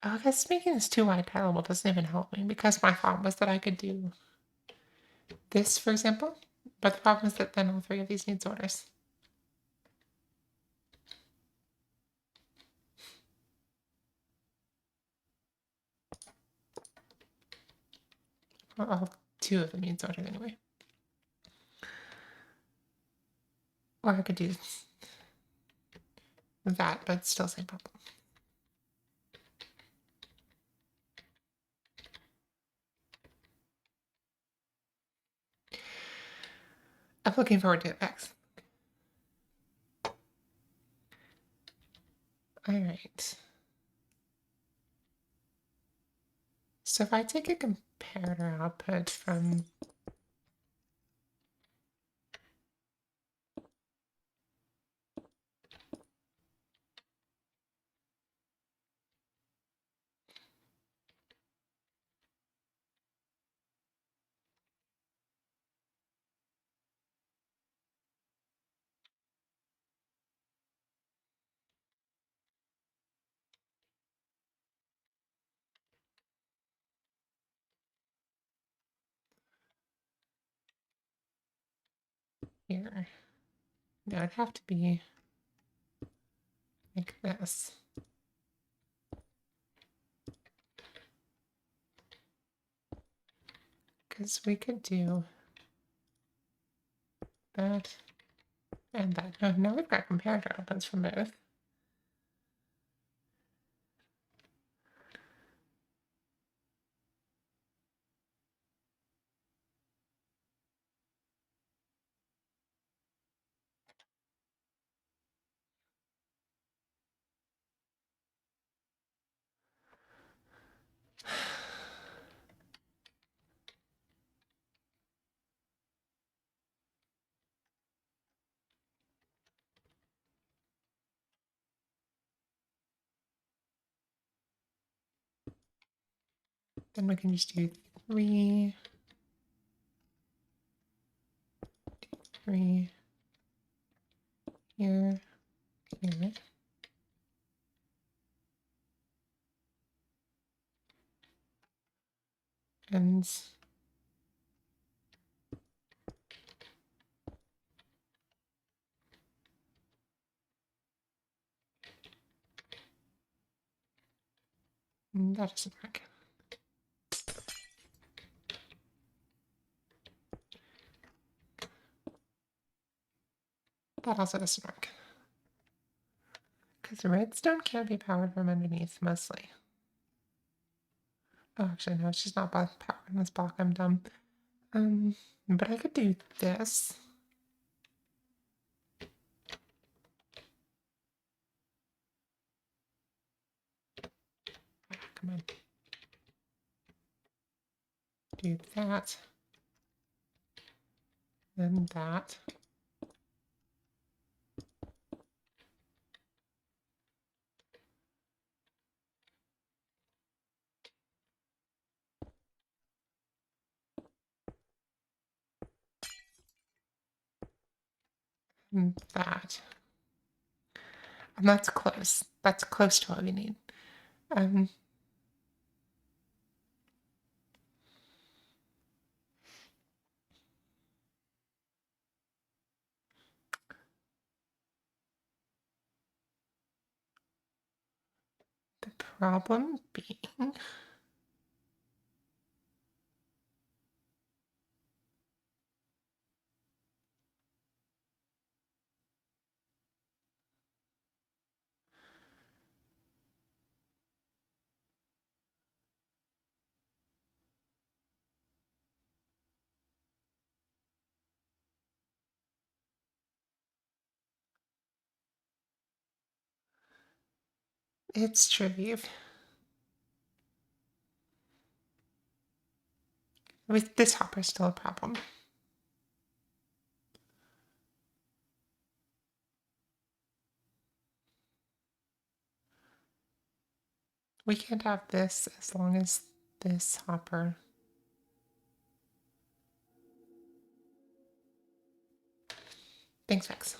Oh, I guess making this too wide tileable doesn't even help me, because my thought was that I could do this, for example, but the problem is that then all three of these need sorters. Well, all two of them need sorters anyway. Or I could do that, but still same problem. I'm looking forward to it, Max. Alright. So if I take a comparator output from here. Now it'd have to be like this. Because we could do that and that. Oh, now we've got comparator opens from both. Then we can just do 3, 3, here, here. And that doesn't work. That also doesn't work. Because redstone can't be powered from underneath, mostly. Oh, actually, no, it's just not powered in this block. I'm dumb. But I could do this. Ah, come on. Do that. Then that. And that. And that's close. That's close to what we need. The problem being it's true. With this hopper, still a problem. We can't have this as long as this hopper. Thanks, Vex.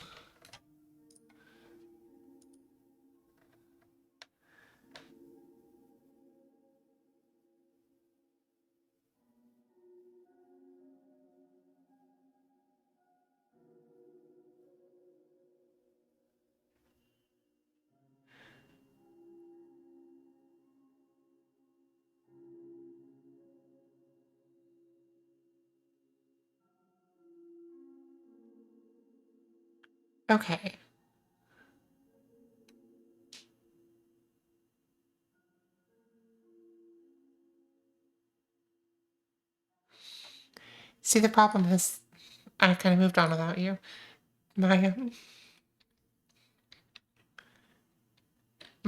Okay. See, the problem is I kind of moved on without you. My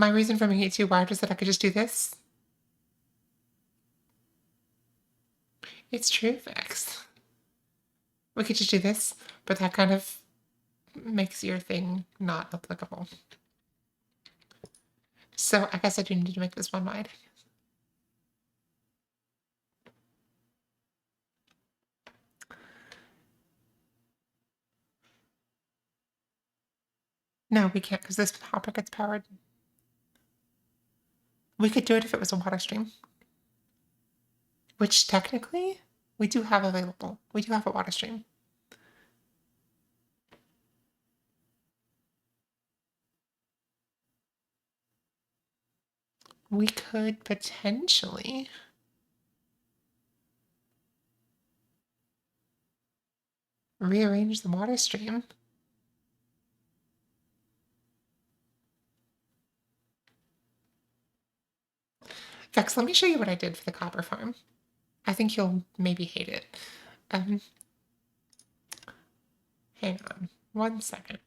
reason for making it too wide was that I could just do this. It's true, Vex. We could just do this, but that kind of makes your thing not applicable. So I guess I do need to make this one wide. No, we can't because this hopper gets powered. We could do it if it was a water stream. Which technically we do have available. We do have a water stream. we could potentially rearrange the water stream. Vex, let me show you what I did for the copper farm. I think you'll maybe hate it. Hang on 1 second.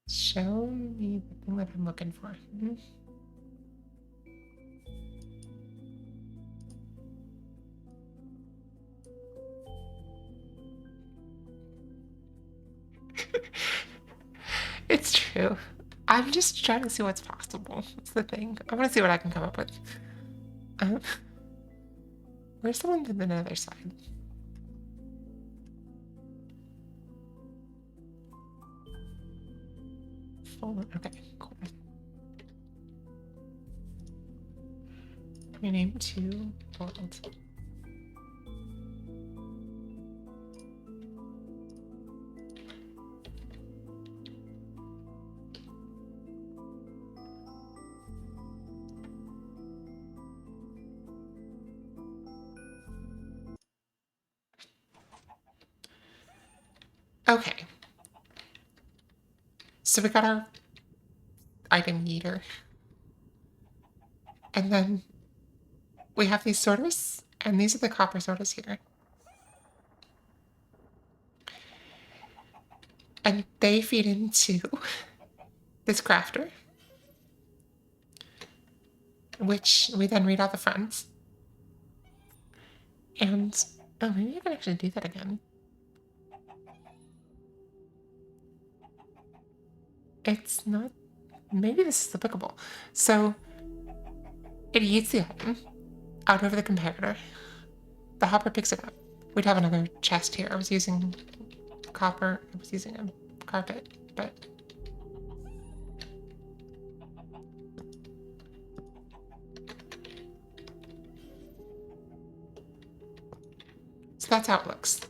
Show me the thing that I'm looking for. It's true. I'm just trying to see what's possible. That's the thing. I want to see what I can come up with. Where's the one to the other side? Okay, cool. Rename to world. Okay. So we got our item meter. And then we have these sorters, and these are the copper sorters here. And they feed into this crafter, which we then read out the fronts. And, oh, maybe I can actually do that again. It's not, maybe this is applicable. So it eats the item out over the comparator. The hopper picks it up. We'd have another chest here. I was using copper. I was using a carpet, but so that's how it looks.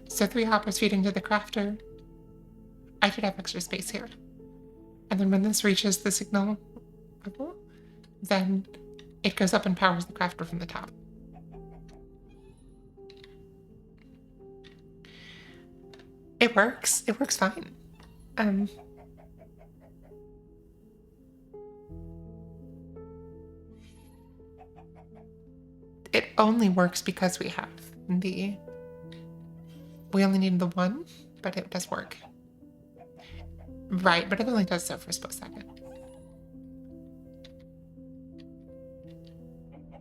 So 3 hoppers feed into the crafter. I should have extra space here. And then when this reaches the signal level, then it goes up and powers the crafter from the top. It works. It works fine. It only works because we have the... We only need the 1, but it does work. Right, but it only does so for a split second.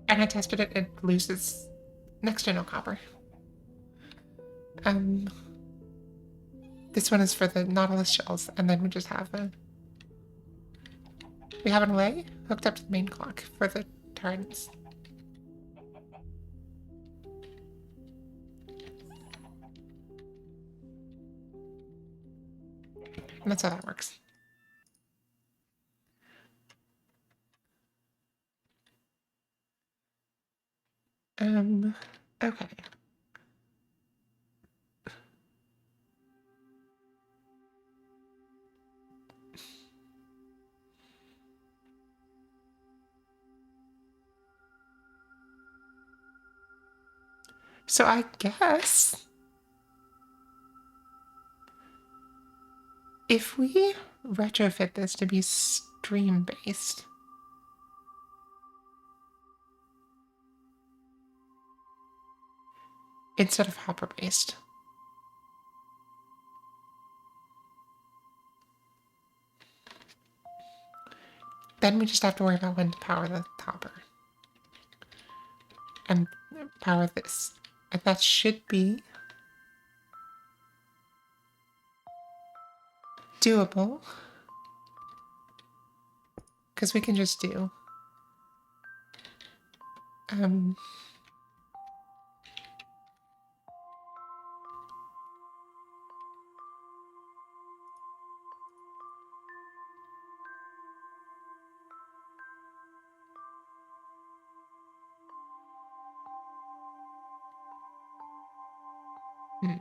And I tested it, it loses next to no copper. This one is for the Nautilus shells, and then we just have we have an array hooked up to the main clock for the turns. And that's how that works. Okay. So I guess if we retrofit this to be stream-based, instead of hopper-based, then we just have to worry about when to power the hopper. And power this. And that should be doable. Because we can just do Um, hmm.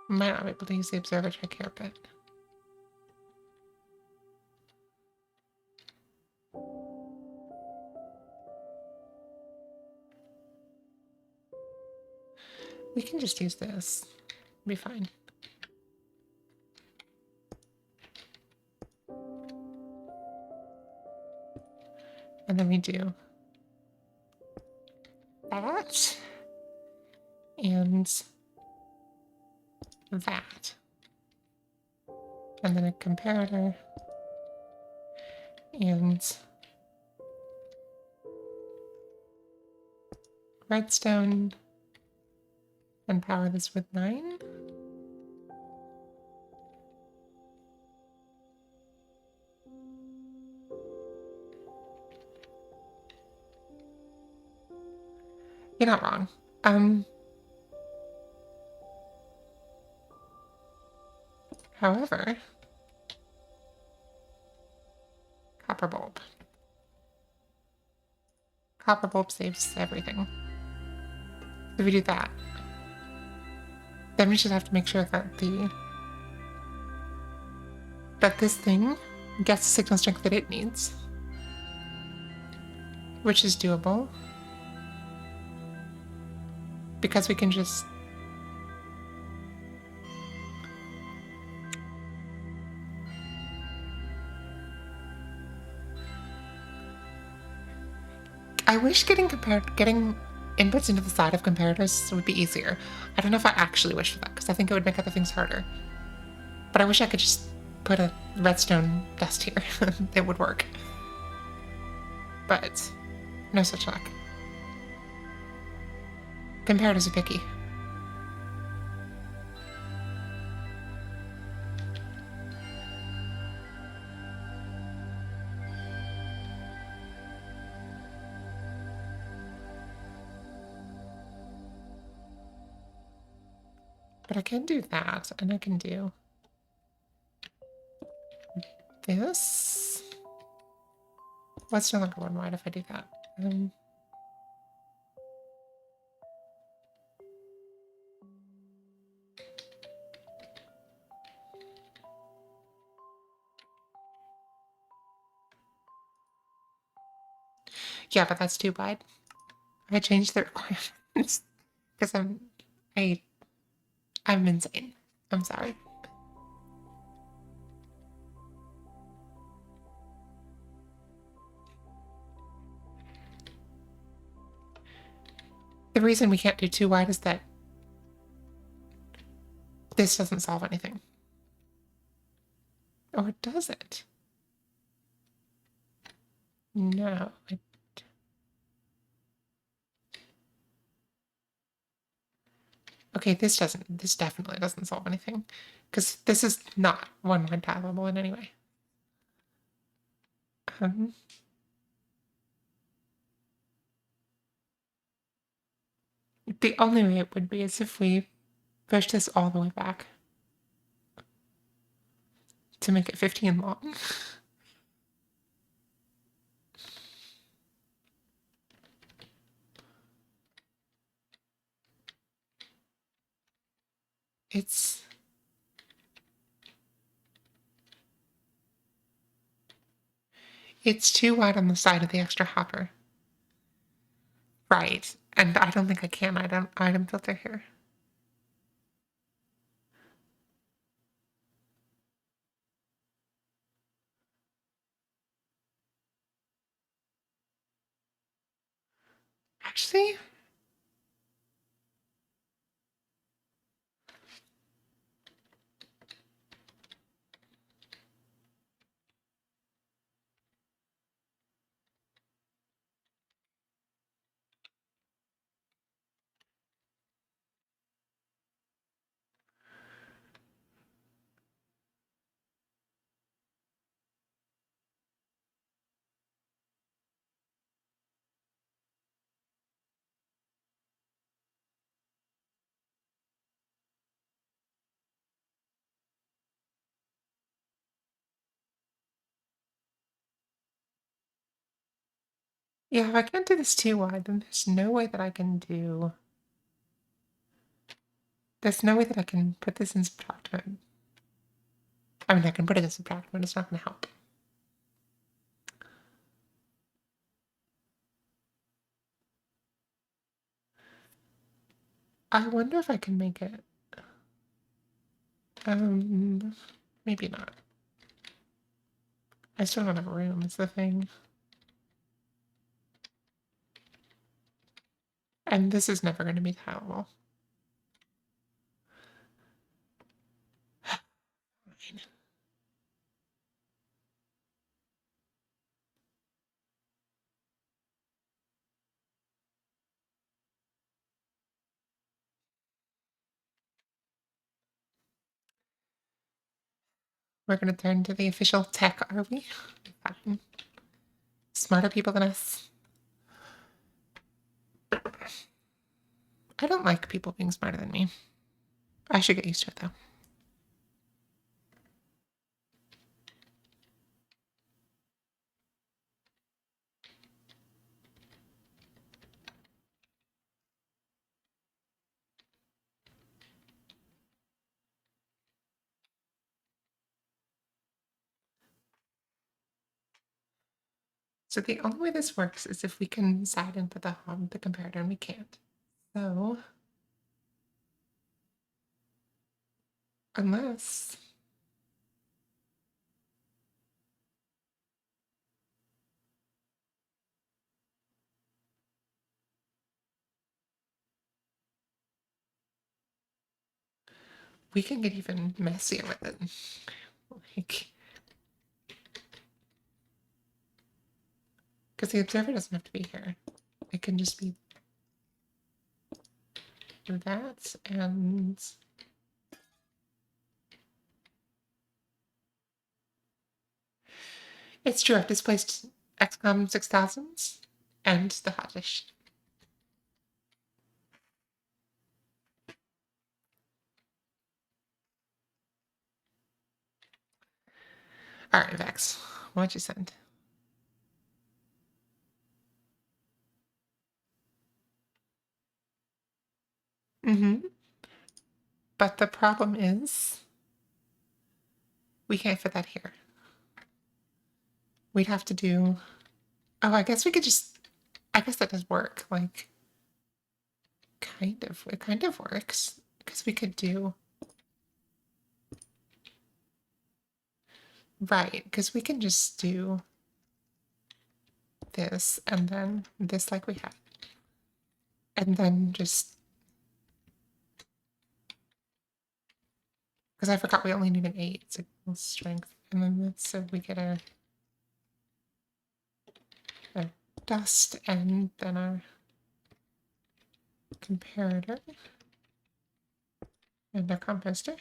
Might not be able to use the observer check here, but we can just use this. It'll be fine. And then we do that and that. And then a comparator and redstone and power this with 9. You're not wrong. However, copper bulb. Copper bulb saves everything. If we do that, then we should have to make sure that this thing gets the signal strength that it needs, which is doable because we can just I wish getting inputs into the side of comparators would be easier. I don't know if I actually wish for that, because I think it would make other things harder. But I wish I could just put a redstone dust here. It would work. But no such luck. Comparators are picky. But I can do that, and I can do this. What's no longer one wide if I do that? Yeah, but that's too wide. I changed the requirements because I'm insane. I'm sorry. The reason we can't do too wide is that this doesn't solve anything. Or does it? No. Okay, this definitely doesn't solve anything. Because this is not one-wide tileable in any way. The only way it would be is if we push this all the way back to make it 15 long. It's too wide on the side of the extra hopper. Right. And I don't think I can item filter here. Actually, Yeah, if I can't do this too wide, then there's no way that I can do... There's no way that I can put this in subtract mode. I mean, I can put it in subtract mode, it's not going to help. I wonder if I can make it... maybe not. I still don't have room, is the thing. And this is never going to be tileable. Fine. We're going to turn to the official tech, are we? Fine. Smarter people than us. I don't like people being smarter than me. I should get used to it, though. So the only way this works is if we can side input the comparator, and we can't. So, unless... we can get even messier with it. Like... because the observer doesn't have to be here. It can just be that, and... it's true, I've displaced XCOM 6000s and the hot dish. Alright, Vex, what'd you send? But the problem is, we can't fit that here. We'd have to do... oh, I guess we could just... I guess that does work, like... kind of. It kind of works. Because we could do... right, because we can just do this, and then this like we had. And then just... because I forgot we only need an 8 signal strength. And then that's so we get a dust, and then our comparator, and a composter.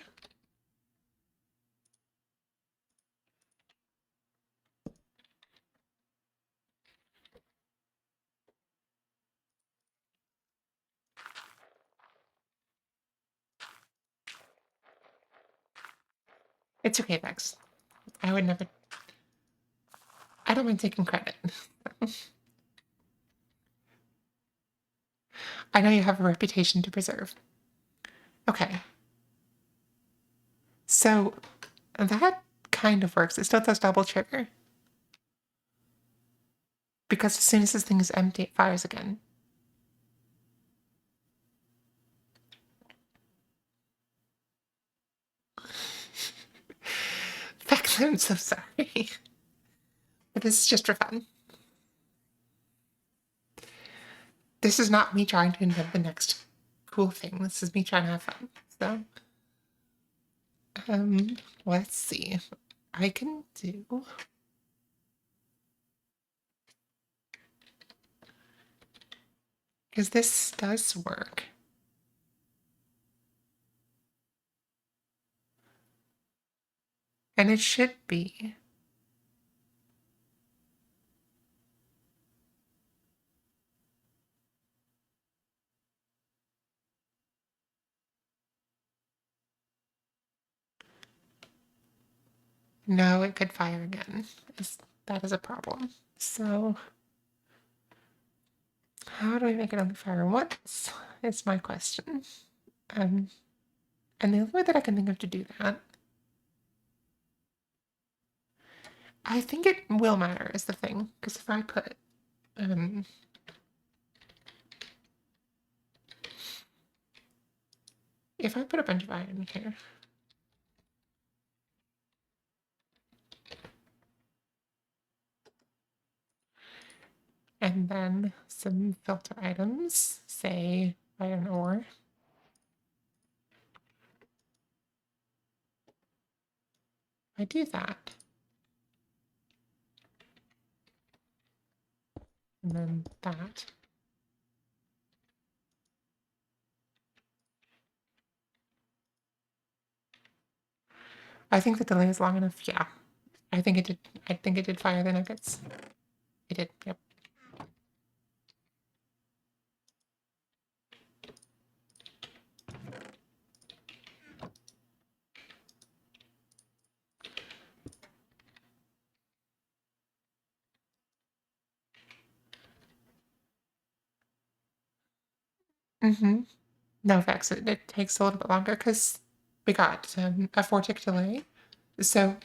It's okay, Vex. I would never... I don't mind taking credit. I know you have a reputation to preserve. Okay. So that kind of works. It still does double trigger. Because as soon as this thing is empty, it fires again. Vex, I'm so sorry. But this is just for fun. This is not me trying to invent the next cool thing. This is me trying to have fun. So, let's see. I can do... because this does work. And it should be. No, it could fire again. That is a problem. So How do I make it only fire once? Is my question. And the only way that I can think of to do that, I think it will matter is the thing. Because if I put a bunch of iron here, and then some filter items, say iron ore, I do that. And then that. I think the delay is long enough. Yeah. I think it did. I think it did fire the nuggets. It did. Yep. Mm-hmm. No, Vex, it takes a little bit longer because we got a 4-tick delay. So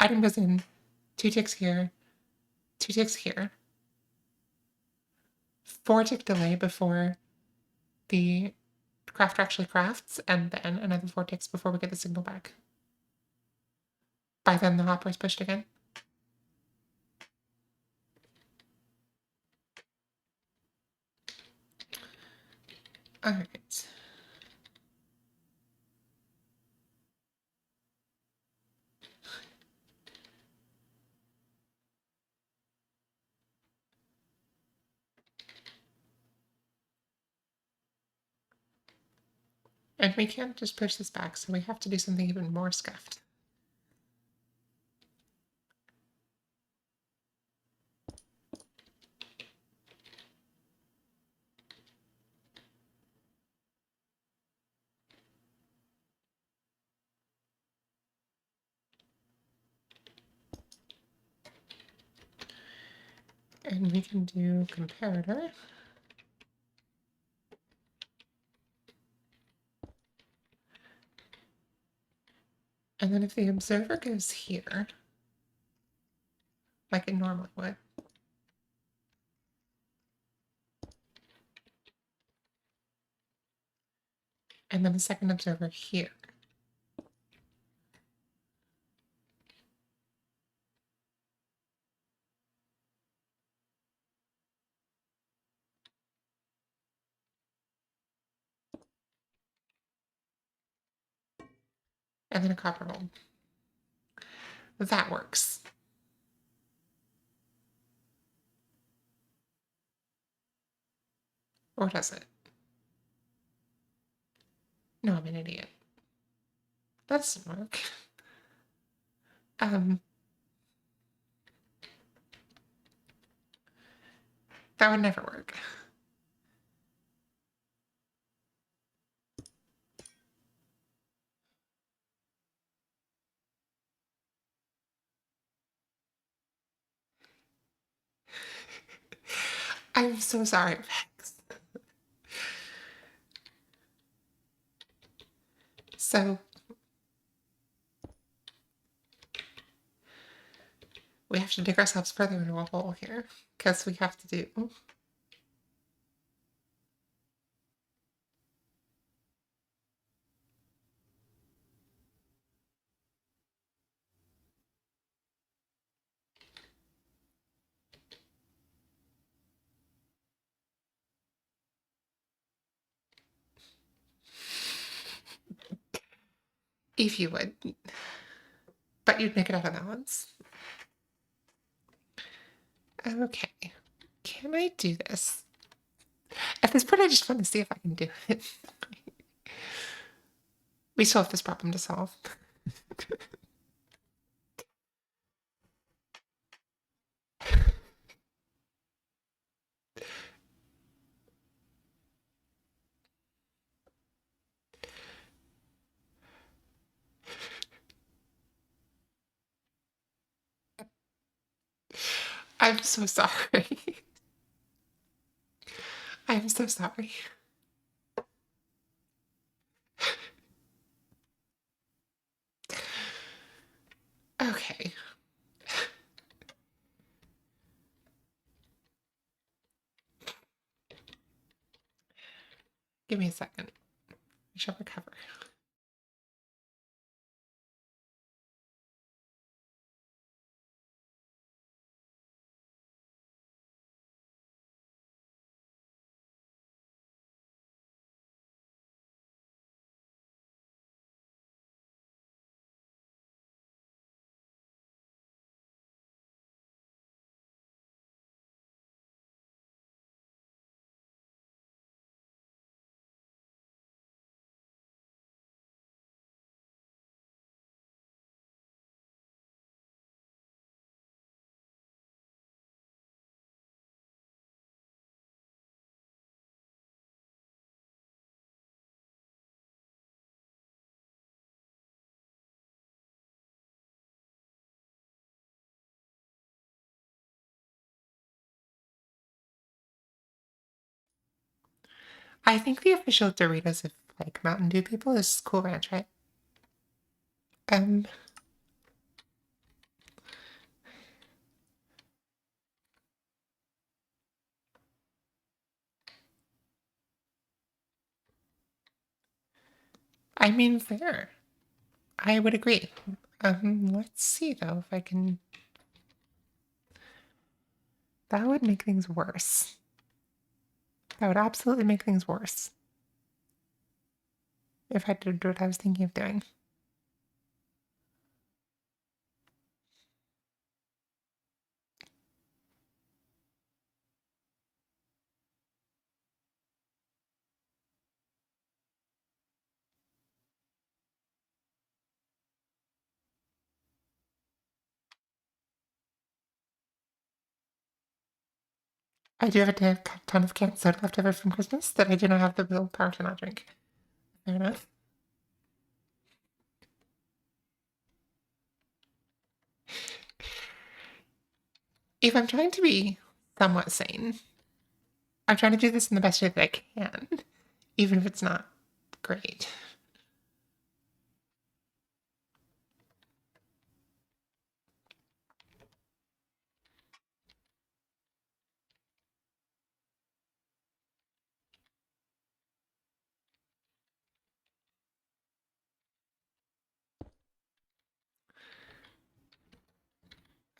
item goes in, 2 ticks here, 2 ticks here, 4-tick delay before the crafter actually crafts, and then another 4 ticks before we get the signal back. By then, the hopper is pushed again. All right. And we can't just push this back, so we have to do something even more scuffed. And we can do comparator. And then if the observer goes here, like it normally would, and then the second observer here, and then a copper mold. That works. Or does it? No, I'm an idiot. That doesn't work. That would never work. I'm so sorry, Vex. So, we have to dig ourselves further into a hole here, because we have to do... If you would. But you'd make it out of balance. Okay. Can I do this? At this point, I just want to see if I can do it. We still have this problem to solve. I'm so sorry. I'm so sorry. Okay. Give me a second. I shall recover. I think the official Doritos of like Mountain Dew people is Cool Ranch, right? Um, I mean, fair. I would agree. Let's see though if I can. That would make things worse. That would absolutely make things worse if I did what I was thinking of doing. I do have a ton of canned soda left over from Christmas that I do not have the willpower to not drink. Fair enough. If I'm trying to be somewhat sane, I'm trying to do this in the best way that I can, even if it's not great.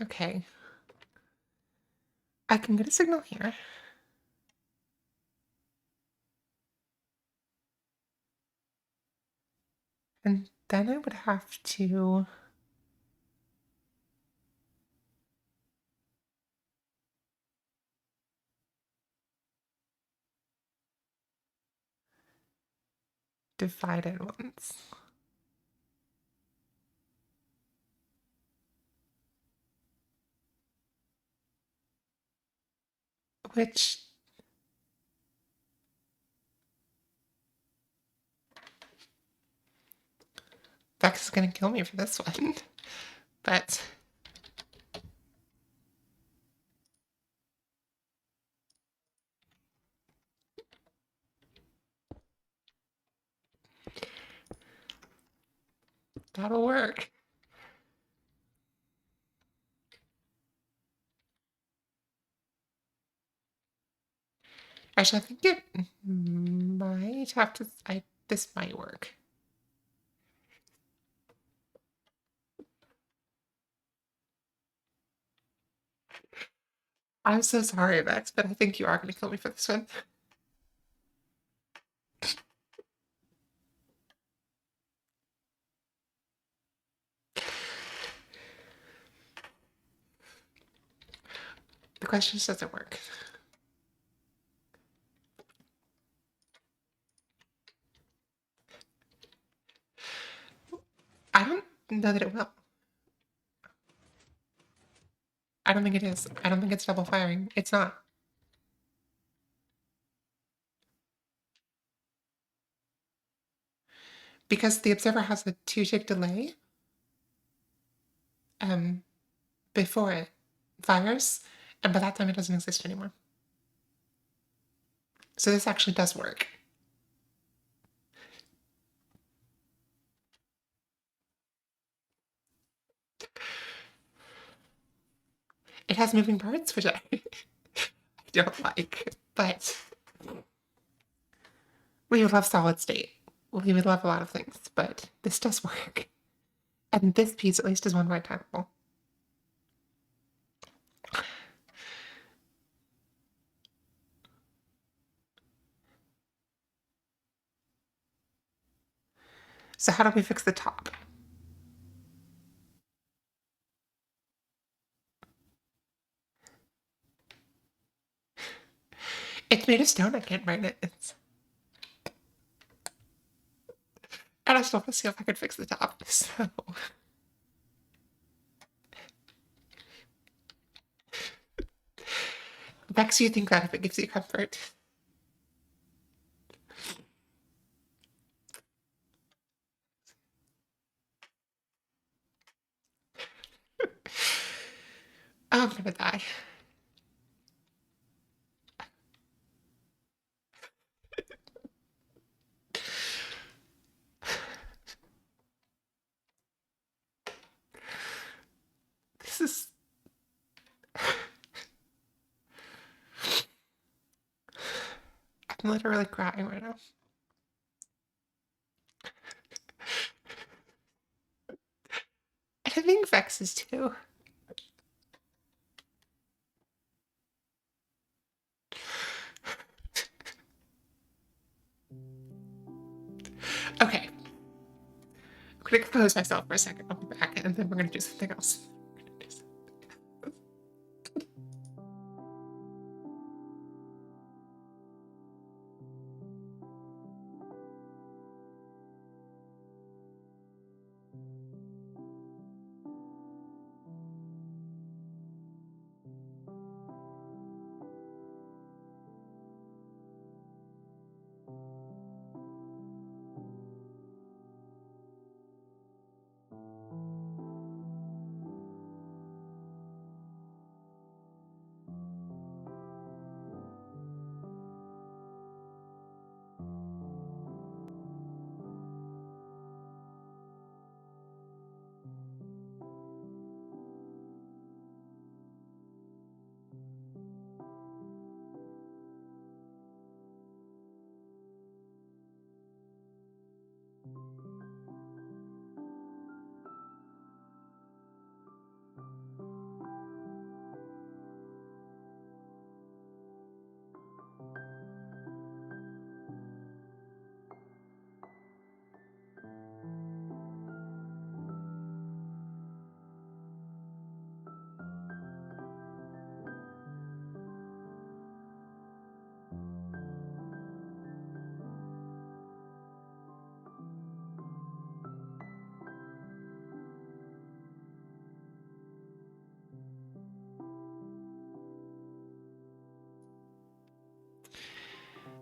Okay. I can get a signal here. And then I would have to divide it once. Which Vex is gonna kill me for this one. But that'll work. Actually, I think it might have to. This might work. I'm so sorry, Vex, but I think you are going to kill me for this one. The question just doesn't work. I don't know that it will. I don't think it is. I don't think it's double firing. It's not. Because the observer has a 2-tick delay um, before it fires, and by that time it doesn't exist anymore. So this actually does work. It has moving parts, which I don't like, but we would love solid state. We would love a lot of things, but this does work. And this piece at least is 1 byte timeable. So how do we fix the top? It's made of stone, I can't burn it. And I still have to see if I can fix the top, so... Vex, you think that if it gives you comfort. I'm gonna die. This is... I'm literally crying right now. And I think Vex is too. Okay. I'm gonna compose myself for a second. I'll be back, and then we're gonna do something else.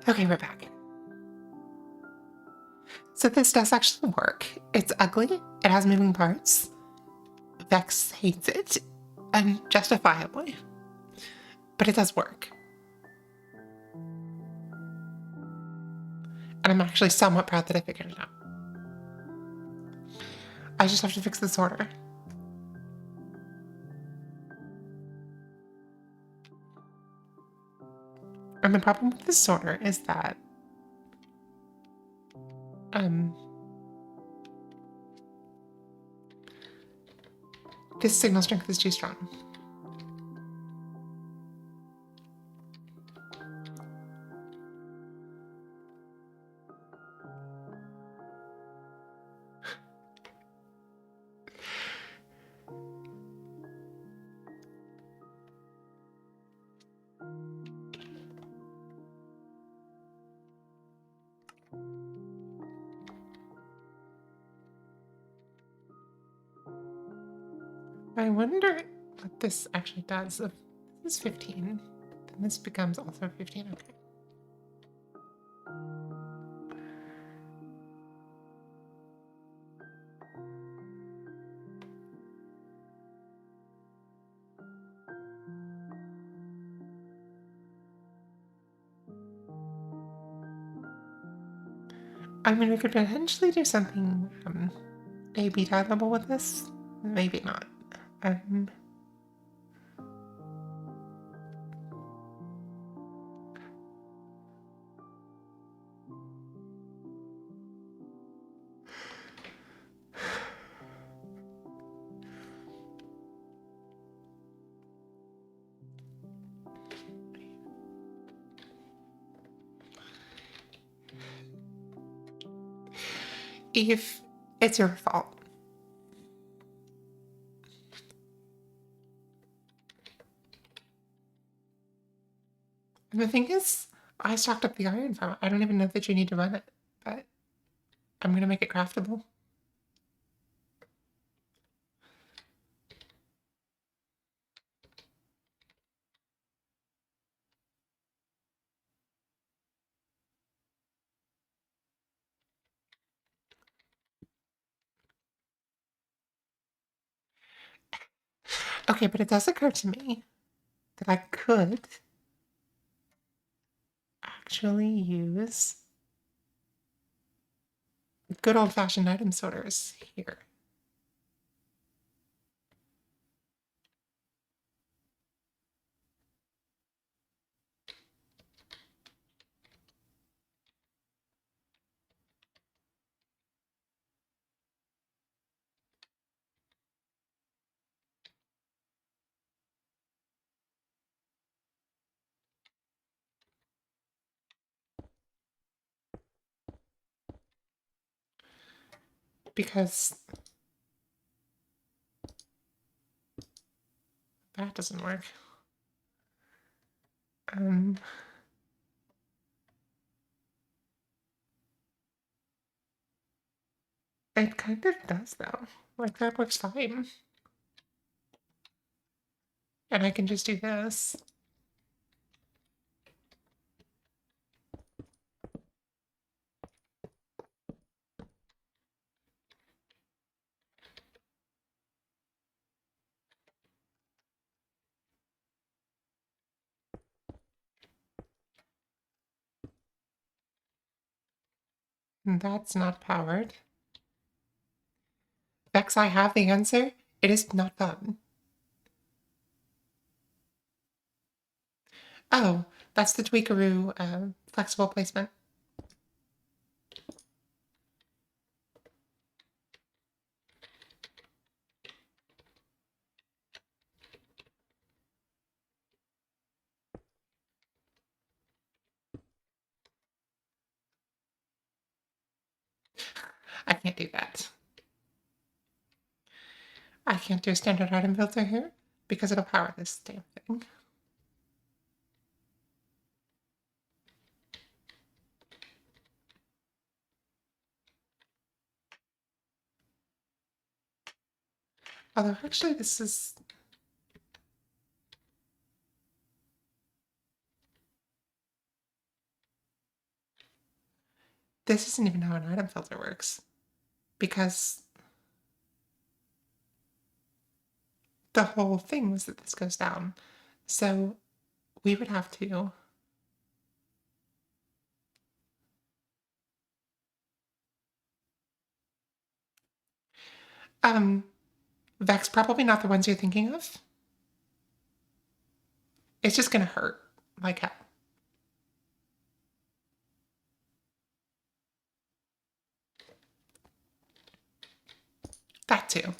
Okay, we're back. So this does actually work. It's ugly, it has moving parts. Vex hates it, and justifiably. But it does work. And I'm actually somewhat proud that I figured it out. I just have to fix this order. And the problem with this sorter is that this signal strength is too strong. I wonder what this actually does. If this is 15, then this becomes also 15. Okay. I mean, we could potentially do something A-B tie level with this. Maybe not. Um, Eve, it's your fault. And the thing is, I stocked up the iron farm. I don't even know that you need to run it, but I'm gonna make it craftable. Okay, but it does occur to me that I could actually use good old-fashioned item sorters here. Because that doesn't work. Um, it kind of does though. Like that works fine. And I can just do this. And that's not powered. Vex, I have the answer. It is not fun. Oh, that's the Tweakaroo flexible placement. I can't do that. I can't do a standard item filter here because it'll power this damn thing. Although actually this isn't even how an item filter works. Because the whole thing was that this goes down. So we would have to Vex, probably not the ones you're thinking of. It's just gonna hurt like hell. That too.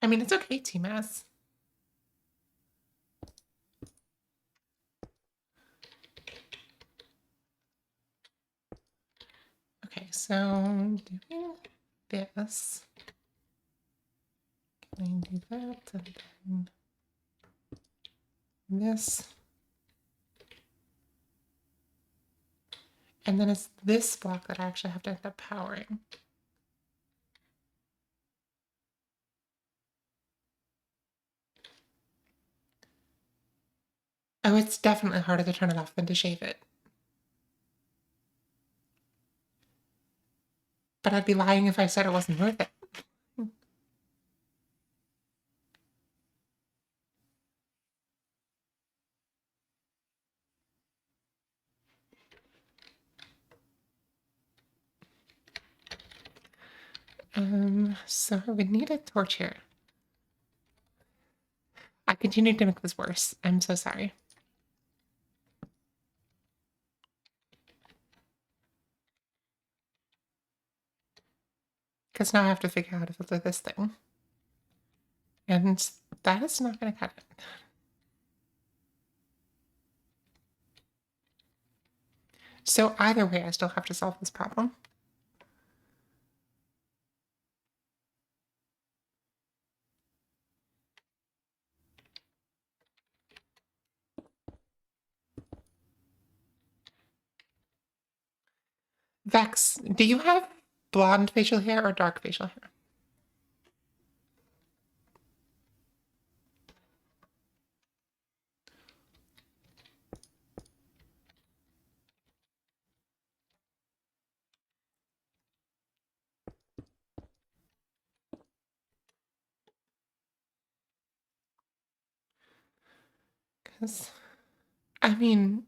I mean, it's okay, TMS. Okay, so doing this. Can I do that? And then this. And then it's this block that I actually have to end up powering. Oh, it's definitely harder to turn it off than to shave it. But I'd be lying if I said it wasn't worth it. So I would need a torch here. I continued to make this worse. I'm so sorry. Because now I have to figure out how to filter this thing. And that is not going to cut it. So either way, I still have to solve this problem. Vex, do you have blonde facial hair or dark facial hair? Because, I mean,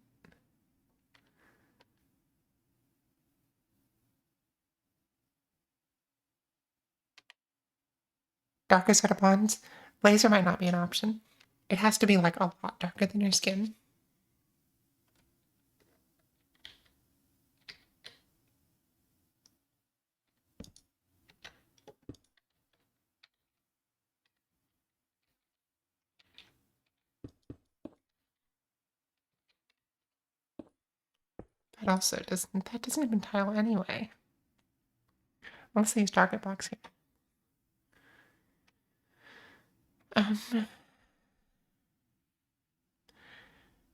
darker set of blondes, laser might not be an option. It has to be like a lot darker than your skin. That also doesn't even tile anyway. Let's use target box here.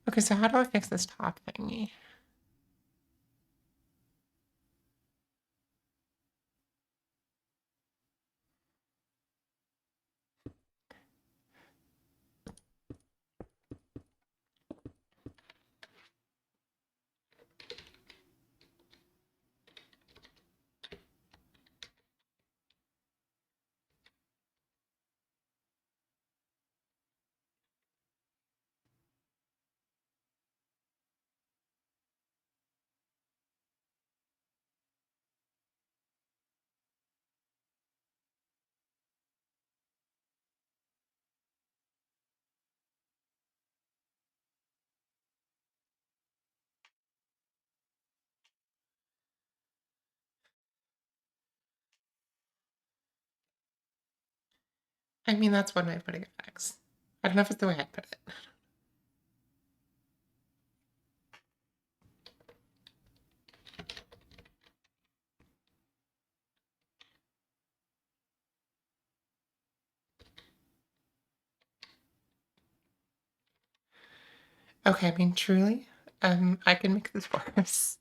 Okay, so how do I fix this top thingy? I mean, that's one way of putting effects. I don't know if it's the way I'd put it. Okay, I mean, truly, I can make this worse.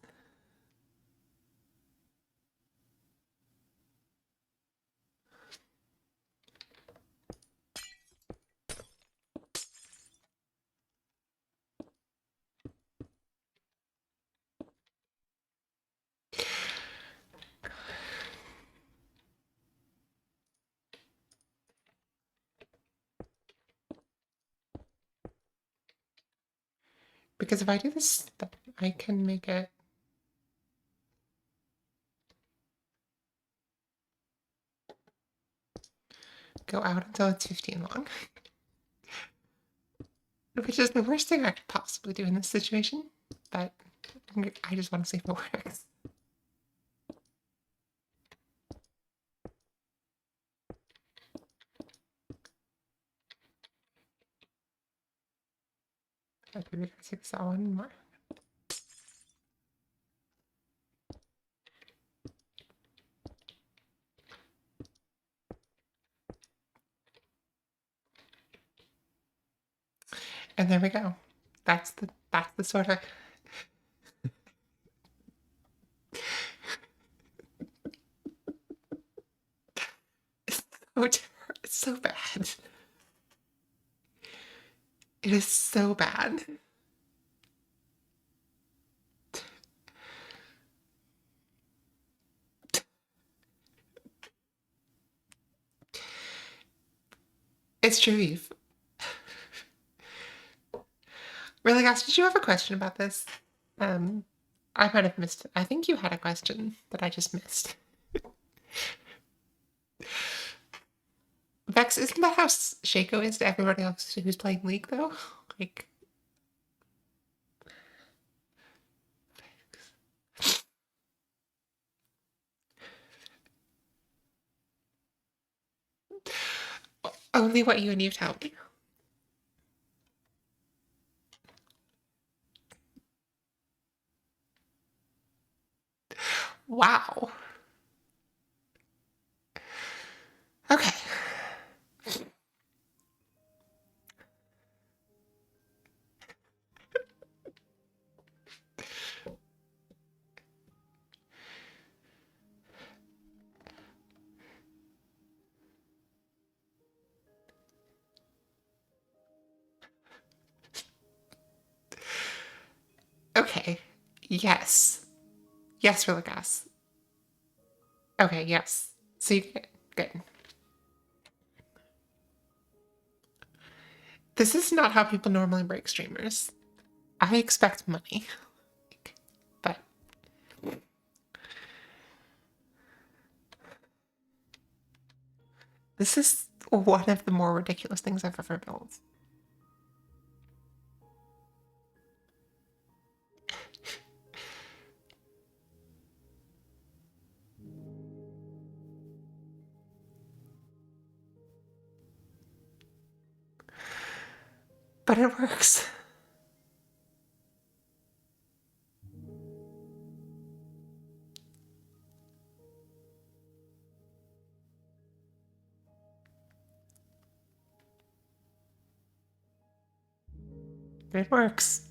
Because if I do this, I can make it go out until it's 15 long. Which is the worst thing I could possibly do in this situation, but I just want to see if it works. I could be 6 one more. And there we go. That's the sort of it's so bad. It is so bad. It's true, Eve. Really, guys, did you have a question about this? Um, I might have missed it. I think you had a question that I just missed. Vex, isn't that how Shaco is to everybody else who's playing League, though? Like, only what you and Eve tell me. Wow. Okay. Okay. Yes. Yes, Religas. Okay, yes. So you get good. This is not how people normally break streamers. I expect money. But this is one of the more ridiculous things I've ever built. But it works. It works.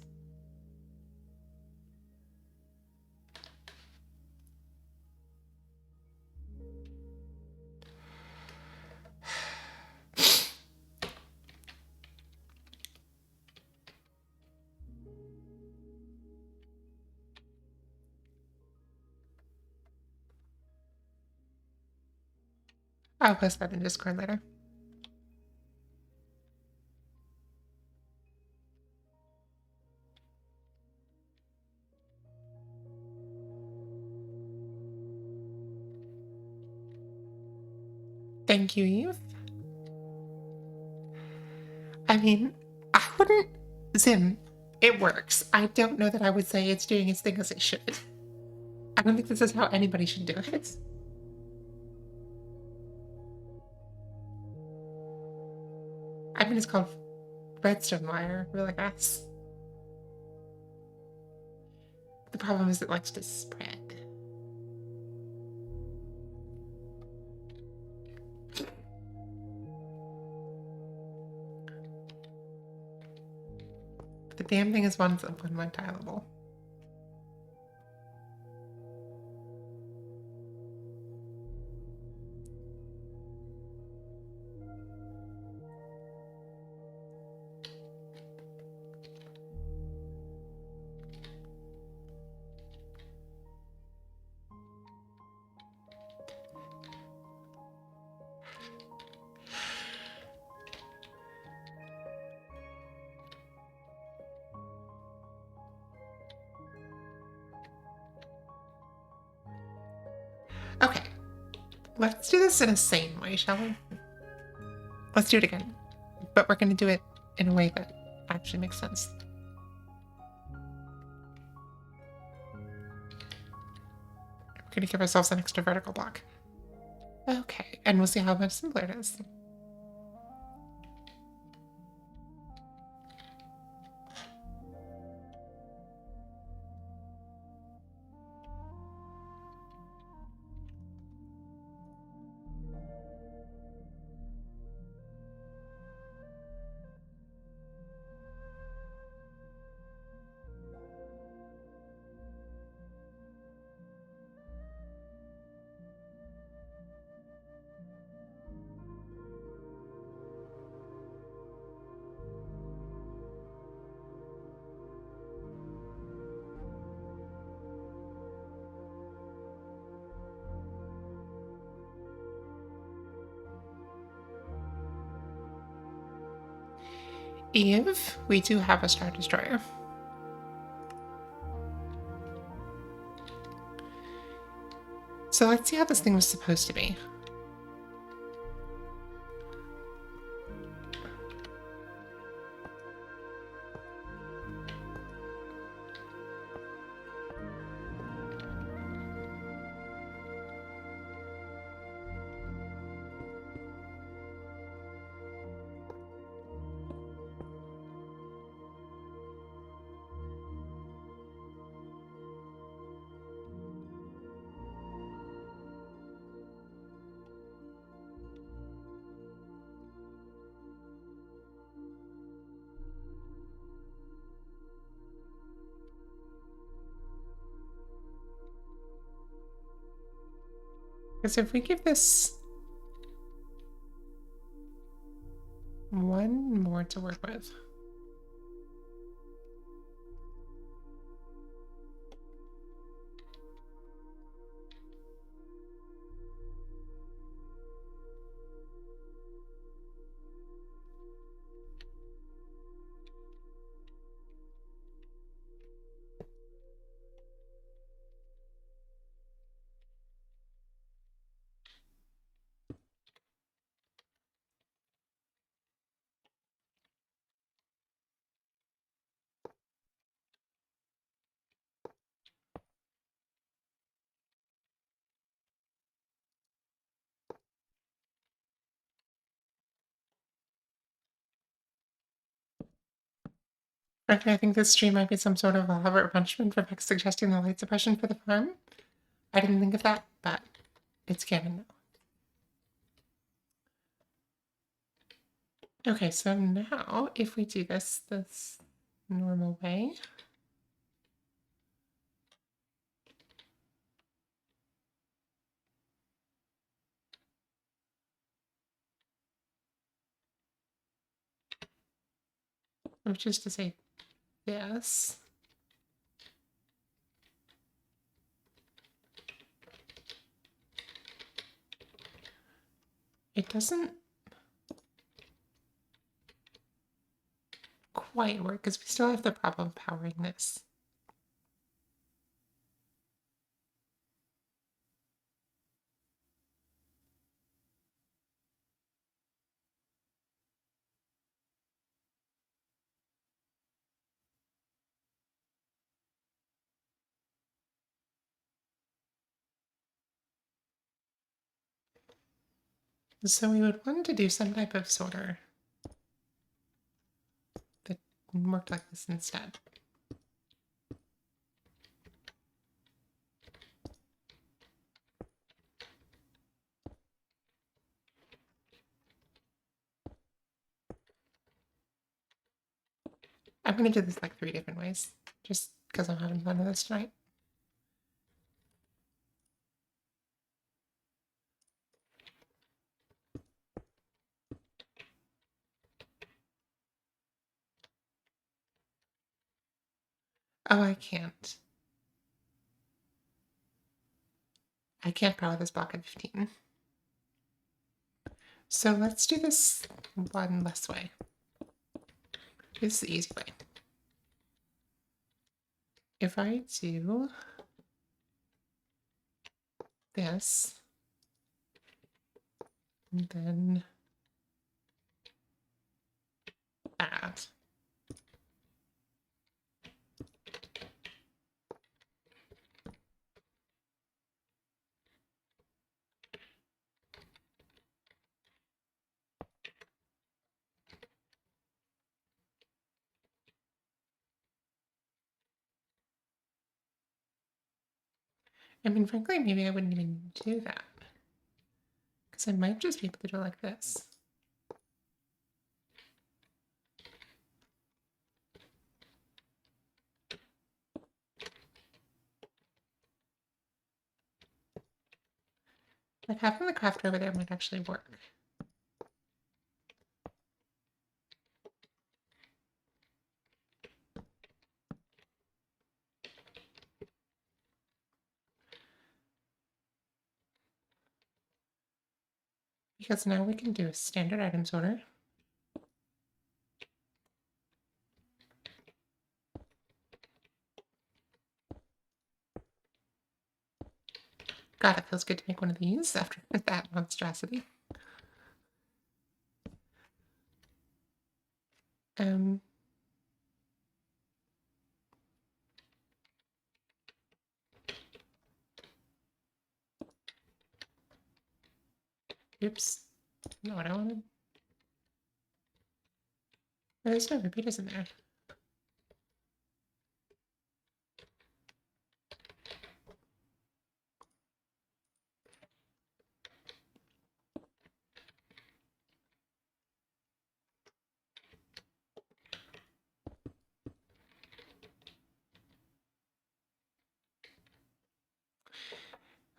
I'll post that in Discord later. Thank you, Eve. I mean, I wouldn't. Zim, it works. I don't know that I would say it's doing its thing as it should. I don't think this is how anybody should do it. I mean, it's called redstone wire, really, guys. The problem is it likes to spread. The damn thing is one tileable. Okay, let's do this in a sane way, shall we? Let's do it again. But we're gonna do it in a way that actually makes sense. We're gonna give ourselves an extra vertical block. Okay, and we'll see how much simpler it is. Eve, we do have a Star Destroyer. So let's see how this thing was supposed to be. Because if we give this one more to work with. Okay, I think this stream might be some sort of elaborate punishment for Bex suggesting the light suppression for the farm. I didn't think of that, but it's canon now. Okay, so now if we do this normal way, which is to say this, it doesn't quite work because we still have the problem of powering this. So we would want to do some type of sorter that worked like this instead. I'm going to do this like 3 different ways, just because I'm having fun with this tonight. Oh, I can't. I can't power this block at 15. So let's do this one less way. This is the easy way. If I do this, and then that, I mean, frankly, maybe I wouldn't even do that. Because I might just be able to do it like this. Like having the craft over there might actually work. Because now we can do a standard items order. God, it feels good to make one of these after that monstrosity. Um, oops. Not what I wanted. Oh, there's no repeaters in there.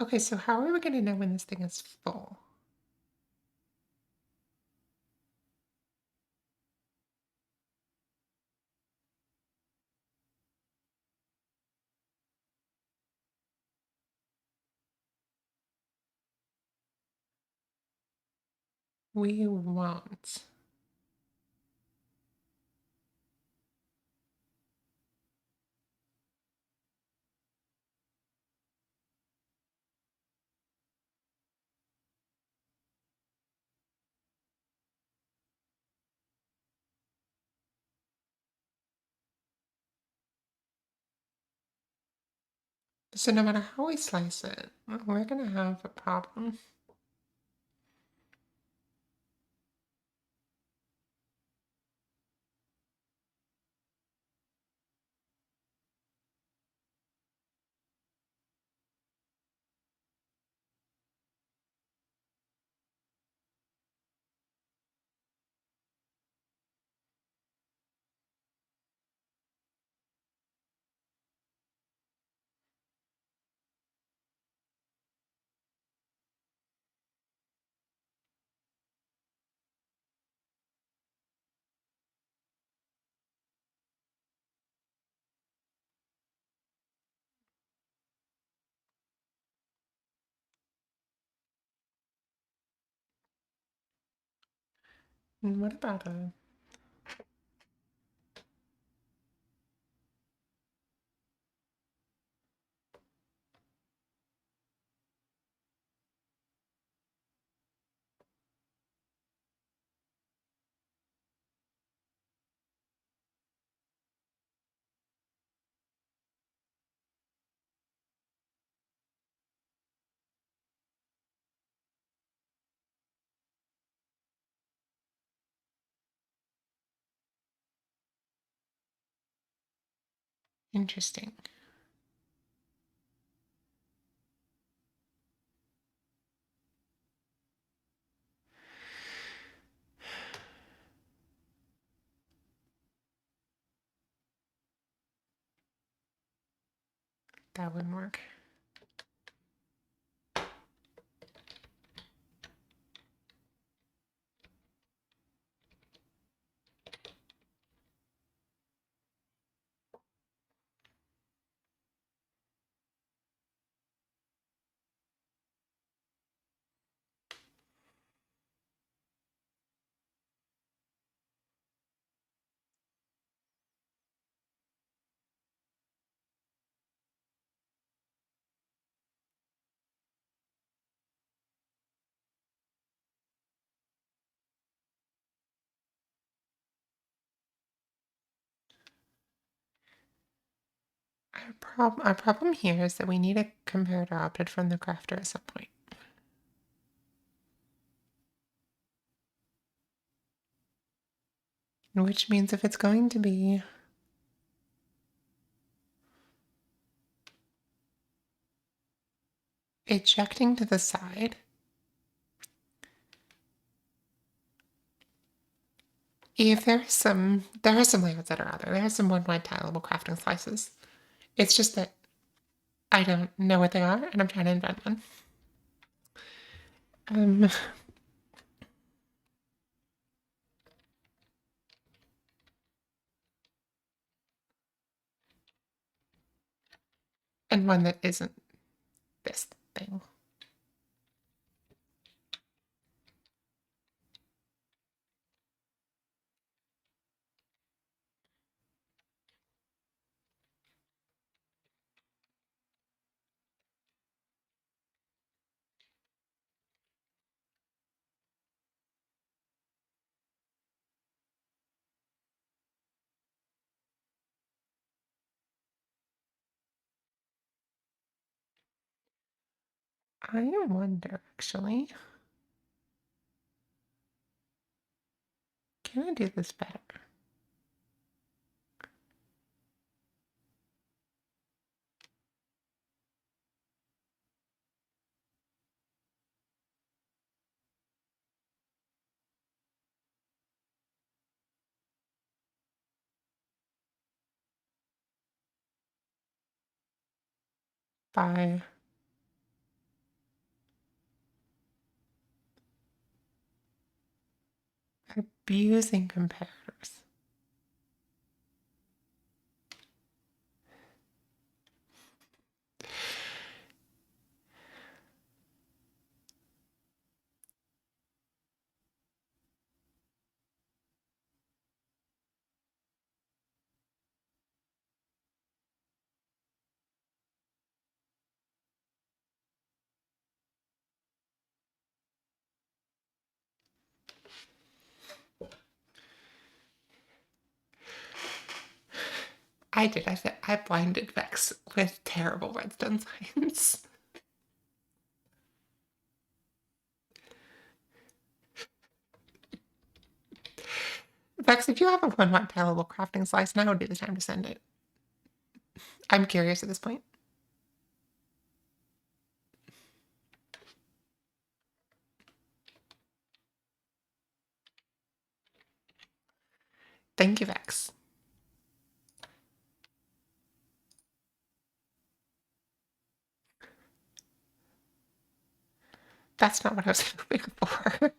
Okay, so how are we going to know when this thing is full? We won't. So no matter how we slice it, we're going to have a problem. And what about a... Interesting. That wouldn't work. Our problem here is that we need a comparator opted from the crafter at some point. Which means if it's going to be ejecting to the side, if there are some layouts that are out there. There are some one-wide tileable crafting slices. It's just that I don't know what they are, and I'm trying to invent one. And one that isn't this thing. I wonder, actually. Can I do this better? By abusing comparators. I did. I blinded Vex with terrible redstone science. Vex, if you have a 1-watt tailable crafting slice, now would be the time to send it. I'm curious at this point. Thank you, Vex. That's not what I was hoping for.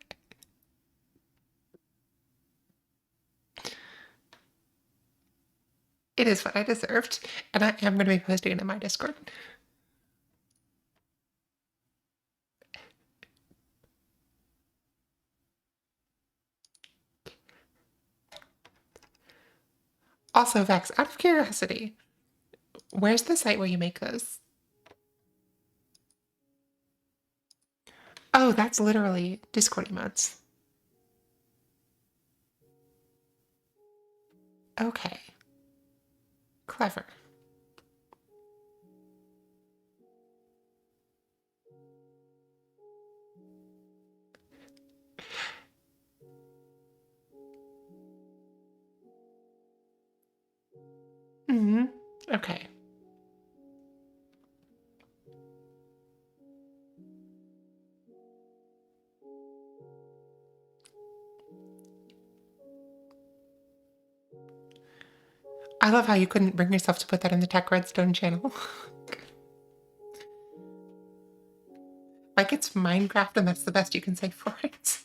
It is what I deserved, and I am going to be posting it in my Discord. Also, Vex, out of curiosity, where's the site where you make those? Oh, that's literally Discord emotes. Okay. Clever. Mm-hmm. Okay. I love how you couldn't bring yourself to put that in the Tech Redstone channel. Like it's Minecraft and that's the best you can say for it.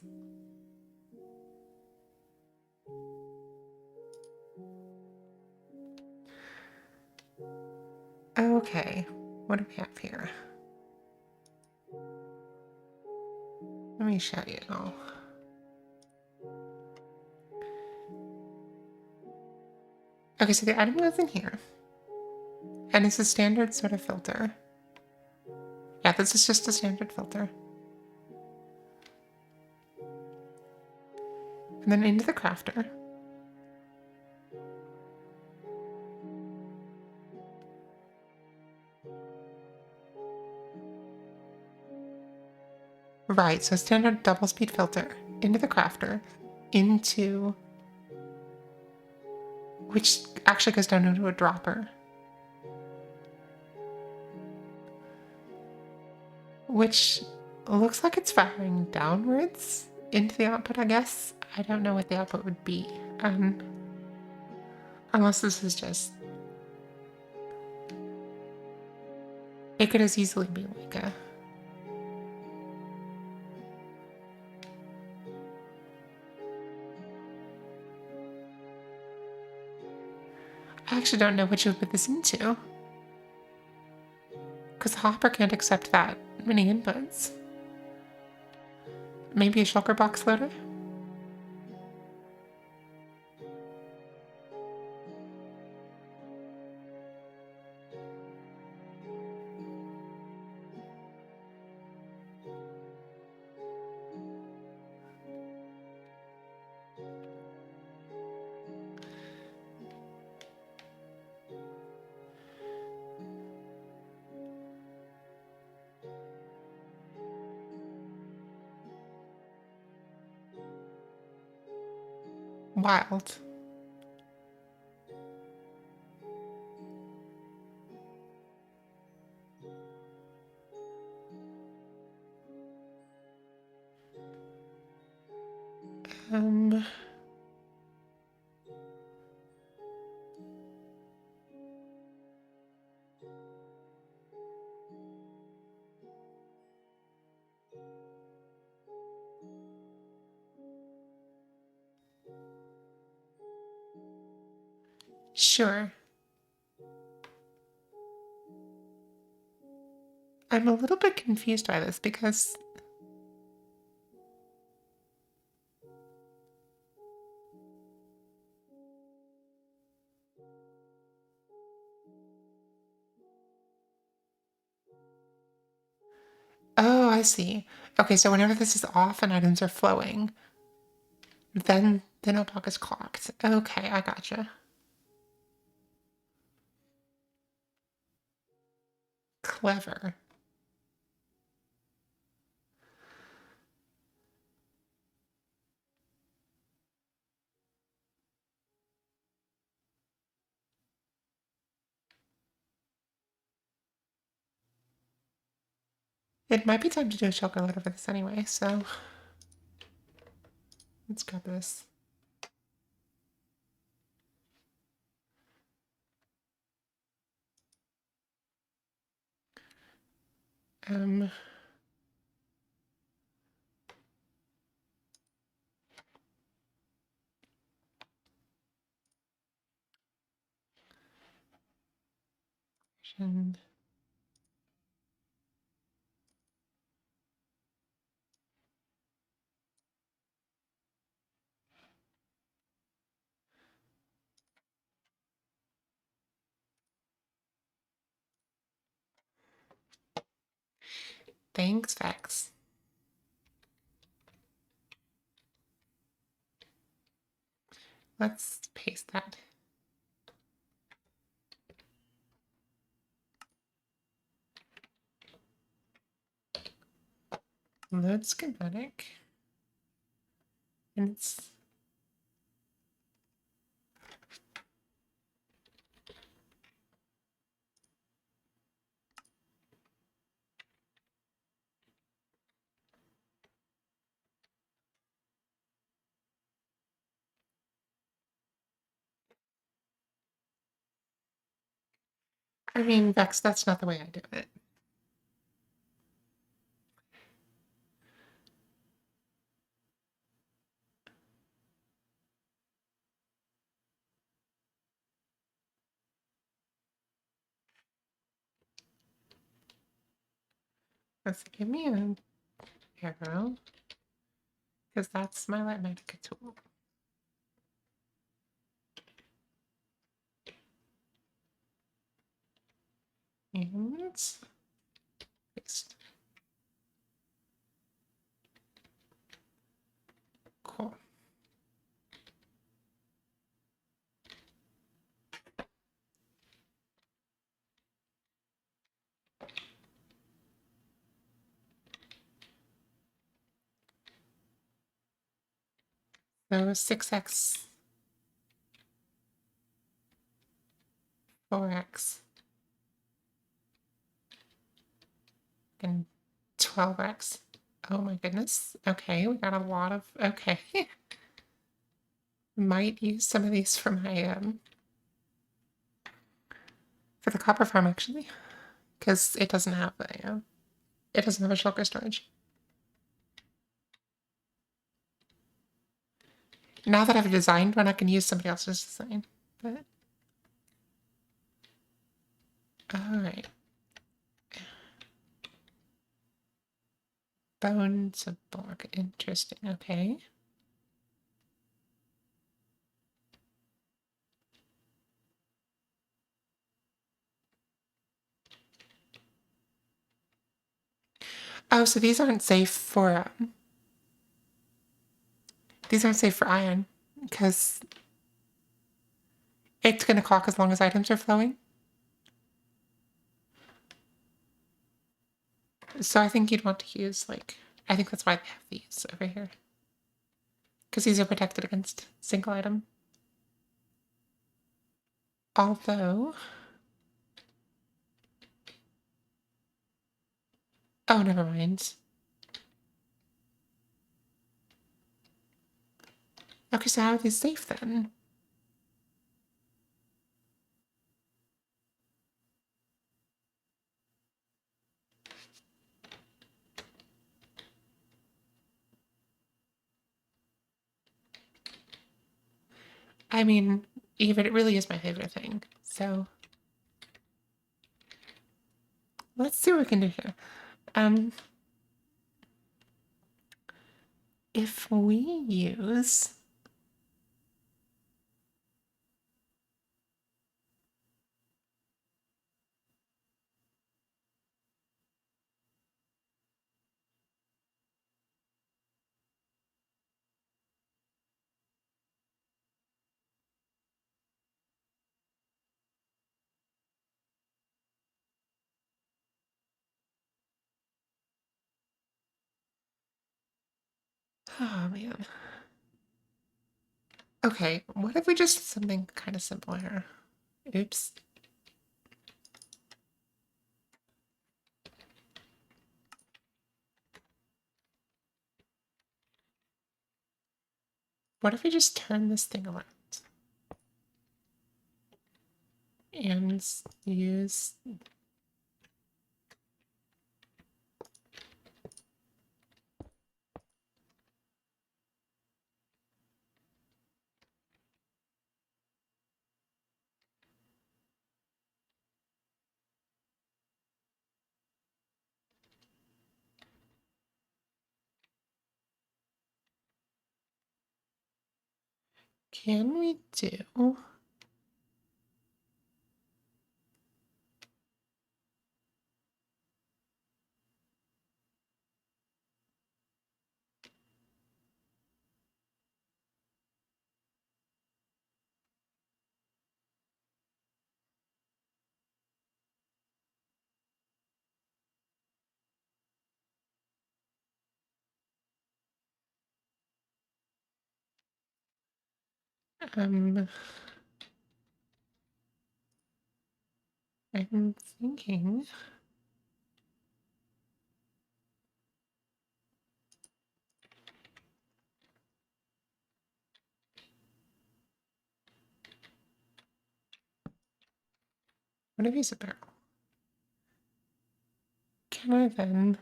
Okay. What do we have here? Let me show you. Okay, so the item goes in here. And it's a standard sort of filter. Yeah, this is just a standard filter. And then into the crafter. Right, so standard double speed filter into the crafter, into, which actually goes down into a dropper, which looks like it's firing downwards into the output, I guess. I don't know what the output would be, unless this is just, it could as easily be like a, I actually don't know what you would put this into. Because the hopper can't accept that many inputs. Maybe a shulker box loader? wild. Um, sure. I'm a little bit confused by this because... Oh, I see. Okay, so whenever this is off and items are flowing, then a block is clocked. Okay, I gotcha. Clever. It might be time to do a shulker loader for this anyway, so let's grab this. Um, and thanks, Vex. Let's paste that. Load schematic. And it's... I mean, Vex, that's not the way I do it. Let's give me an arrow, because that's my Lightmatica tool. And paste. Cool. So 6x, 4x, and 12x. Oh my goodness. Okay, we got a lot of... Okay. Might use some of these for my, for the copper farm, actually. Because it doesn't have a, it doesn't have a shulker storage. Now that I've designed one, I can use somebody else's design. But... Alright. Bones of block. Interesting. Okay. Oh, so these aren't safe for... these aren't safe for iron. Because it's going to clock as long as items are flowing. So I think you'd want to use, like... I think that's why they have these over here. because these are protected against single item. Although... Oh, never mind. Okay, so how are these safe then? I mean, even it really is my favorite thing. So let's see what we can do here. If we use oh man. Okay, what if we just did something kind of simple here? Oops. What if we just turn this thing around and use... Can we do... I'm thinking... What if he's a barrel? Can I then...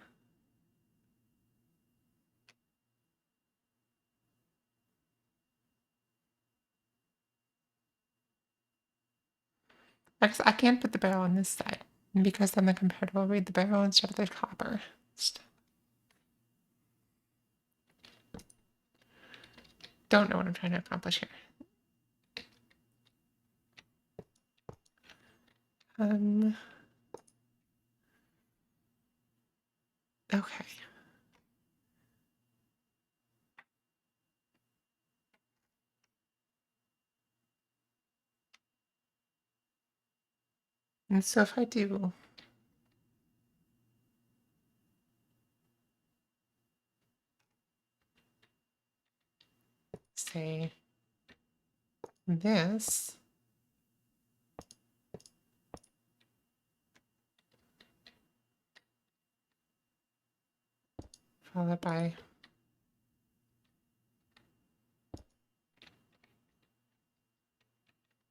I can't put the barrel on this side, because then the computer will read the barrel instead of the copper. Don't know what I'm trying to accomplish here. Okay. And so if I do... say this, followed by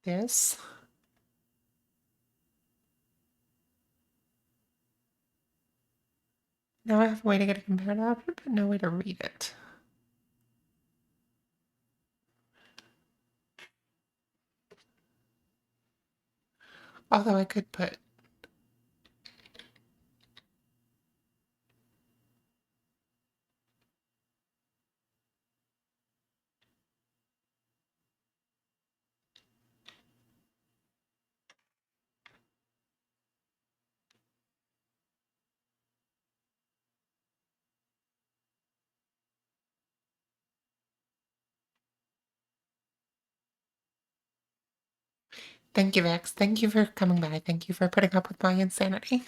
this. Now I have a way to get a comparative output, but no way to read it. Although I could put... Thank you, Vex. Thank you for coming by. Thank you for putting up with my insanity.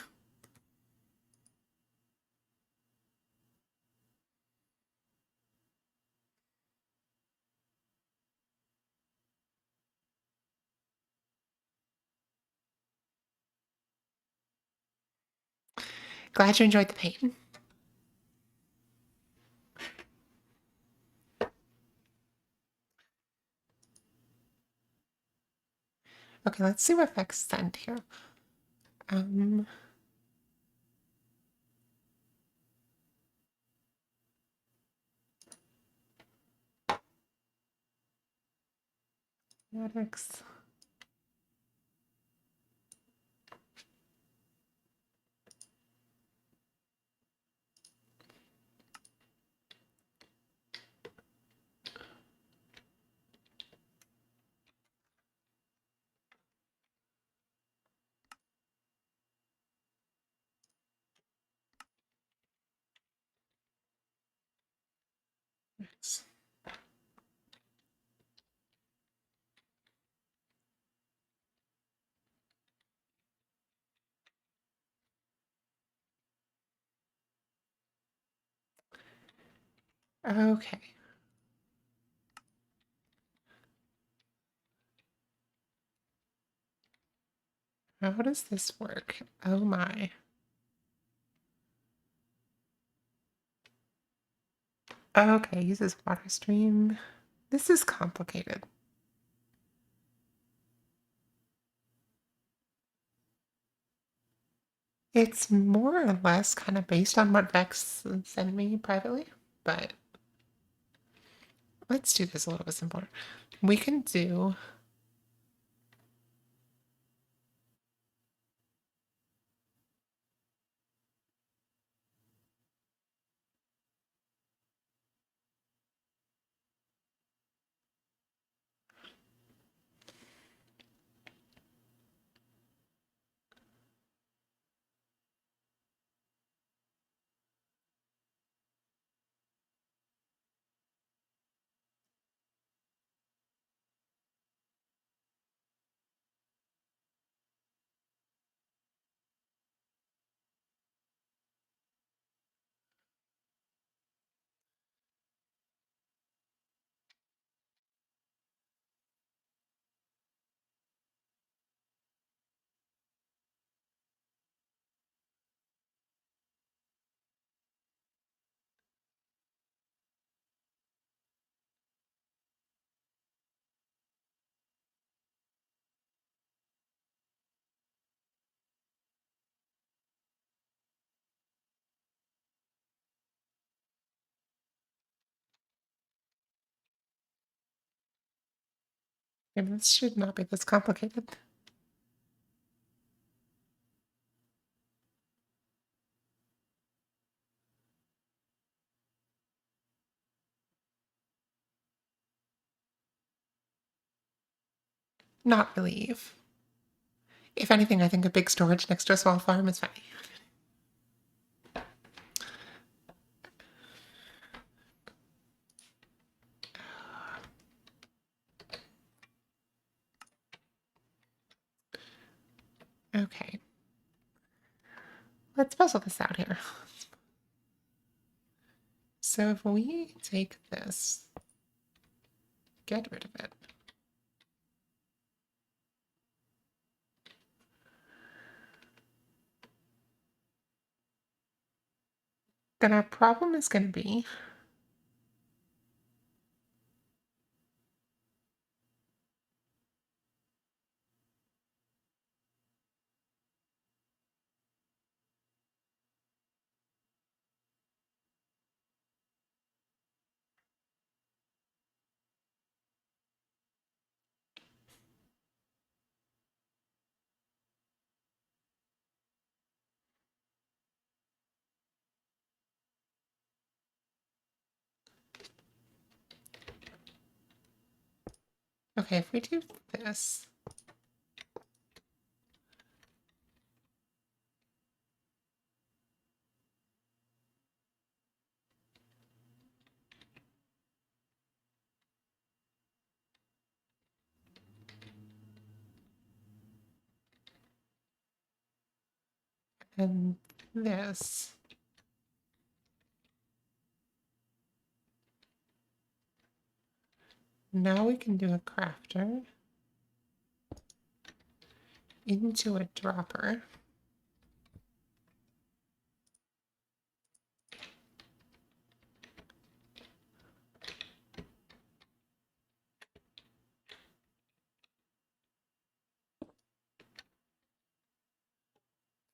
Glad you enjoyed the paint. Okay, let's see what effects send here. Matrix. Okay. How does this work? Oh my. Okay, uses water stream. This is complicated. It's more or less kind of based on what Vex sent me privately, but let's do this a little bit simpler. We can do maybe this should not be this complicated. Not really Eve. If anything, I think a big storage next to a small farm is funny. Okay. Let's puzzle this out here. So if we take this, get rid of it. Then our problem is going to be okay, if we do this, and this, now we can do a crafter into a dropper.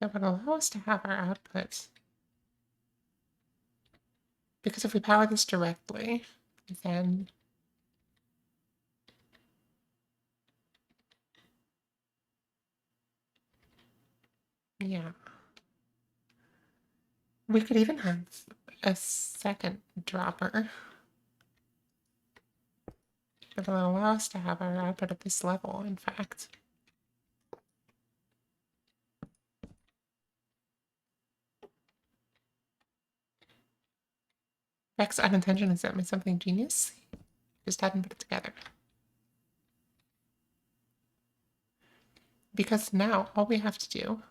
that would allow us to have our output. Because if we power this directly, then yeah. We could even have a second dropper that will allow us to have our output at this level, in fact. Rex unintentionally sent me something genius. Just hadn't put it together. Because now all we have to do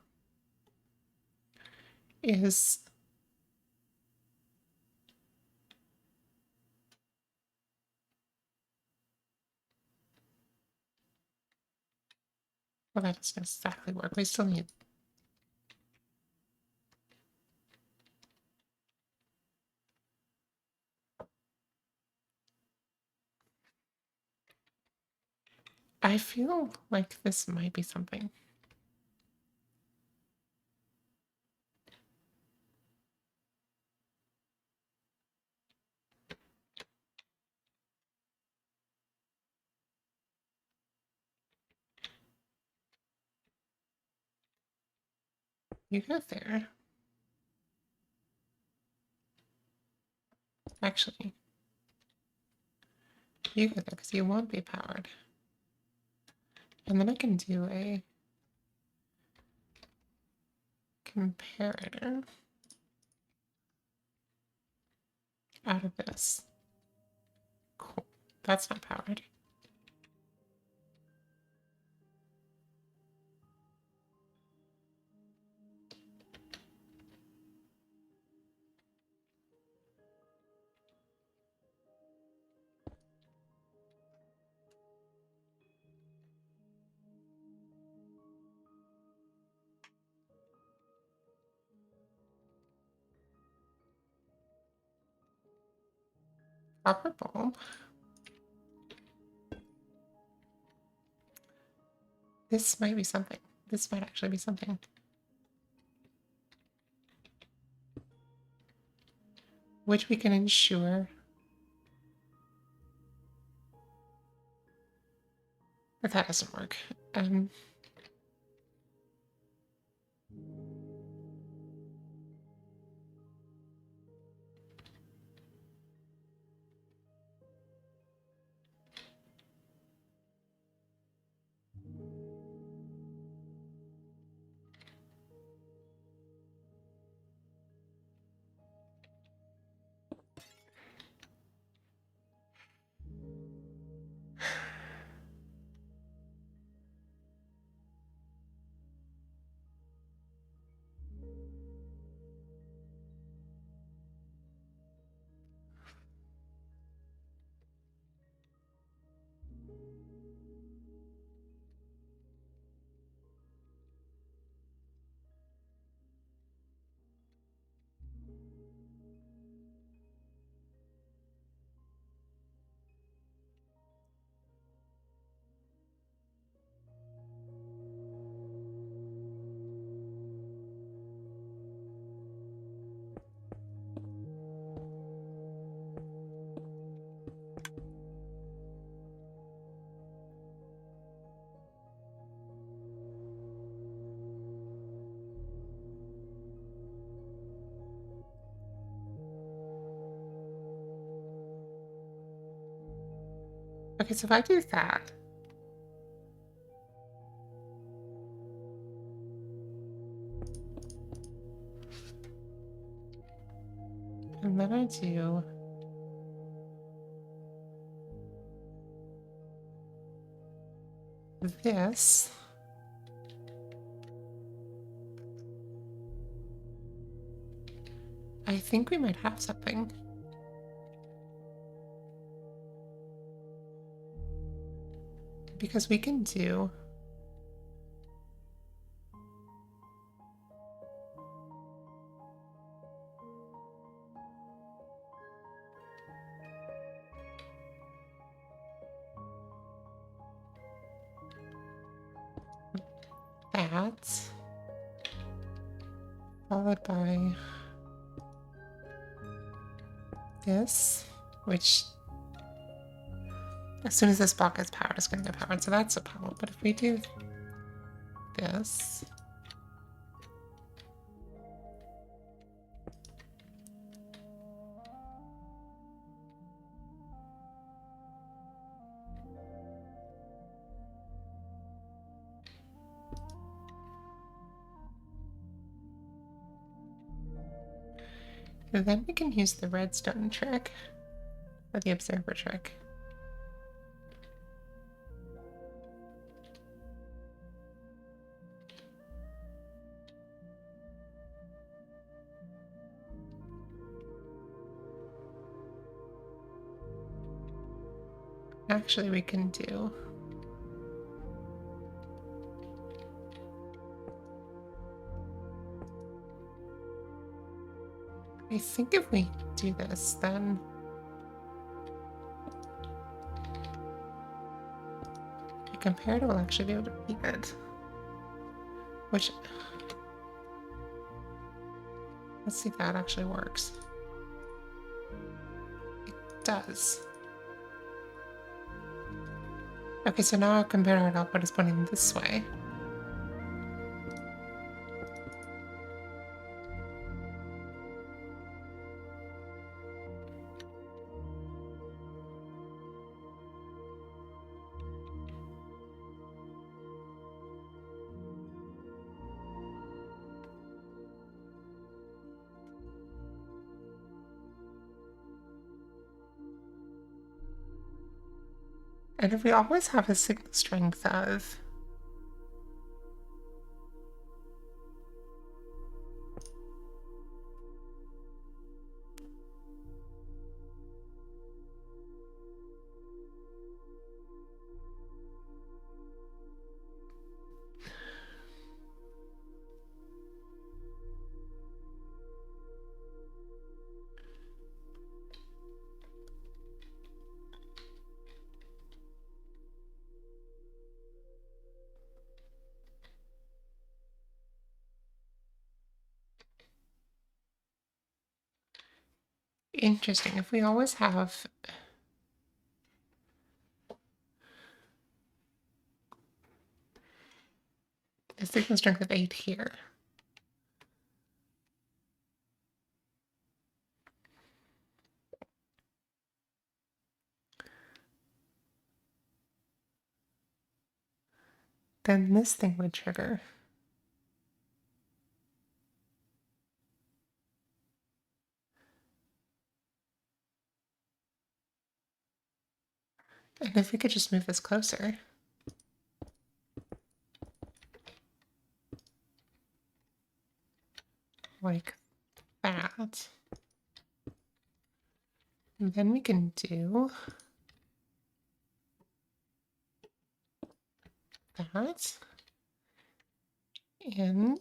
is well, that doesn't exactly work. We still need I feel like this might be something. You go there. Actually, you go there because you won't be powered. And then I can do a comparator out of this. Cool. That's not powered. Copper bulb. This might be something. This might actually be something. Which we can ensure that that doesn't work. Okay, so if I do that, and then I do this, I think we might have something. Because we can do that. followed by this, which as soon as this block gets powered, it's going to get powered, so that's a problem. But if we do this, then we can use the redstone trick, or the observer trick. Actually, we can do... I think if we do this, then... the comparator will actually be able to beat it. Which... let's see if that actually works. It does. Okay, so now our comparator output is pointing this way. And if we always have a signal strength of... Interesting. If we always have a signal strength of 8 here, then this thing would trigger. And if we could just move this closer. Like that. And then we can do that. And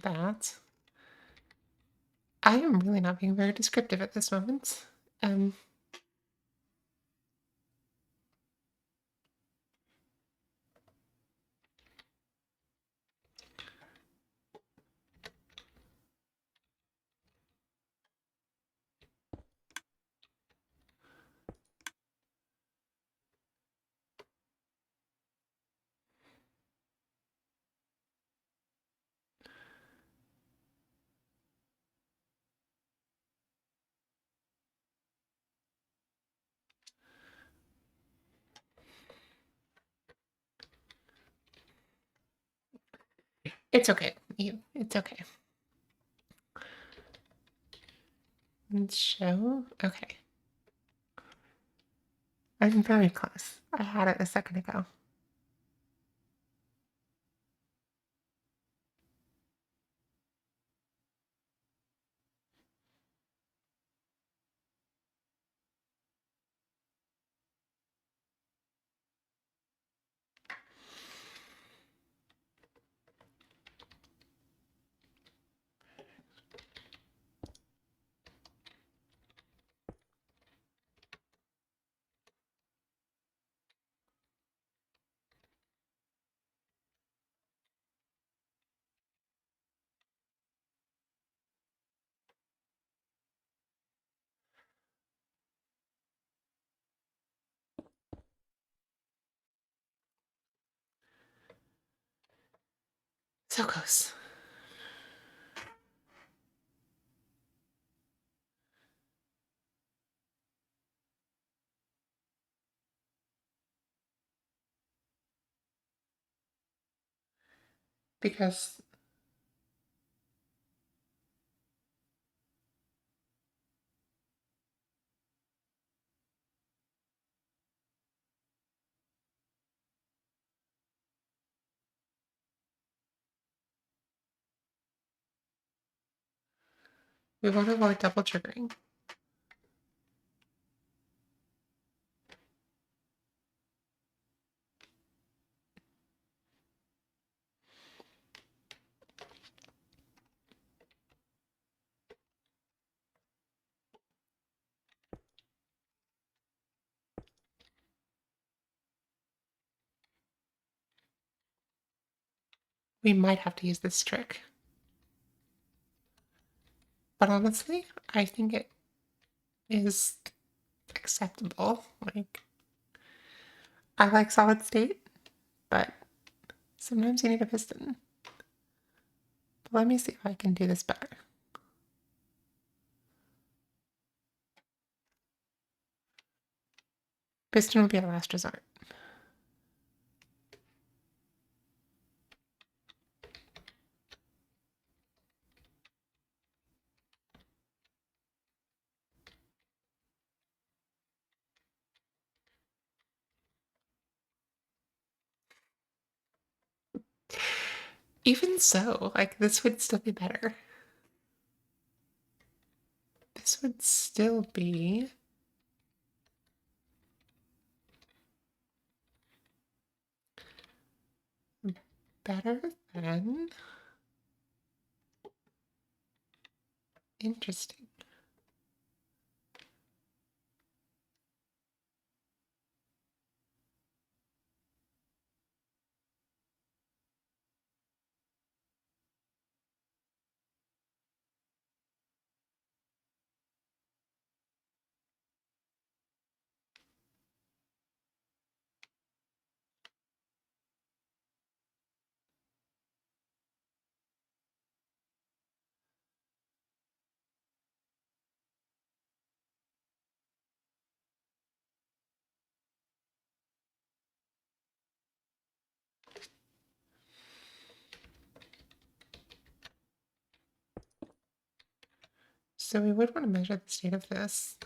that. I am really not being very descriptive at this moment. It's okay. It's okay. And show. Okay. I'm very close. I had it a second ago. So close. Because we want to avoid double triggering. We might have to use this trick. But honestly, I think it is acceptable. Like, I like solid state, but sometimes you need a piston. But let me see if I can do this better. Piston will be our last resort. Even so, like, this would still be better. This would still be better than interesting. So we would want to measure the state of this.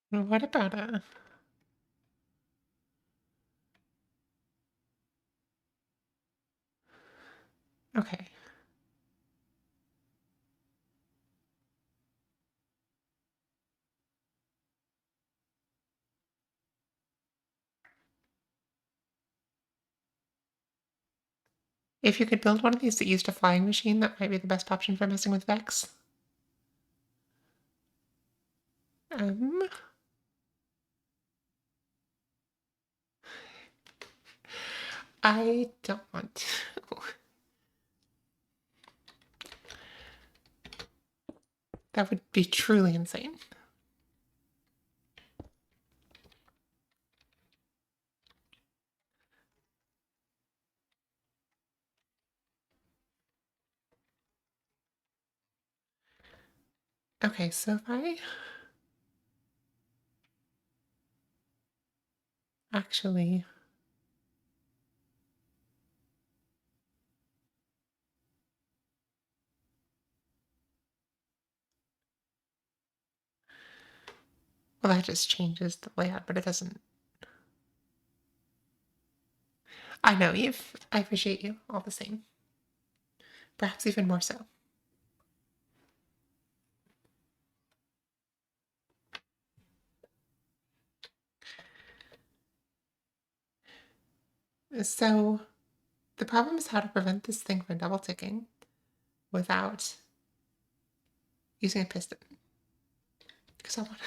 What about a... Okay. If you could build one of these that used a flying machine, that might be the best option for messing with Vex. I don't want to. That would be truly insane. Okay, so if I actually... Well, that just changes the layout, but it doesn't... I know, Eve. I appreciate you all the same. Perhaps even more so. So the problem is how to prevent this thing from double ticking without using a piston. Because I want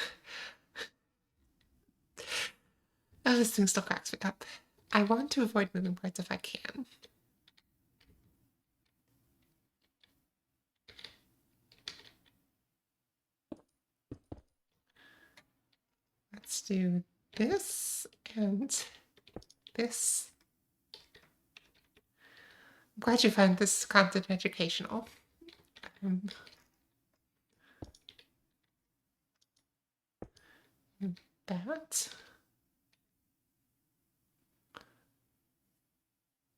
oh, this thing still cracks me up. I want to avoid moving parts if I can. Let's do this and this. I'm glad you find this content educational. That.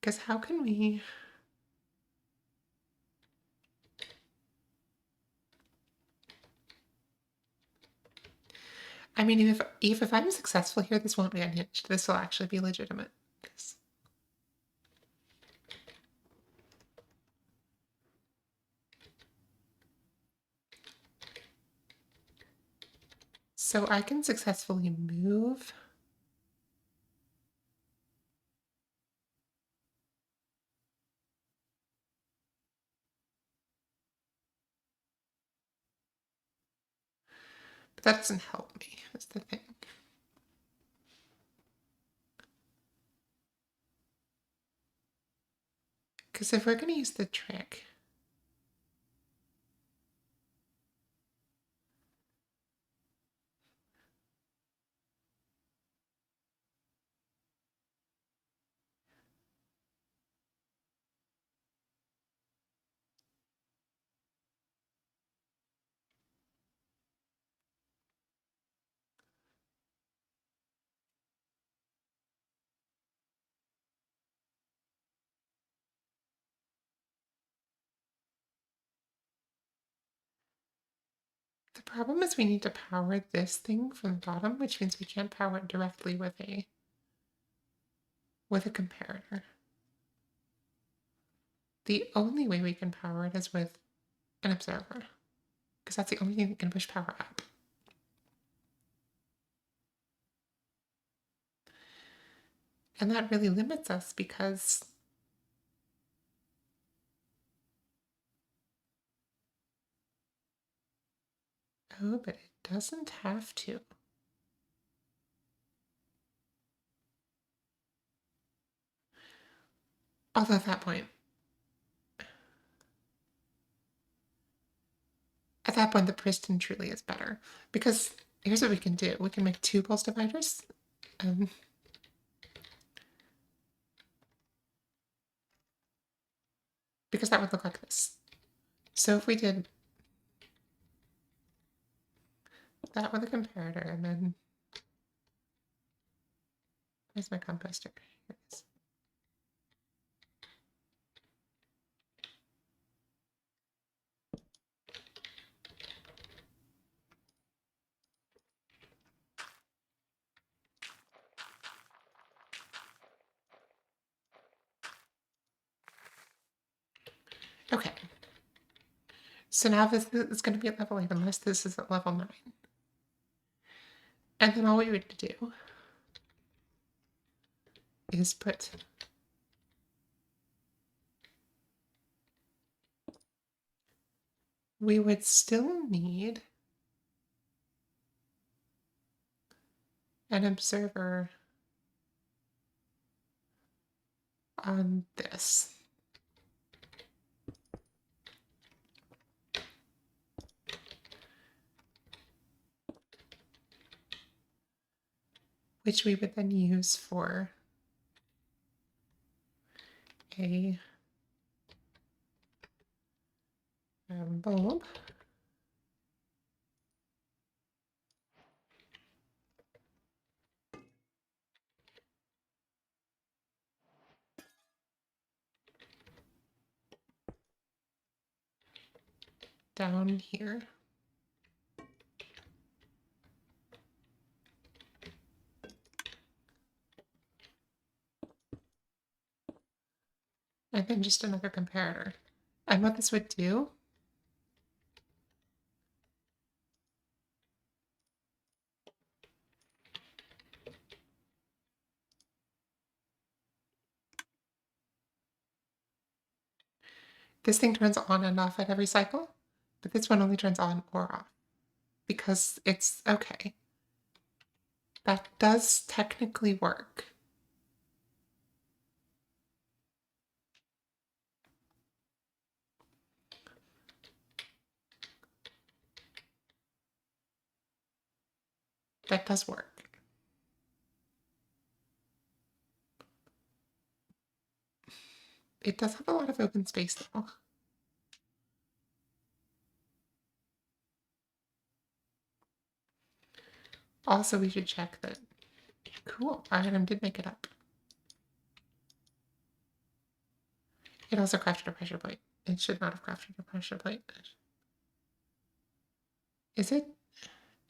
Because how can we... I mean, if I'm successful here, this won't be unhinged. This will actually be legitimate. So I can successfully move. But that doesn't help me, that's the thing. Because if we're going to use the trick, the problem is we need to power this thing from the bottom, which means we can't power it directly with a comparator. The only way we can power it is with an observer, because that's the only thing that can push power up. And that really limits us because oh, but it doesn't have to. Although at that point, the piston truly is better. Because here's what we can do. We can make 2 pulse dividers. Because that would look like this. So if we did that with a comparator, and then where's my composter? Here it is. Okay. So now this is going to be at level 8 unless this is at level 9. And then all we would do is put we would still need an observer on this. Which we would then use for a bulb. Down here. And then just another comparator. And what this would do This thing turns on and off at every cycle, but this one only turns on or off because it's okay. That does technically work. That does work. It does have a lot of open space though. Also, we should check that. Cool, item did make it up. It also crafted a pressure plate. It should not have crafted a pressure plate. Is it?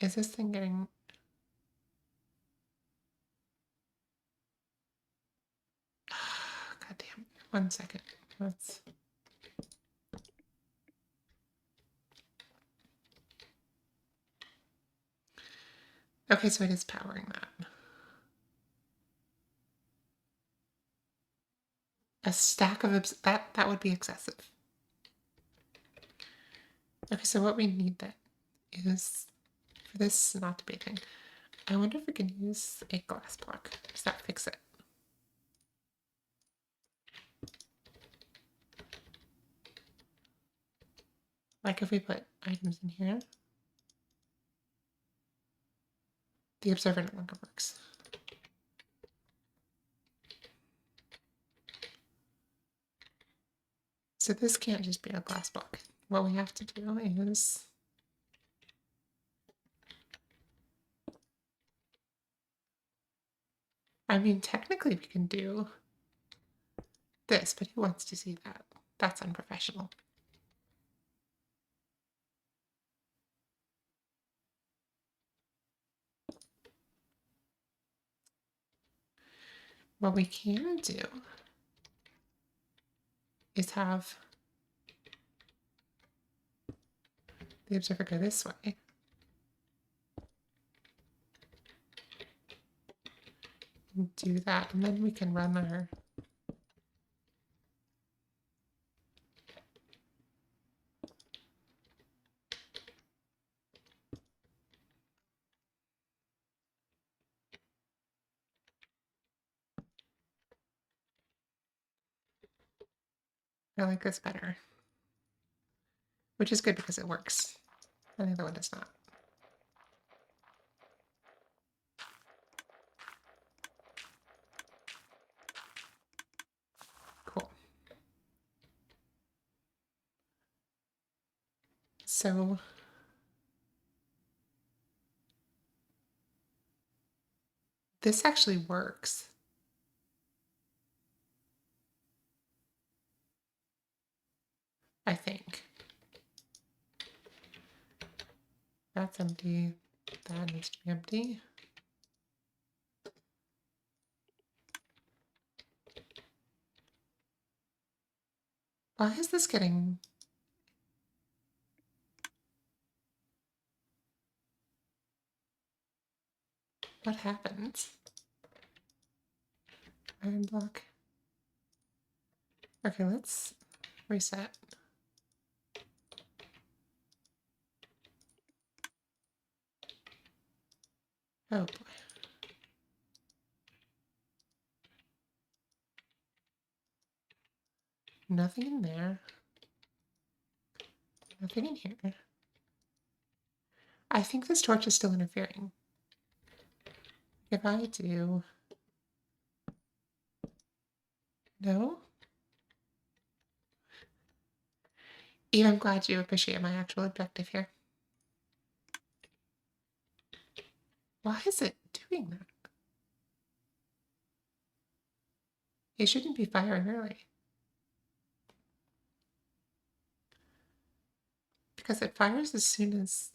Is this thing getting... God damn. 1 second. Let's... Okay, so it is powering that. A stack of... That would be excessive. Okay, so what we need then is for this not to be a thing. I wonder if we can use a glass block. Does that fix it? Like if we put items in here, the observer no longer works. So this can't just be a glass block. What we have to do is... I mean, technically we can do this, but who wants to see that? That's unprofessional. What we can do is have the observer go this way. And do that, and then we can run our... I like this better. Which is good because it works. And the other one does not. Cool. So this actually works. I think. That's empty. That needs to be empty. Why is this getting... What happens? Iron block. Okay, let's reset. Oh boy. Nothing in there. Nothing in here. I think this torch is still interfering. If I do... No? Eve, I'm glad you appreciate my actual objective here. Why is it doing that? It shouldn't be firing early. Because it fires as soon as...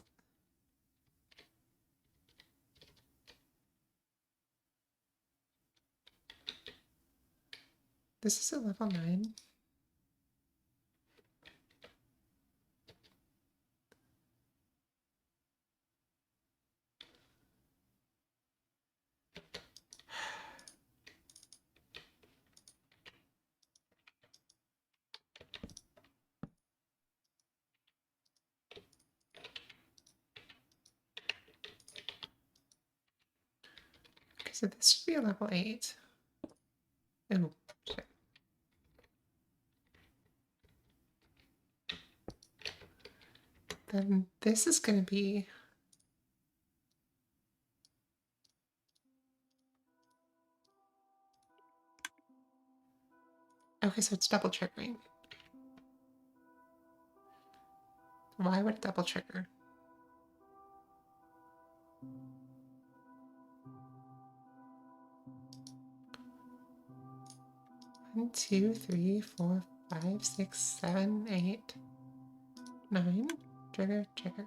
This is a level 9. so this should be a level 8. Oh, shit. Then this is going to be... Okay, so it's double triggering. Why would it double trigger? One, 2, 3, 4, 5, 6, 7, 8, 9. Trigger, trigger.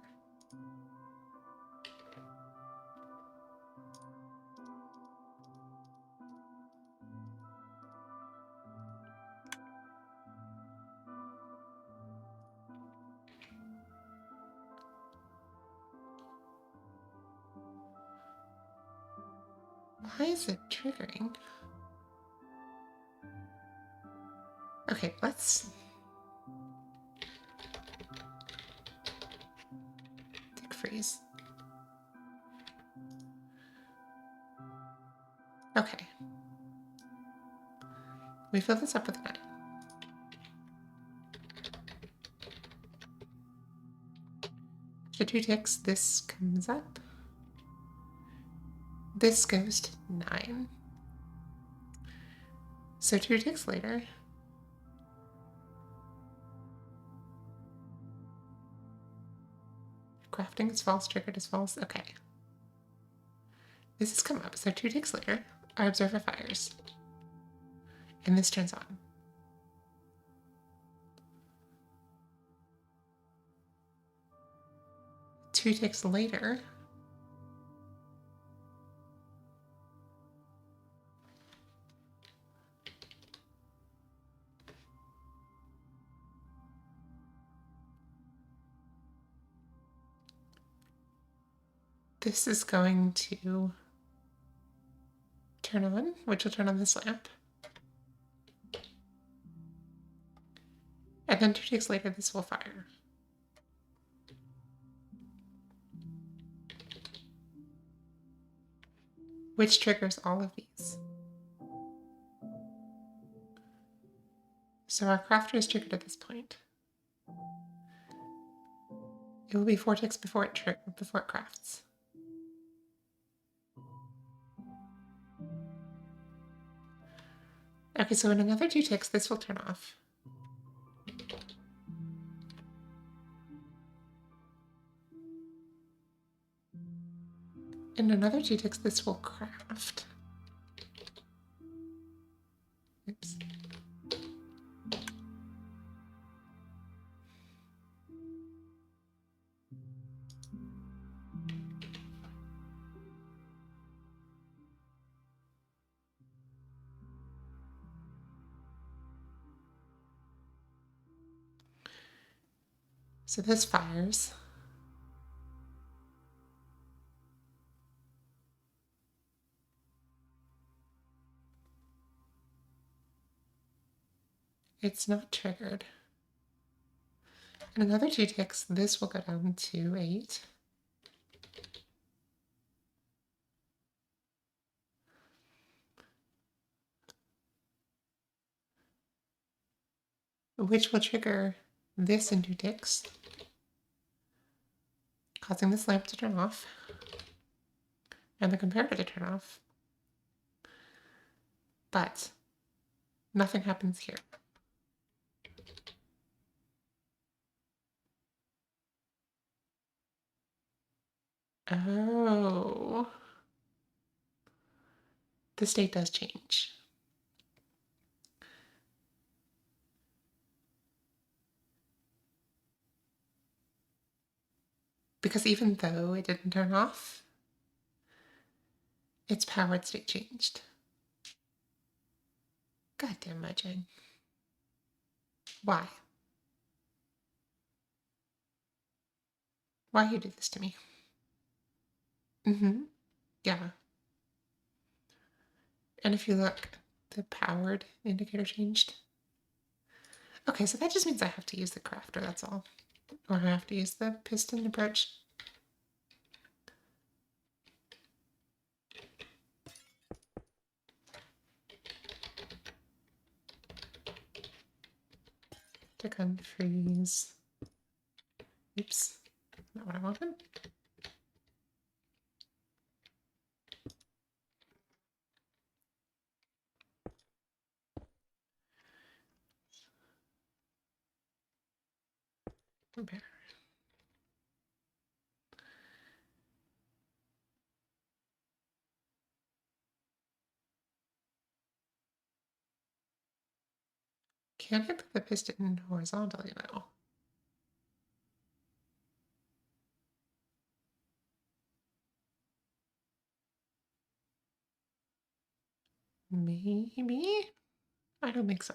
Why is it triggering? Okay, let's tick freeze. Okay. We fill this up with 9. After 2 ticks, this comes up. This goes to 9. So 2 ticks later, crafting is false, triggered is false. Okay. This has come up. So 2 ticks later, our observer fires. And this turns on. Two ticks later, this is going to turn on, which will turn on this lamp. And then 2 ticks later, this will fire. Which triggers all of these. So our crafter is triggered at this point. It will be 4 ticks before it crafts. Okay, so in another 2 ticks, this will turn off. In another 2 ticks, this will craft. Oops. So this fires. It's not triggered. In another 2 ticks, this will go down to 8. Which will trigger this in 2 ticks, causing this lamp to turn off and the comparator to turn off. But nothing happens here. Oh. The state does change. Because even though it didn't turn off, its powered state changed. Goddamn Mojang. Why? Why you do this to me? Mm-hmm. Yeah. And if you look, the powered indicator changed. Okay, so that just means I have to use the crafter, that's all. Or I have to use the piston approach. Tick unfreeze. Oops, not what I wanted. Better. Can I put the piston horizontally now? Maybe? I don't think so.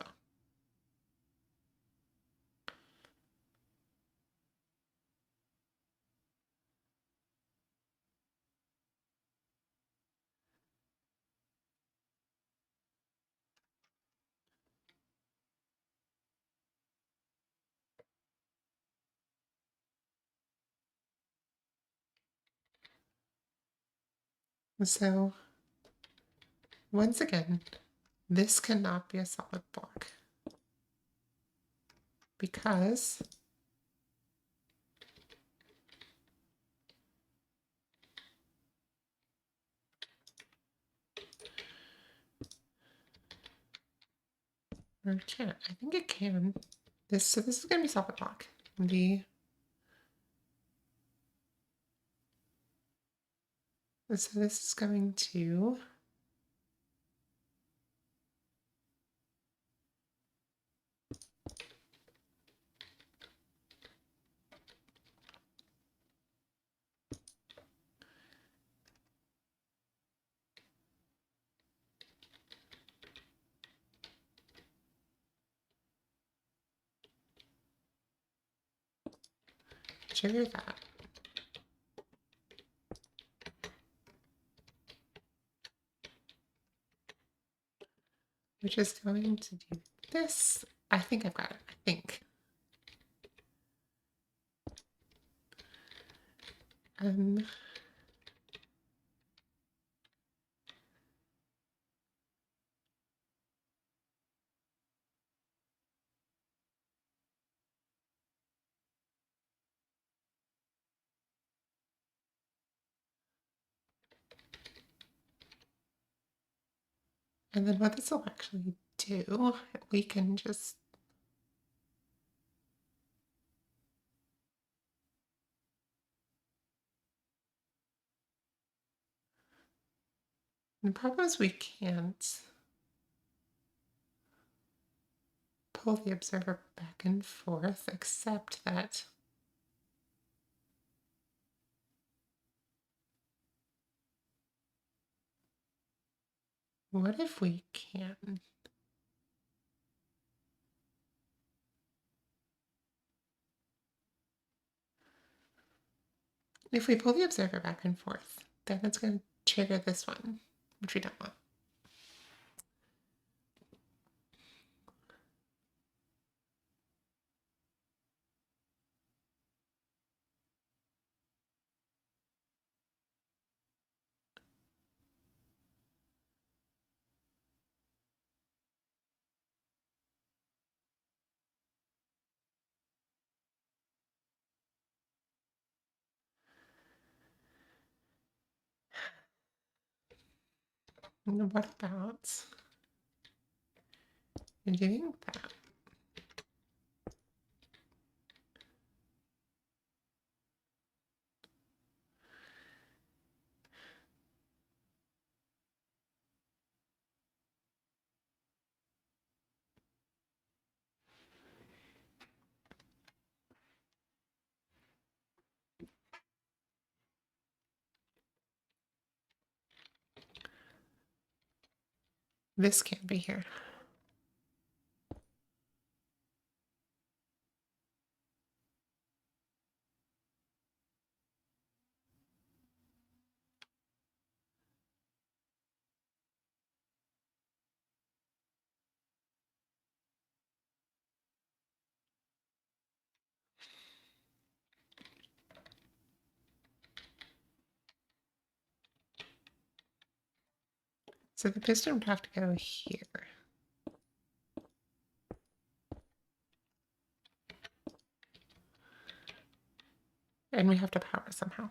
So, once again, this cannot be a solid block because or it can't. I think it can. So this is going to be solid block. So this is going to trigger that. Which is going to do this. I think I've got it. I think. Um, and then what this will actually do, we can just the problem is we can't pull the observer back and forth, except that what if we can? If we pull the observer back and forth, then it's going to trigger this one, which we don't want. And what about doing that? This can't be here. So the piston would have to go here. And we have to power somehow.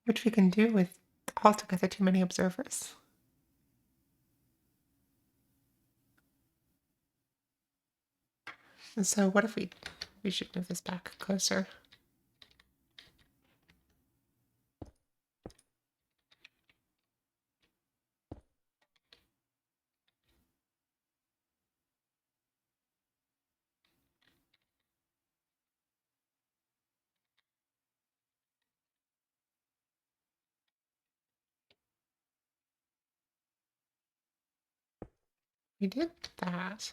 Which we can do with altogether too many observers. And so what if we should move this back closer? We did that.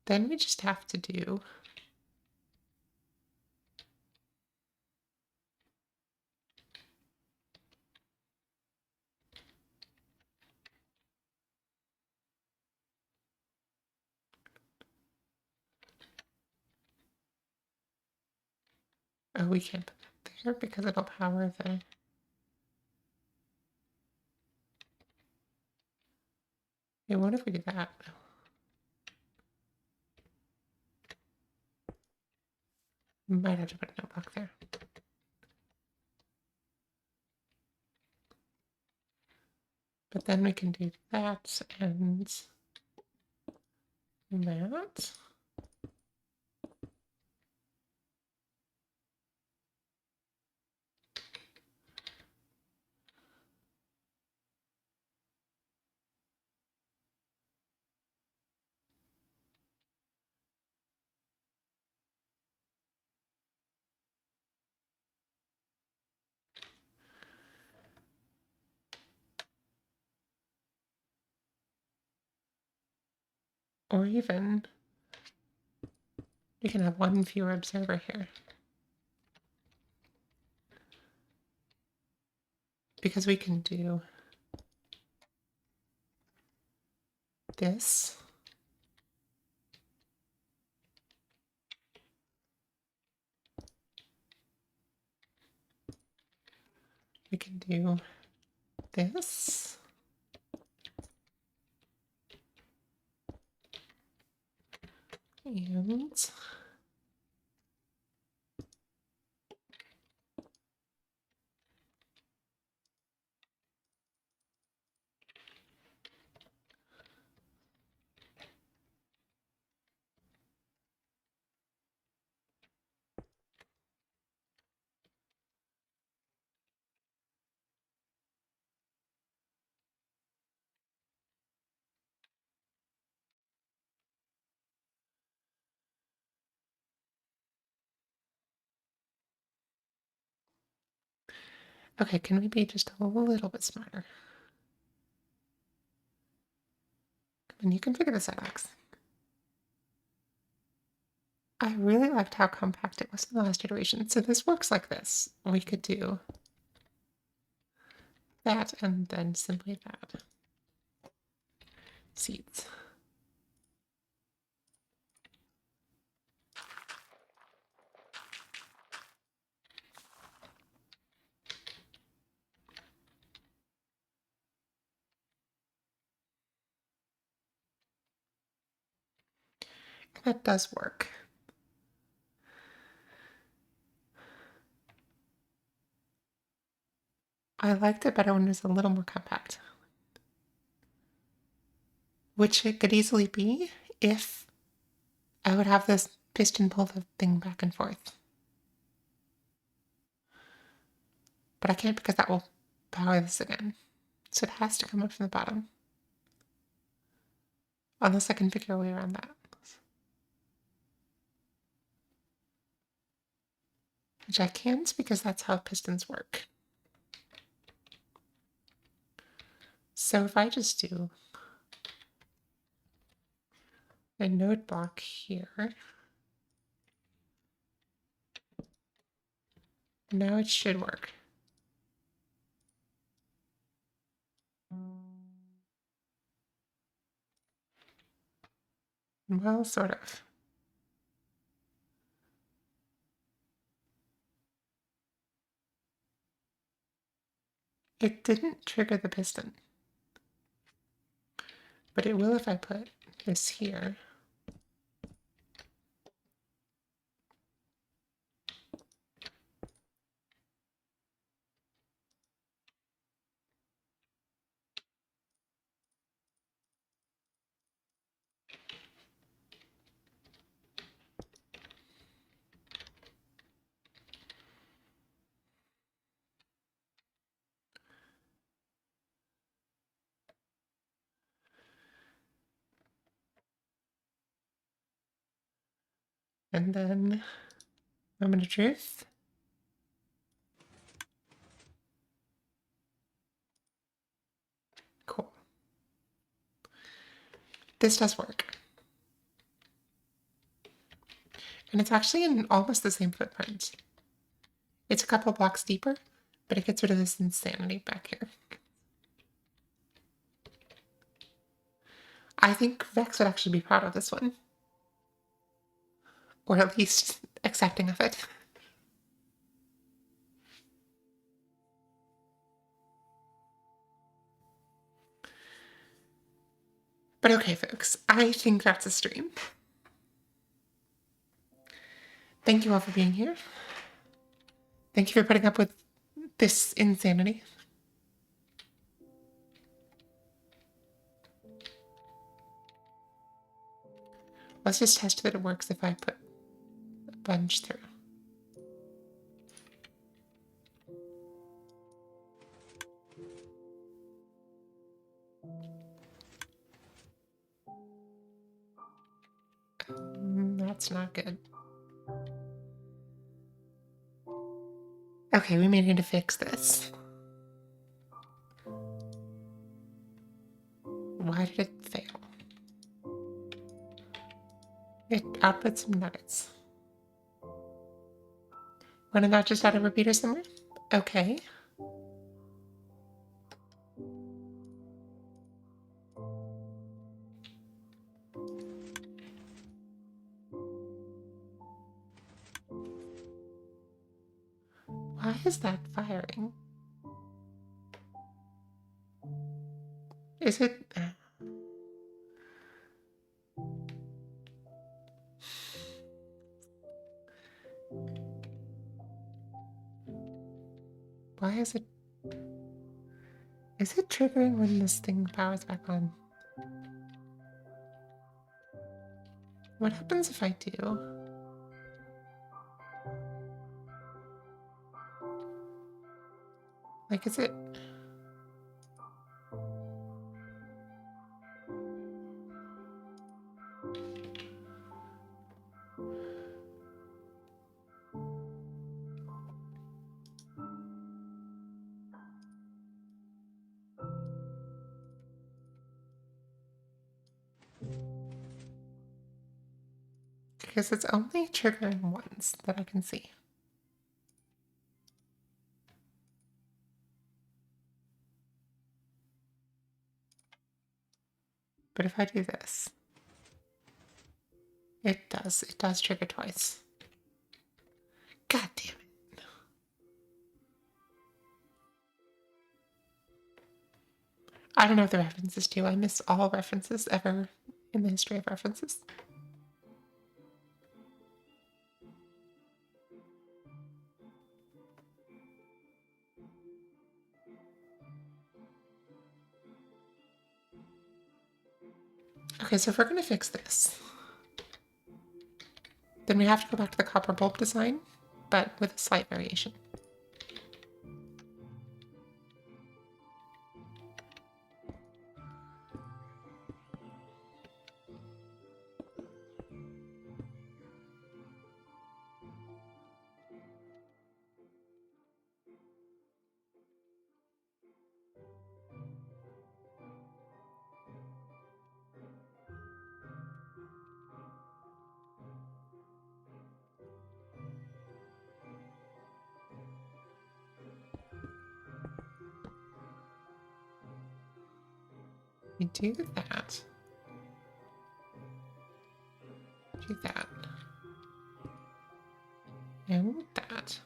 Then we just have to do oh, we can't put that there because it'll power the what if we do that? Might have to put a notebook there. But then we can do that and that. Or even we can have one fewer observer here. Because we can do this. We can do this. And okay, can we be just a little bit smarter? And you can figure this out, Alex. I really liked how compact it was in the last iteration. So this works like this. We could do that and then simply that. Seeds. That does work. I liked it better when it was a little more compact. Which it could easily be if I would have this piston pull the thing back and forth. But I can't because that will power this again. So it has to come up from the bottom. Unless I can figure a way around that. Which I can't because that's how pistons work. So if I just do a node block here, now it should work. Well, sort of. It didn't trigger the piston. But it will if I put this here. And then moment of truth. Cool. This does work. And it's actually in almost the same footprint. It's a couple blocks deeper, but it gets rid of this insanity back here. I think Vex would actually be proud of this one. Or at least accepting of it. But okay, folks, I think that's a stream. Thank you all for being here. Thank you for putting up with this insanity. Let's just test that it works if I put a bunch through. That's not good. Okay, we may need to fix this. Why did it fail? It output some nuggets. Why did that just add a repeater somewhere? Okay. Why is that firing? Is it... Why is it... Is it triggering when this thing powers back on? What happens if I do? Like, is it... Because it's only triggering once that I can see. But if I do this, it does trigger twice. God damn it. I don't know what the references to. I miss all references ever in the history of references. Okay, so if we're gonna fix this, then we have to go back to the copper bulb design, but with a slight variation. We do that. Do that. And that.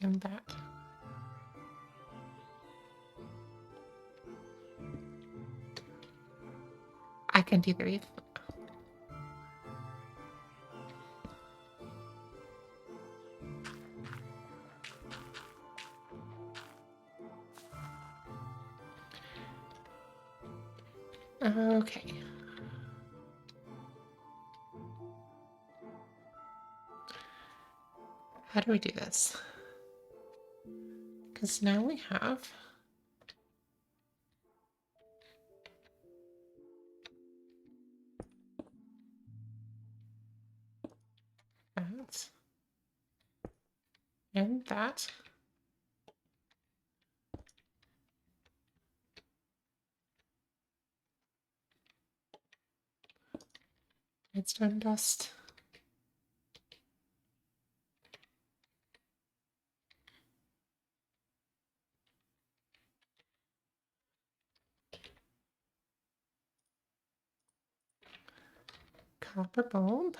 And that. can't either, Eve. Okay. How do we do this? Because now we have that and that. Redstone dust. Copper bulb.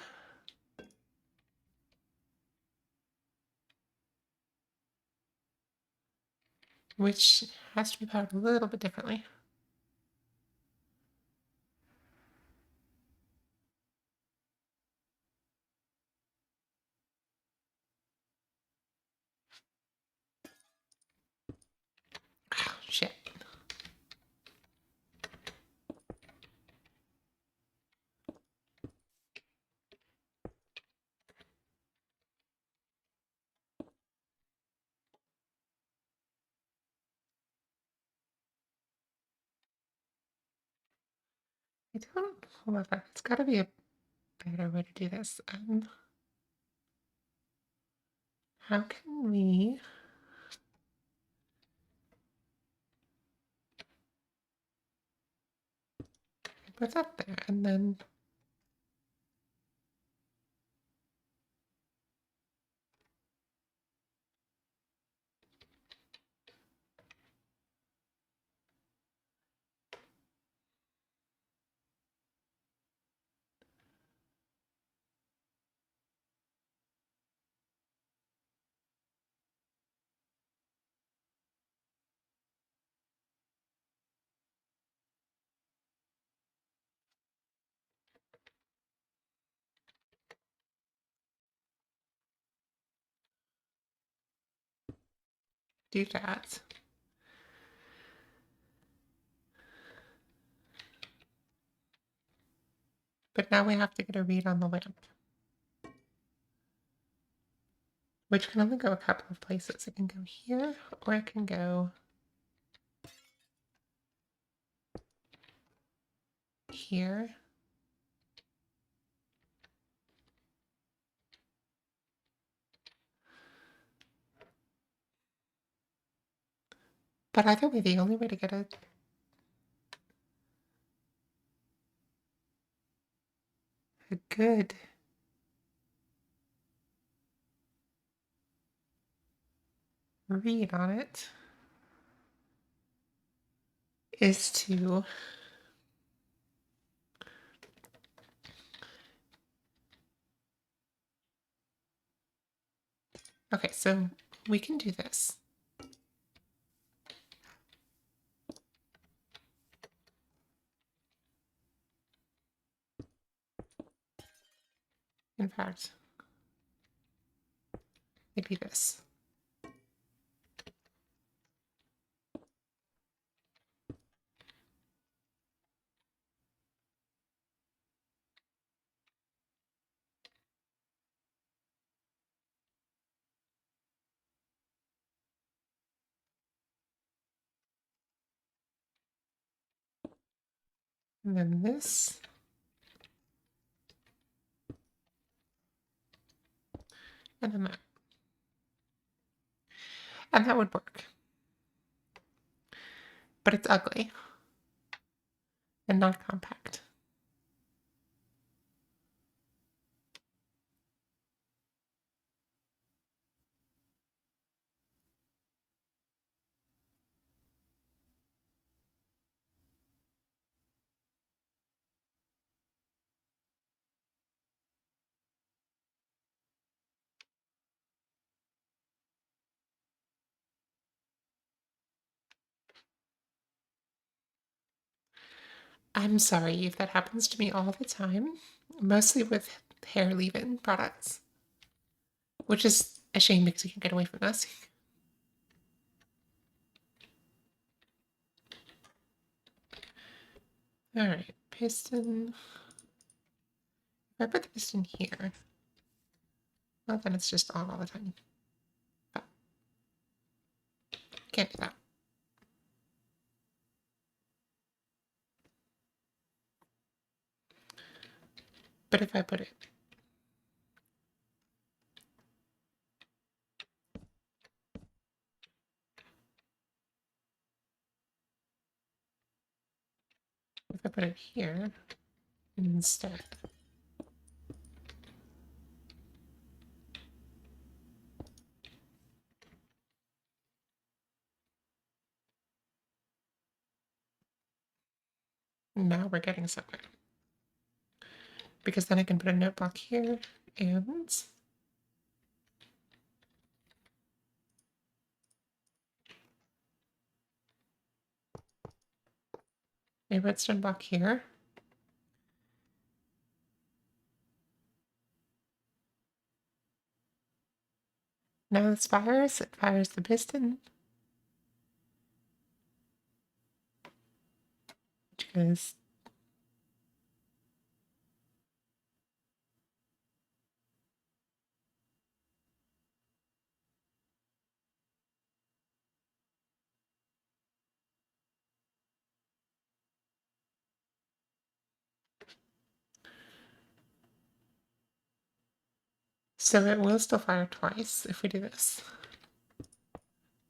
Which has to be powered a little bit differently. Oh, shit. I don't, however, it's gotta be a better way to do this. How can we put that there and then do that? But now we have to get a read on the lamp. Which can only go a couple of places. It can go here, or it can go here. But either way, the only way to get a good read on it is to okay, so we can do this. In fact, maybe this. And then this. And then that. And that would work. But it's ugly and not compact. I'm sorry if that happens to me all the time, mostly with hair leave-in products, which is a shame because you can get away from this. All right, piston. If I put the piston here, well, then it's just on all the time. But can't do that. But if I put it here instead, now we're getting somewhere. Because then I can put a note block here and a redstone block here. Now this fires, it fires the piston, which goes so it will still fire twice if we do this.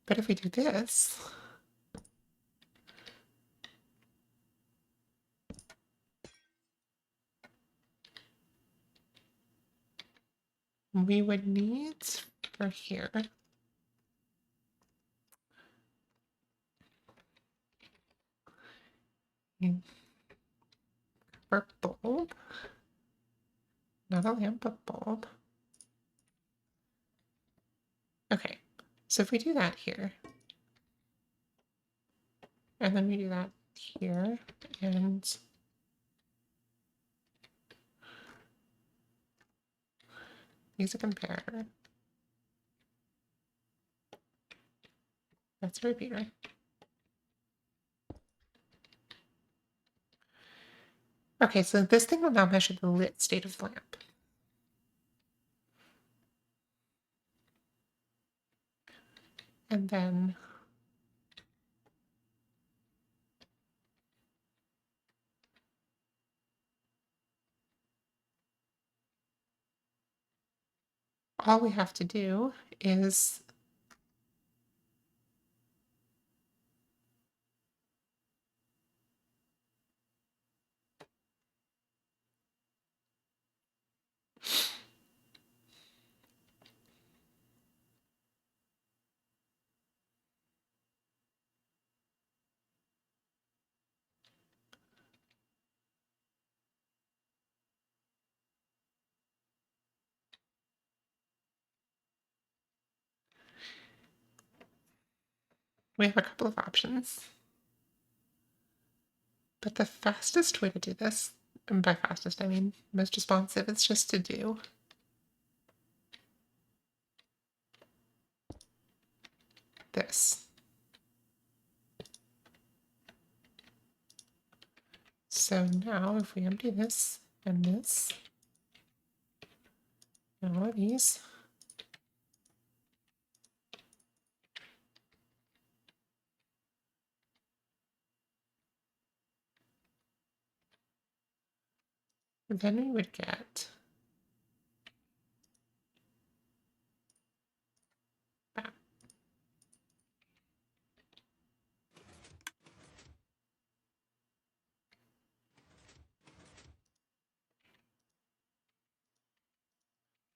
But if we do this, we would need for here for bulb, not a lamp, but bulb. Okay, so if we do that here, and then we do that here, and use a comparator, that's a repeater. Okay, so this thing will now measure the lit state of the lamp. And then all we have to do is we have a couple of options. But the fastest way to do this, and by fastest I mean most responsive, is just to do this. So now if we empty this and this, and all of these, then we would get that.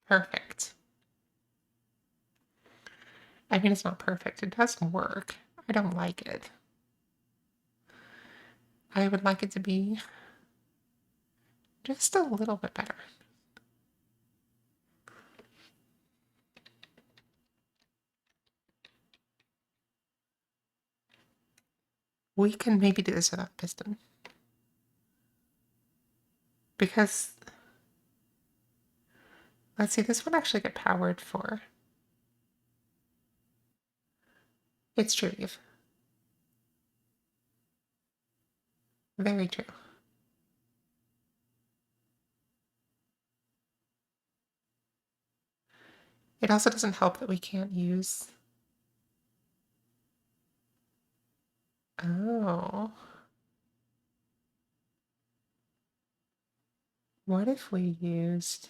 Perfect. I mean, it's not perfect. It doesn't work. I don't like it. I would like it to be just a little bit better. We can maybe do this without piston. Because, let's see, this would actually get powered for. It's true, Eve. Very true. It also doesn't help that we can't use. Oh. What if we used.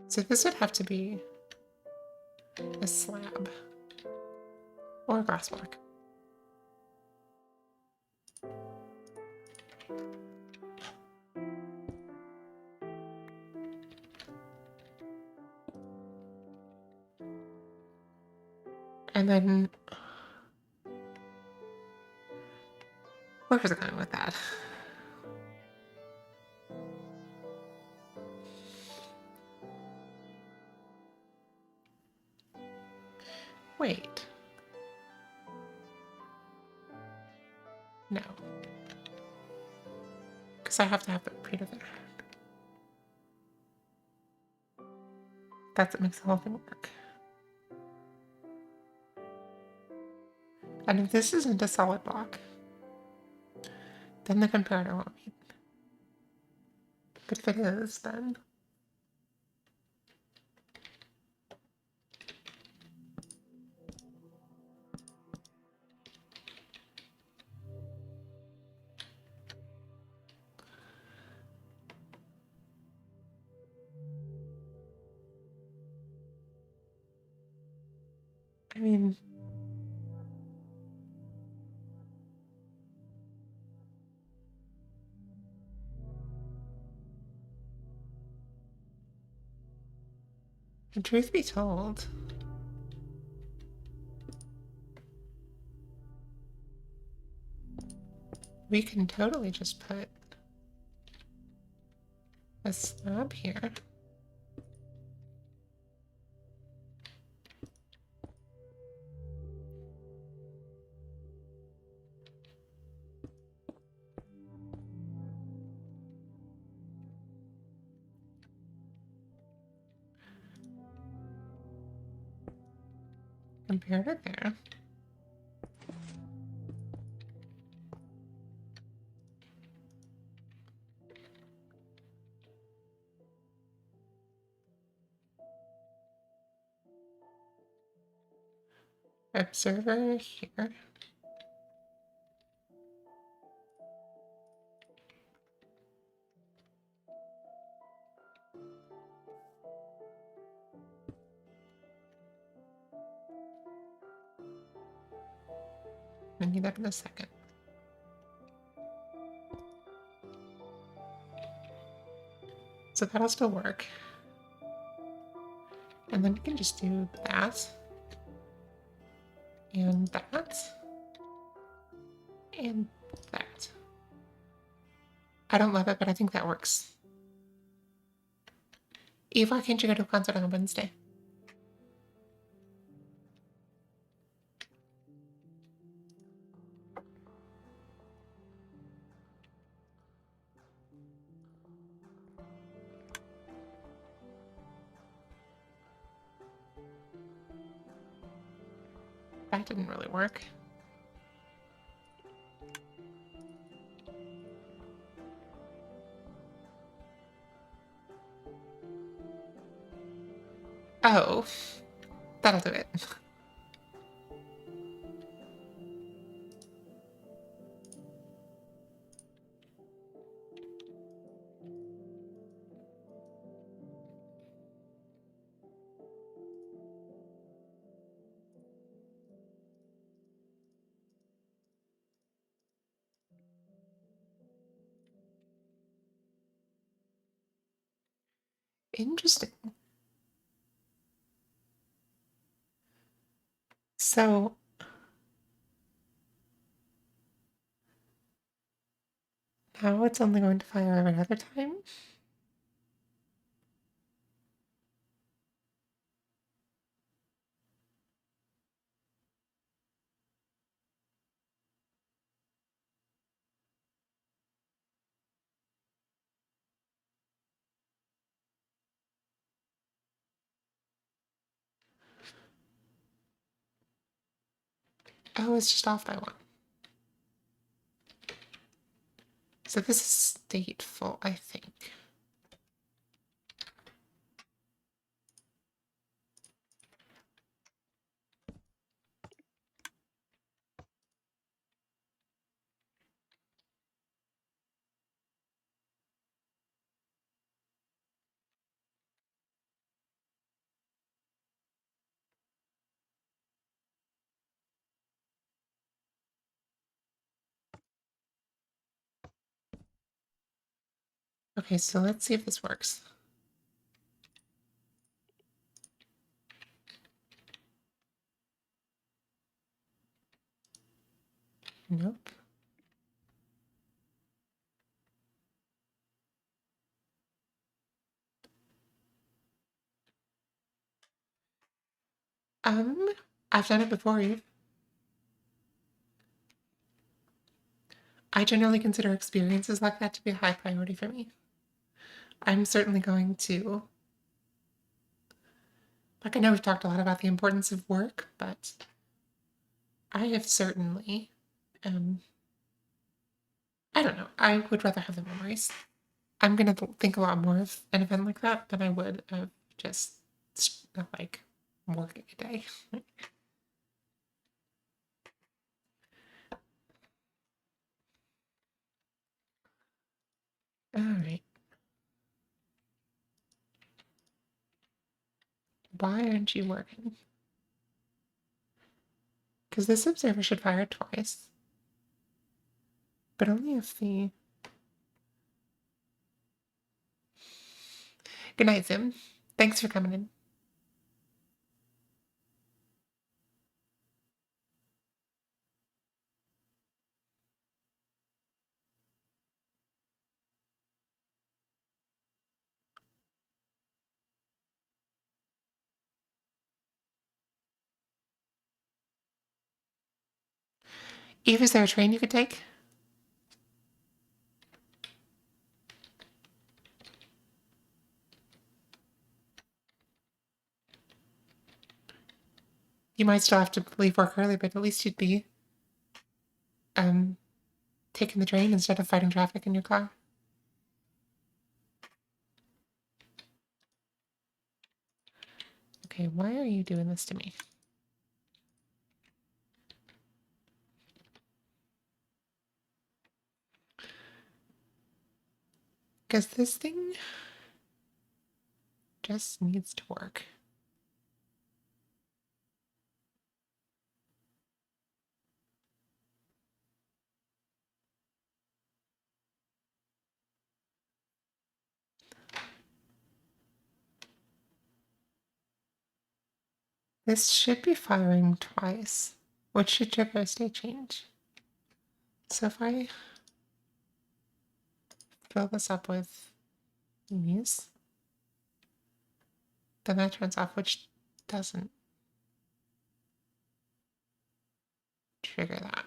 So this would have to be a slab or a grass block. And then where was I going with that? Wait. No. Because I have to have the repeater there. That's what makes the whole thing work. And if this isn't a solid block, then the comparator won't meet. But if it is, then. I mean. And truth be told, we can totally just put a slab here. Comparator there. Observer here. I need that in a second. So that'll still work. And then we can just do that. And that. And that. I don't love it, but I think that works. Eve, why can't you go to a concert on Wednesday? That didn't really work. Oh, that'll do it. Interesting. So, now it's only going to fire every other time? Oh, it's just off by one. So this is stateful, I think. Okay, so let's see if this works. Nope. Um, I've done it before, Eve. I generally consider experiences like that to be a high priority for me. I'm certainly going to, like, I know we've talked a lot about the importance of work, but I have certainly, I don't know, I would rather have the memories. I'm gonna think a lot more of an event like that than I would of just, like, working a day. Alright. Why aren't you working? Because this observer should fire twice. But only if the... Good night, Zim. Thanks for coming in. Eve, is there a train you could take? You might still have to leave work early, but at least you'd be um taking the train instead of fighting traffic in your car. Okay, why are you doing this to me? Because this thing just needs to work. This should be firing twice, which should trigger a state change. So if I fill this up with these, then that turns off, which doesn't trigger that.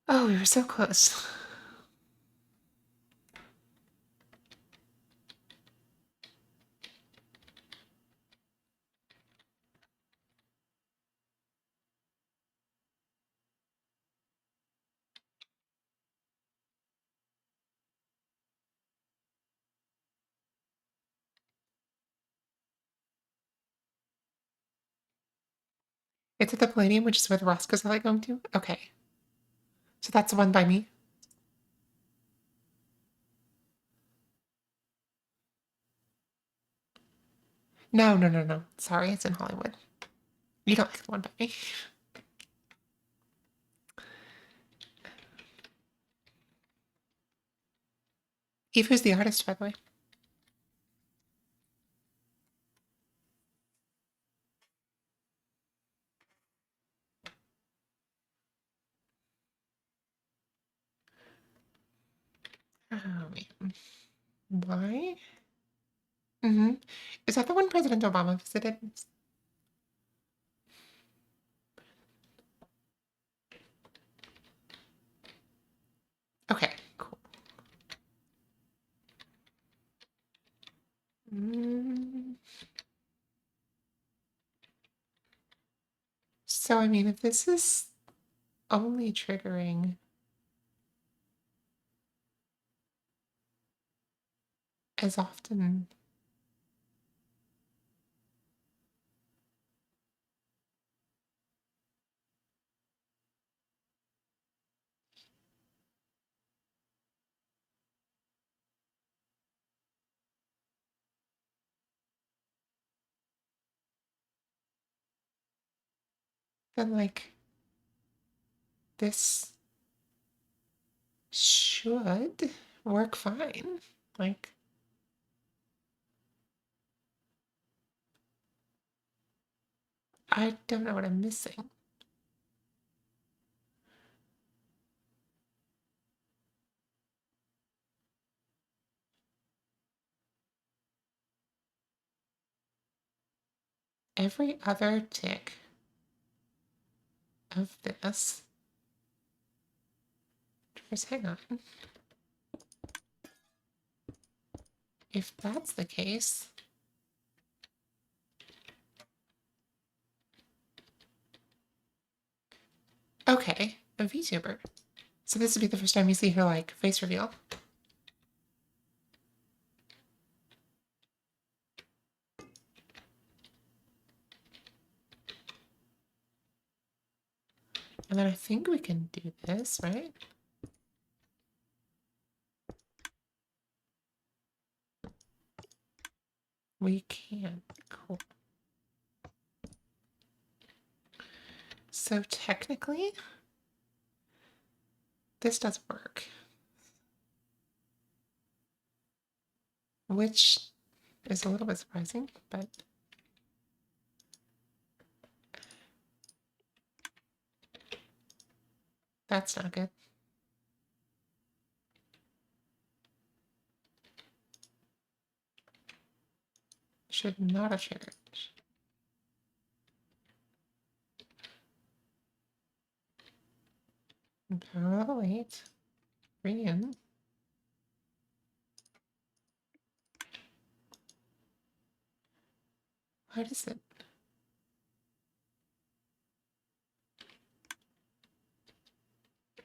Oh, we were so close. It's at the Palladium, which is where the Roscoe's are like going to? Okay. So that's the one by me? No, no, no, no. Sorry, it's in Hollywood. You don't like the one by me. Eve, who's the artist, by the way? Oh, wait. Why? Mm-hmm. Is that the one President Obama visited? Okay, cool. So, I mean, if this is only triggering as often, then, like, this should work fine. Like, I don't know what I'm missing. Every other tick of this. Just hang on. If that's the case, okay, a VTuber. So this would be the first time you see her, like, face reveal. And then I think we can do this, right? We can. Cool. So technically, this doesn't work. Which is a little bit surprising, but that's not good. Should not have triggered. Oh, wait. Bring in. What is it?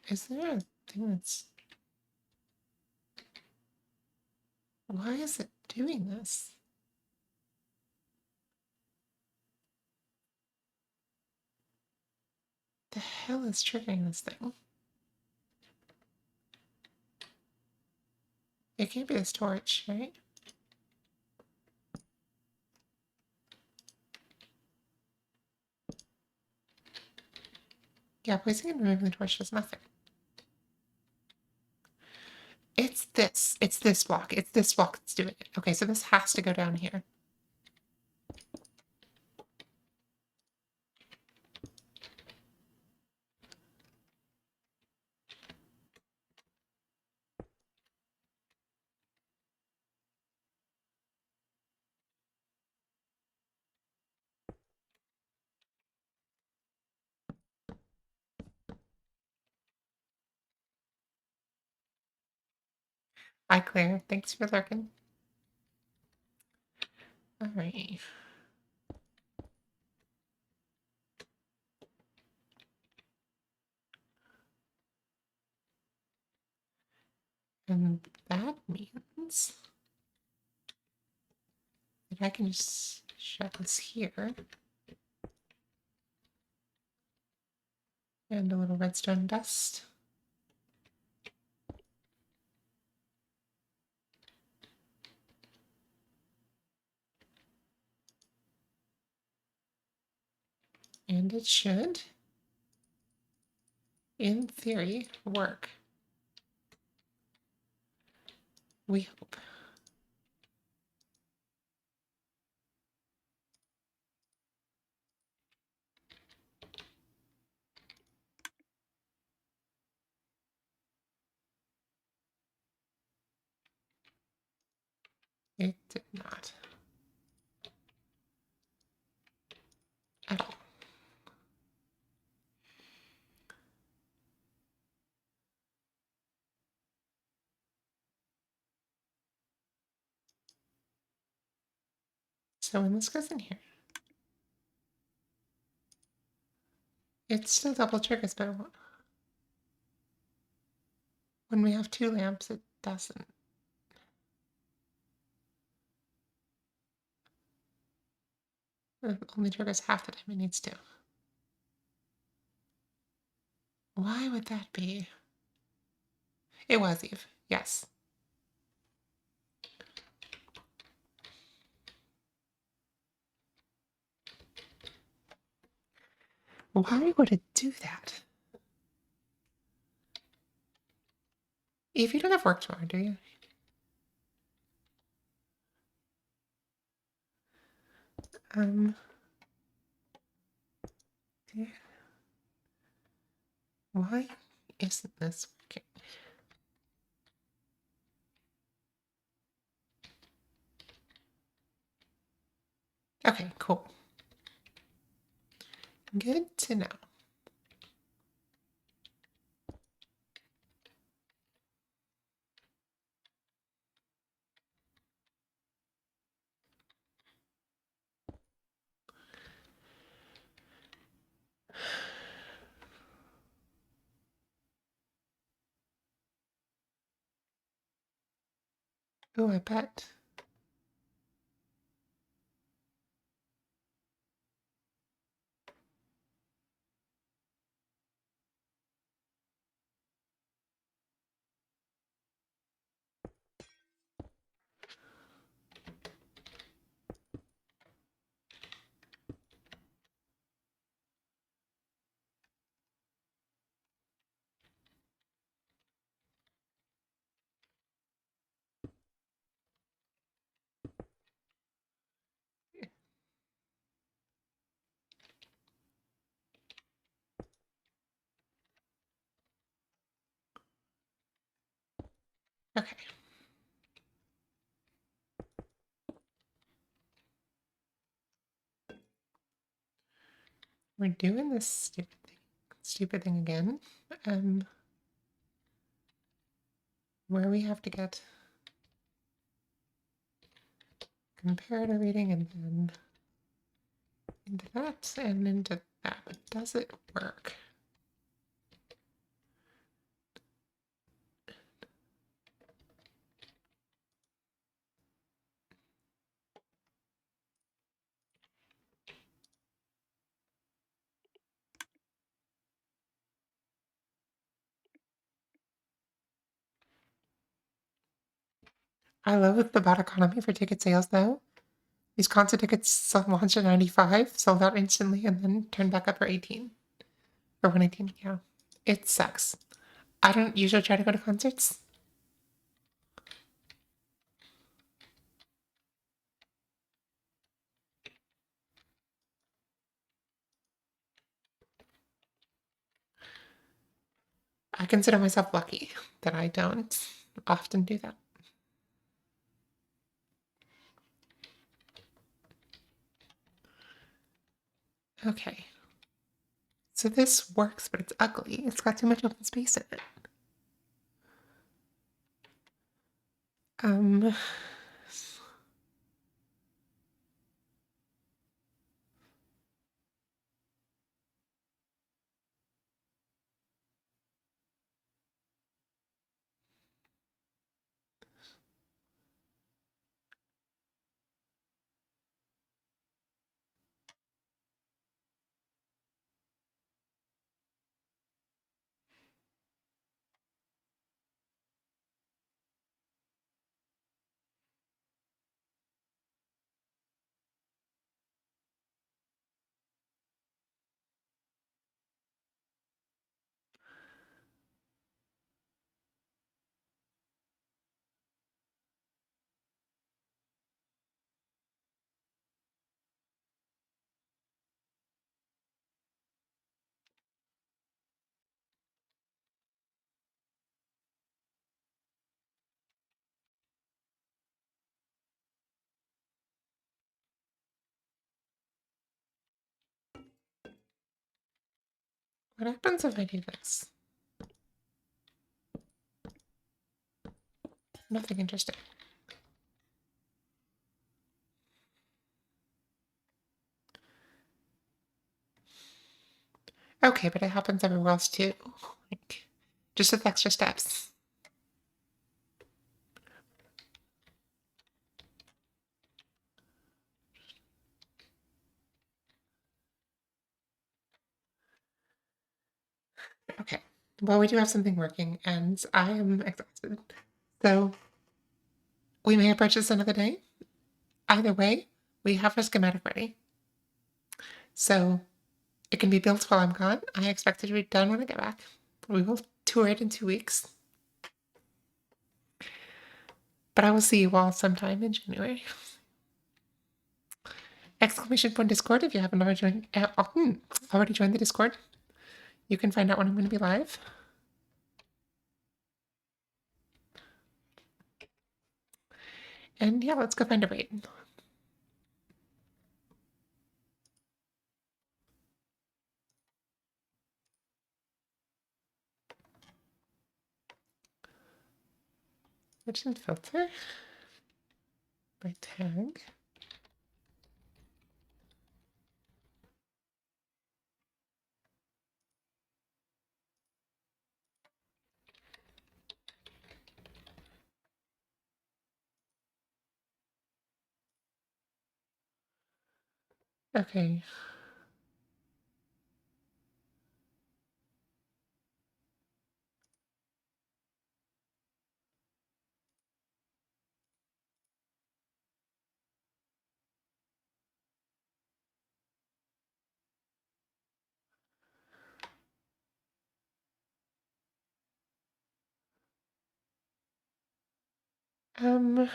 Is there a thing that's... Why is it doing this? The hell is triggering this thing? It can't be this torch, right? Yeah, placing and removing the torch does nothing. It's this. It's this block. It's this block that's doing it. Okay, so this has to go down here. Hi, Claire. Thanks for lurking. All right. And that means that I can just shove this here. And a little redstone dust. And it should, in theory, work. We hope. It did not. At all. So when this goes in here, it still double triggers, but when we have two lamps, it doesn't. It only triggers half the time it needs to. Why would that be? It was Eve, yes. Why would it do that? Eve, you don't have work tomorrow, do you? Yeah. Why isn't this working? Okay, cool. Good to know. Oh, I bet. Okay. We're doing this stupid thing again. Where we have to get comparator reading and then into that and into that. But does it work? I love the bot economy for ticket sales though. These concert tickets launched at 95, sold out instantly, and then turned back up for 18. For 118, yeah. It sucks. I don't usually try to go to concerts. I consider myself lucky that I don't often do that. Okay. So this works, but it's ugly. It's got too much open space in it. Um, What happens if I do this? Nothing interesting. Okay, but it happens everywhere else too. Like, just with extra steps. Okay, well, we do have something working, and I am exhausted. So we may approach this another day. Either way, we have our schematic ready. So it can be built while I'm gone. I expect it to be done when I get back. We will tour it in 2 weeks. But I will see you all sometime in January. Exclamation point Discord if you haven't already joined the Discord. You can find out when I'm going to be live. And yeah, let's go find a raid. Which filter by tag. Okay. Um,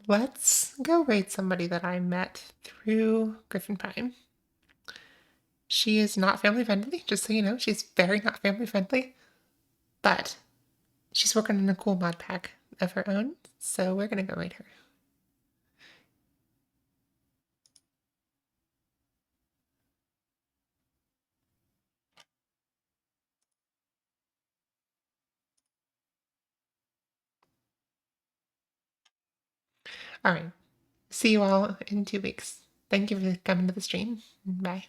let's go raid somebody that I met through Griffin Prime. She is not family friendly, just so you know. She's very not family friendly, but she's working on a cool mod pack of her own, so we're gonna go raid her. All right. See you all in 2 weeks. Thank you for coming to the stream. Bye.